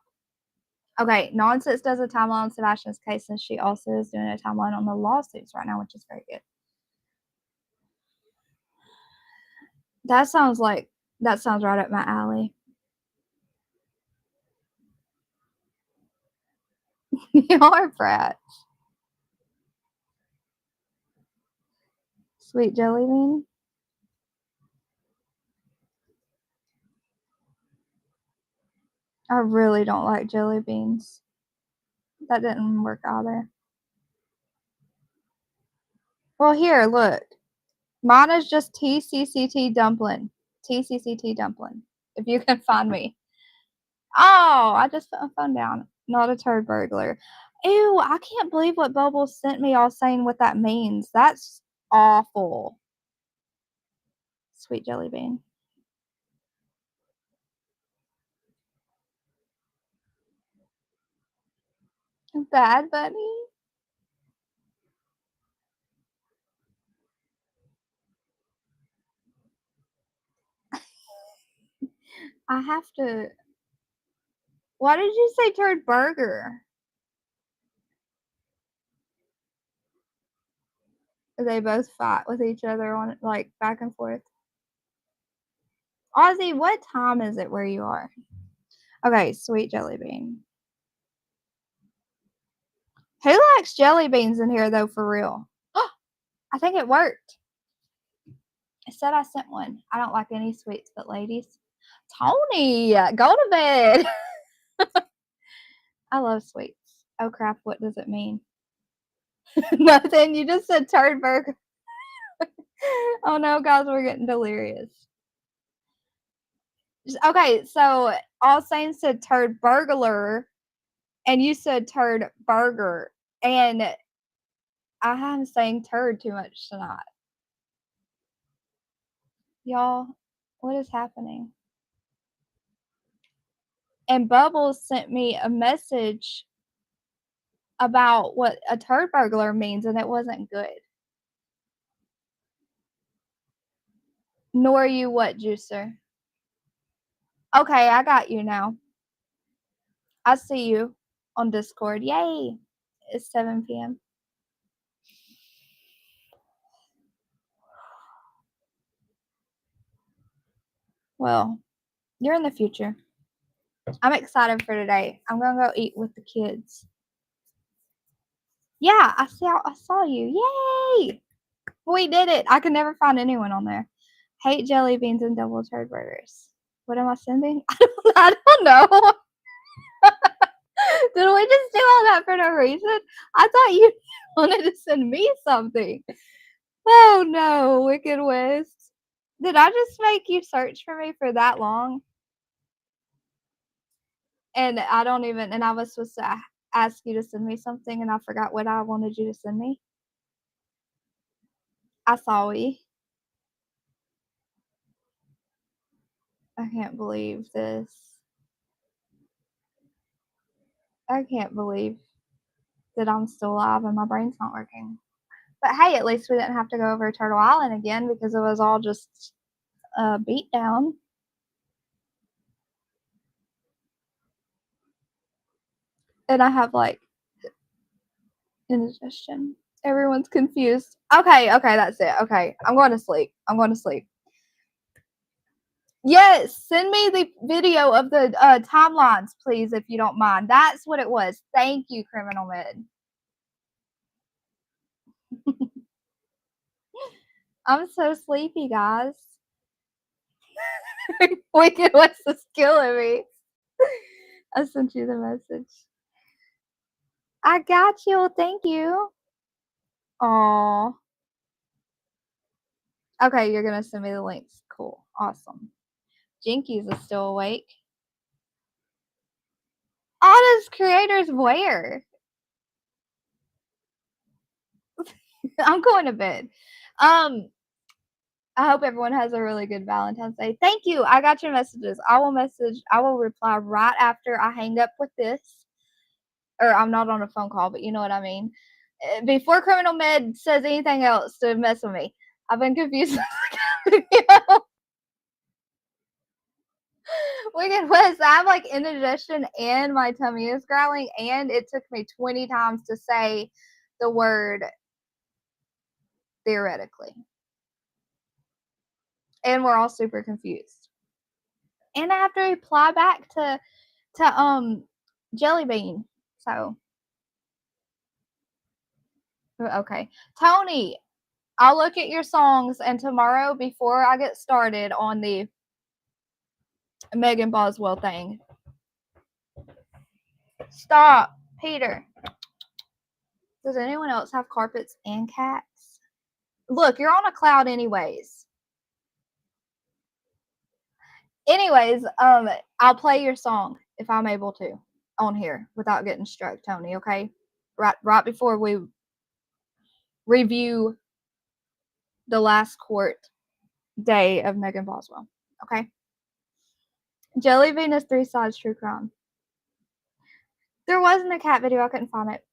Okay, Nonsense does a timeline on Sebastian's case, and she also is doing a timeline on the lawsuits right now, which is very good. That sounds right up my alley. Y'all are brats. Sweet jelly bean. I really don't like jelly beans. That didn't work either. Well, here, look. Mine is just TCCT dumpling. TCCT dumpling. If you can find me. Oh, I just put my phone down. Not a turd burglar. Ew, I can't believe what Bubbles sent me all saying what that means. That's awful. Sweet jelly bean. Bad Bunny? I have to. Why did you say turd burger? They both fight with each other on like back and forth. Ozzy, what time is it where you are? Okay, sweet jelly bean. Who likes jelly beans in here though, for real? I think it worked. It said I sent one. I don't like any sweets but ladies. Tony, go to bed. I love sweets. Oh crap, what does it mean? Nothing. You just said turd burger. Oh no, guys, we're getting delirious. Okay, so All Saints said turd burglar, and you said turd burger, and I am saying turd too much tonight. Y'all, what is happening? And Bubbles sent me a message about what a turd burglar means, and it wasn't good. Nor you what, Juicer? Okay, I got you now. I see you on Discord. Yay! It's 7 p.m. Well, you're in the future. I'm excited for today. I'm gonna go eat with the kids. Yeah, I saw you. Yay! We did it. I could never find anyone on there. Hate jelly beans and double turd burgers. What am I sending? I don't know. Did we just do all that for no reason? I thought you wanted to send me something. Oh no, Wicked West. Did I just make you search for me for that long? And I was supposed to ask you to send me something and I forgot what I wanted you to send me. I saw we. I can't believe this. I can't believe that I'm still alive and my brain's not working. But hey, at least we didn't have to go over Turtle Island again because it was all just a beat down. And I have like indigestion. Everyone's confused. Okay, that's it. Okay, I'm going to sleep. Yes, send me the video of the timelines, please, if you don't mind. That's what it was. Thank you, Criminal Med. I'm so sleepy, guys. Wicked West is killing me. I sent you the message. I got you. Thank you. Aw. Okay, you're going to send me the links. Cool. Awesome. Jinkies is still awake. Honest creators where? I'm going to bed. I hope everyone has a really good Valentine's Day. Thank you. I got your messages. I will reply right after I hang up with this. Or I'm not on a phone call, but you know what I mean. Before Criminal Med says anything else to mess with me. I've been confused. Wicked West, I have like indigestion and my tummy is growling, and it took me 20 times to say the word theoretically. And we're all super confused. And I have to reply back to Jelly Bean. So okay. Tony, I'll look at your songs, and tomorrow before I get started on the Megan Boswell thing. Stop, Peter. Does anyone else have carpets and cats? Look, you're on a cloud anyways. Anyways, I'll play your song if I'm able to on here without getting struck, Tony, okay? Right before we review the last court day of Megan Boswell, okay? Jelly Bean is 3 Sides True Crime. There wasn't a cat video. I couldn't find it.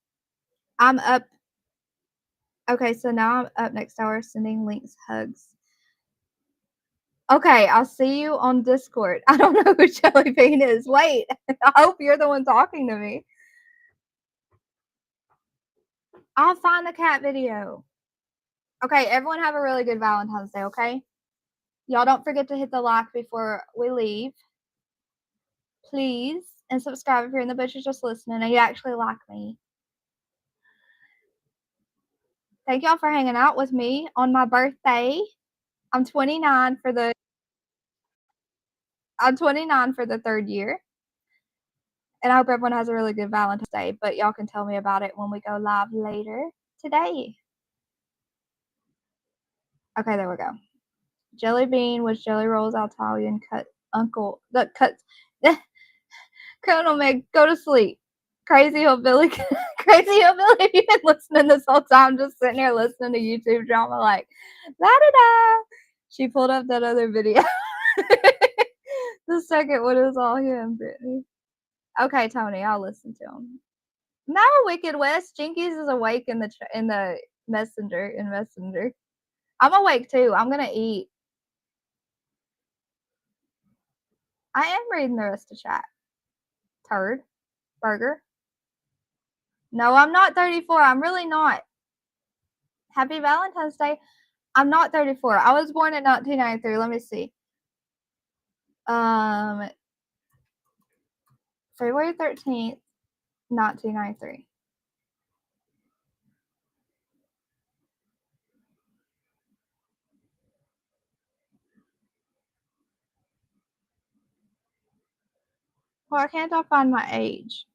I'm up. Okay, so now I'm up next hour sending links, hugs. Okay, I'll see you on Discord. I don't know who Jelly Bean is. Wait, I hope you're the one talking to me. I'll find the cat video. Okay, everyone have a really good Valentine's Day, okay? Y'all don't forget to hit the like before we leave. Please. And subscribe if you're in the bushes just listening and you actually like me. Thank y'all for hanging out with me on my birthday. I'm 29 for the 3rd year. And I hope everyone has a really good Valentine's Day. But y'all can tell me about it when we go live later today. Okay, there we go. Jelly Bean was Jelly Roll's Italian cut uncle. That cuts. Colonel Meg, go to sleep. Crazy Hillbilly. Crazy Hillbilly. You've been listening this whole time, just sitting here listening to YouTube drama like, la-da-da. She pulled up that other video. The second one is all him, Brittany. Okay, Tony, I'll listen to him. Now, Wicked West, Jinkies is awake in the messenger. I'm awake too. I'm gonna eat. I am reading the rest of chat. Turd. Burger. No, I'm not 34. I'm really not. Happy Valentine's Day. I'm not 34. I was born in 1993. Let me see. February 13th, 1993. Why can't I find my age?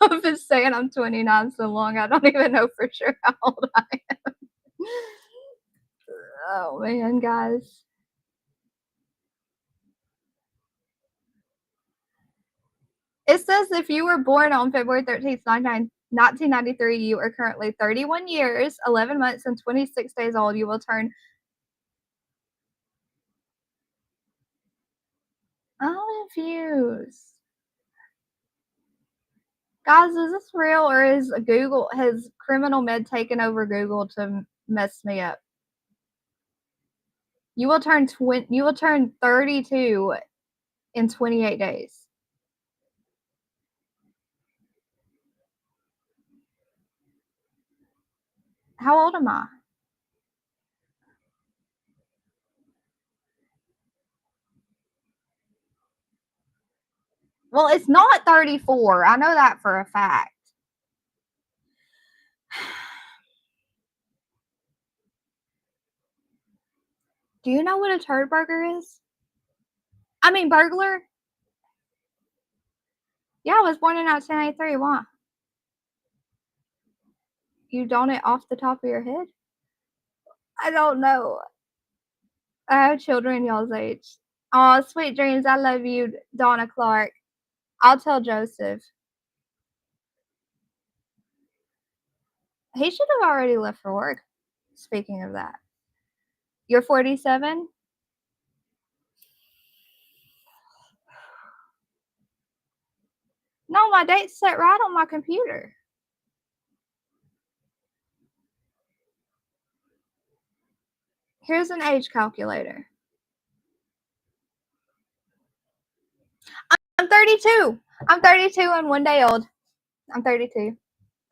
I've been saying I'm 29 so long, I don't even know for sure how old I am. Oh, man, guys. It says if you were born on February 13th, 1993, you are currently 31 years, 11 months, and 26 days old. You will turn. I'm confused. Guys, is this real or is Google, has Criminal Med taken over Google to mess me up? You will turn 32 in 28 days. How old am I? Well, it's not 34. I know that for a fact. Do you know what a turd burger is? I mean, burglar? Yeah, I was born in 1993. Why? You don't it off the top of your head? I don't know. I have children y'all's age. Oh, sweet dreams. I love you, Donna Clark. I'll tell Joseph. He should have already left for work. Speaking of that. You're 47? No, my date's set right on my computer. Here's an age calculator. I'm 32. I'm 32 and 1 day old. I'm 32.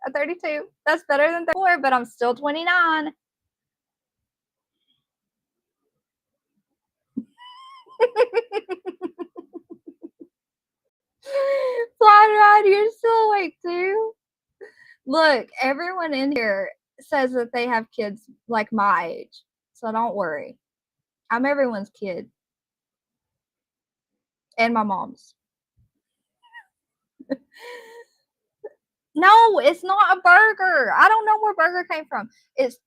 I'm 32. That's better than 34, but I'm still 29. Fly Rod, you're still awake too? Look, everyone in here says that they have kids like my age, so don't worry. I'm everyone's kid. And my mom's. No, it's not a burger. I don't know where burger came from. It's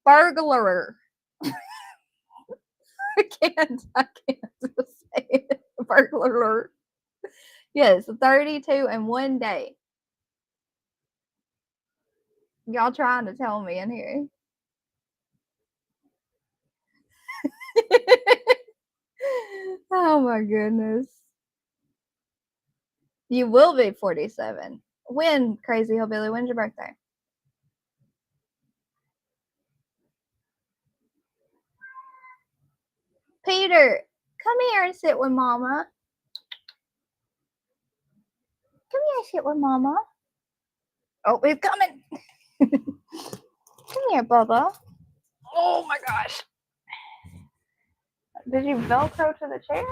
burglar. I can't say it. Burglar. Yes, 32 in 1 day. Y'all trying to tell me in here. Oh my goodness. You will be 47. When, Crazy Hillbilly? When's your birthday? Peter, come here and sit with Mama. Come here and sit with Mama. Oh, he's coming. Come here, Bubba. Oh my gosh. Did you Velcro to the chair?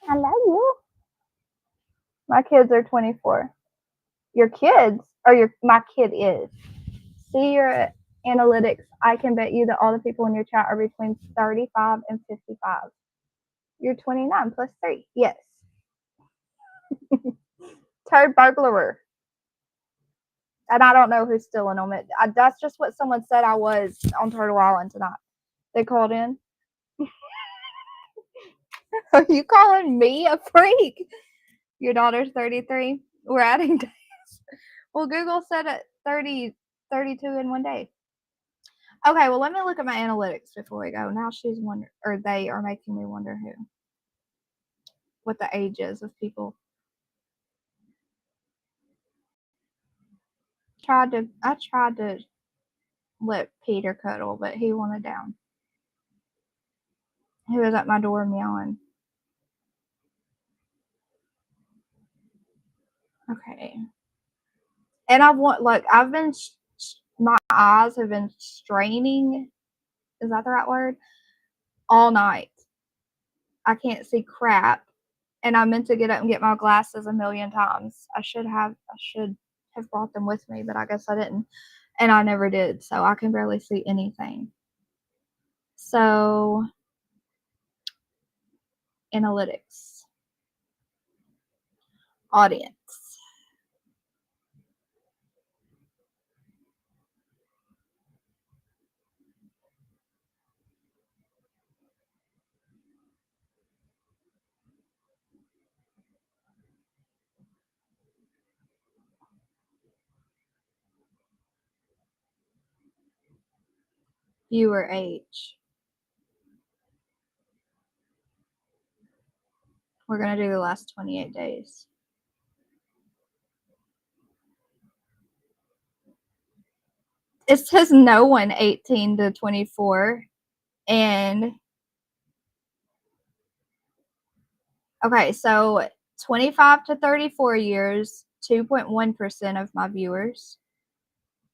I love you. My kids are 24. Your kids, or my kid is. See your analytics. I can bet you that all the people in your chat are between 35 and 55. You're 29 plus 3. Yes. Turd burglar. And I don't know who's still in on it. That's just what someone said I was on Turtle Island tonight. They called in. Are you calling me a freak? Your daughter's 33. We're adding days. Well, Google said it 32 in 1 day. Okay, well, let me look at my analytics before we go. Now she's wondering, or they are making me wonder what the age is of people. I tried to let Peter cuddle, but he wanted down. He was at my door meowing. Okay. And I've been, my eyes have been straining. Is that the right word? All night. I can't see crap. And I meant to get up and get my glasses a million times. I should have brought them with me, but I guess I didn't. And I never did. So I can barely see anything. So, analytics. Audience. Viewer age. We're going to do the last 28 days. It says no one 18 to 24. And okay, so 25 to 34 years, 2.1% of my viewers.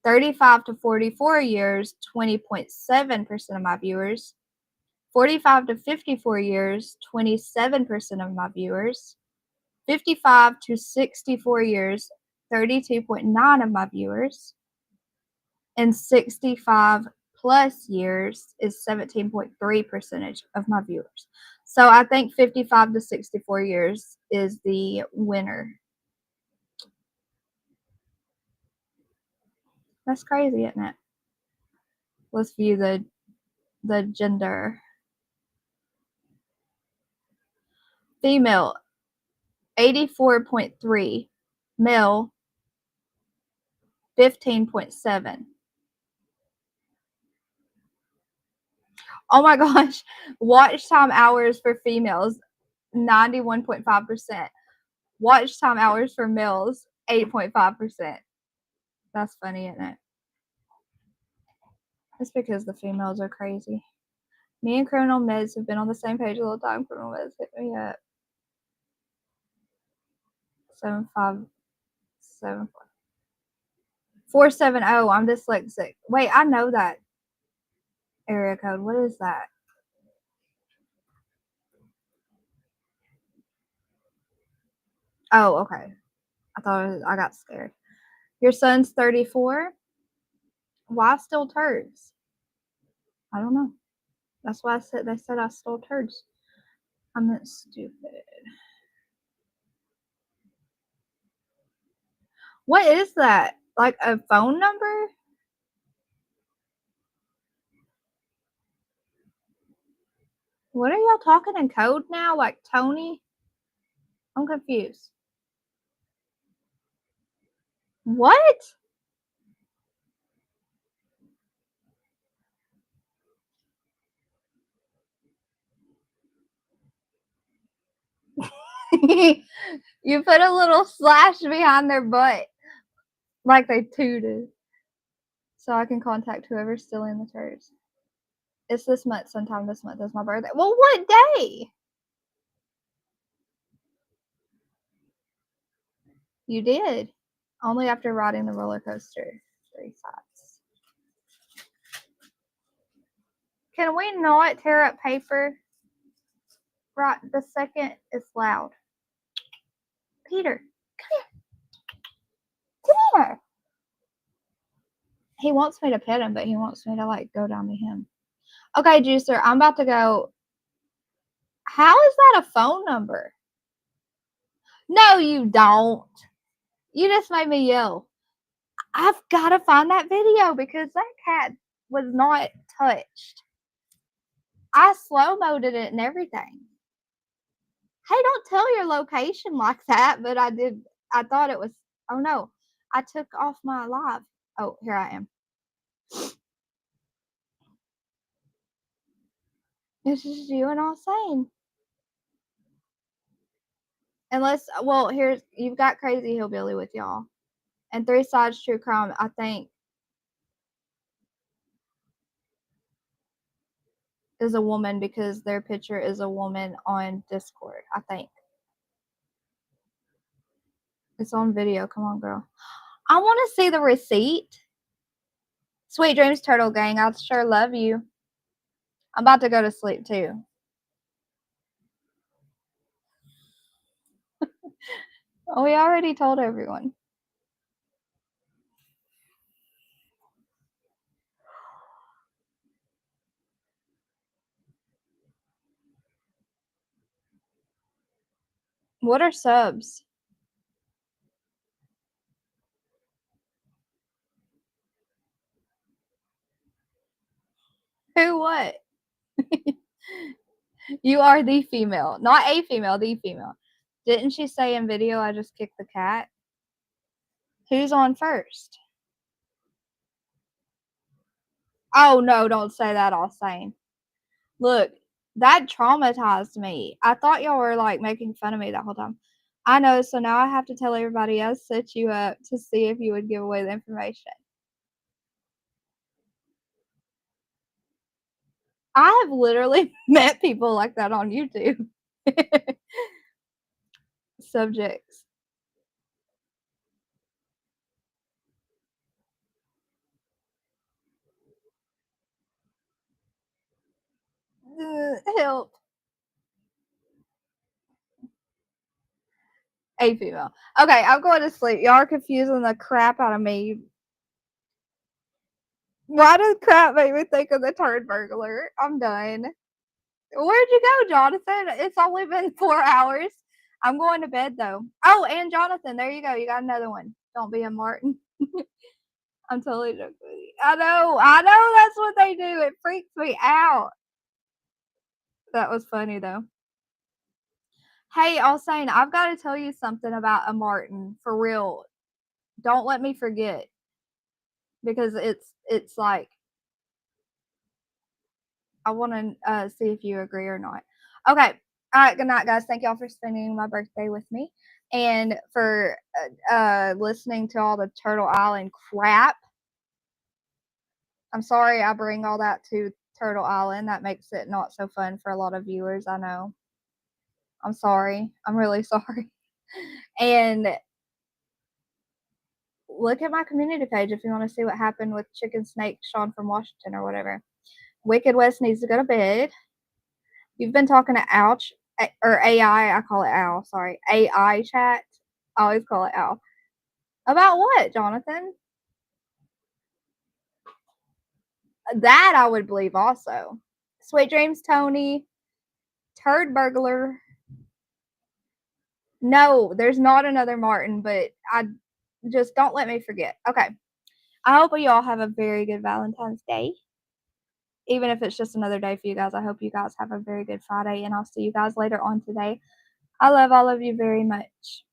35 to 44 years, 20.7% of my viewers. 45 to 54 years, 27% of my viewers. 55 to 64 years, 32.9% of my viewers. And 65 plus years is 17.3% of my viewers. So I think 55 to 64 years is the winner. That's crazy, isn't it? Let's view the gender. Female, 84.3. Male, 15.7. Oh my gosh. Watch time hours for females, 91.5%. Watch time hours for males, 8.5%. That's funny, isn't it? It's because the females are crazy. Me and Criminal Meds have been on the same page the whole time. Criminal Meds hit me up. 757 470. I'm dyslexic. Wait, I know that area code. What is that? Oh, okay. I got scared. Your son's 34. Why still turds? I don't know. That's why they said I stole turds. I'm not stupid. What is that? Like a phone number? What are y'all talking in code now? Like Tony? I'm confused. What? You put a little slash behind their butt. Like they tooted. So I can contact whoever's stealing the turds. It's this month. Sometime this month is my birthday. Well, what day? You did. Only after riding the roller coaster 3 sides. Can we not tear up paper? Right the second it's loud. Peter, come here. Come here. He wants me to pet him, but he wants me to like go down to him. Okay, Juicer, I'm about to go. How is that a phone number? No, you don't. You just made me yell. I've got to find that video because that cat was not touched. I slow-moded it and everything. Hey, don't tell your location like that, but I did. I thought it was. Oh no, I took off my live. Oh, here I am. It's just you and all saying. Unless, well, here's, you've got Crazy Hillbilly with y'all. And 3 Sides True Crime, I think. is a woman because their picture is a woman on Discord, I think. It's on video. Come on, girl. I want to see the receipt. Sweet dreams, Turtle Gang. I sure love you. I'm about to go to sleep, too. Oh, we already told everyone. What are subs? Who what? You are the female. Not a female, the female. Didn't she say in video I just kicked the cat? Who's on first? Oh, no, don't say that all sane. Look, that traumatized me. I thought y'all were, like, making fun of me that whole time. I know, so now I have to tell everybody else set you up to see if you would give away the information. I have literally met people like that on YouTube. Subjects. Help. A female. Okay, I'm going to sleep. Y'all are confusing the crap out of me. Why does crap make me think of the turd burglar? I'm done. Where'd you go, Jonathan? It's only been 4 hours. I'm going to bed, though. Oh, and Jonathan, there you go. You got another one. Don't be a Martin. I'm totally joking. I know that's what they do. It freaks me out. That was funny, though. Hey, Alsane, I've got to tell you something about a Martin, for real. Don't let me forget. Because it's like, I want to see if you agree or not. Okay. All right. Good night, guys. Thank y'all for spending my birthday with me and for listening to all the Turtle Island crap. I'm sorry I bring all that to Turtle Island. That makes it not so fun for a lot of viewers. I know. I'm sorry. I'm really sorry. And look at my community page if you want to see what happened with Chicken Snake Sean from Washington or whatever. Wicked West needs to go to bed. You've been talking to Ouch or AI. I call it Al. Sorry, AI chat. I always call it Al. About what, Jonathan? That I would believe also. Sweet dreams, Tony. Turd burglar. No, there's not another Martin, but I just don't let me forget. Okay. I hope you all have a very good Valentine's Day. Even if it's just another day for you guys, I hope you guys have a very good Friday, and I'll see you guys later on today. I love all of you very much.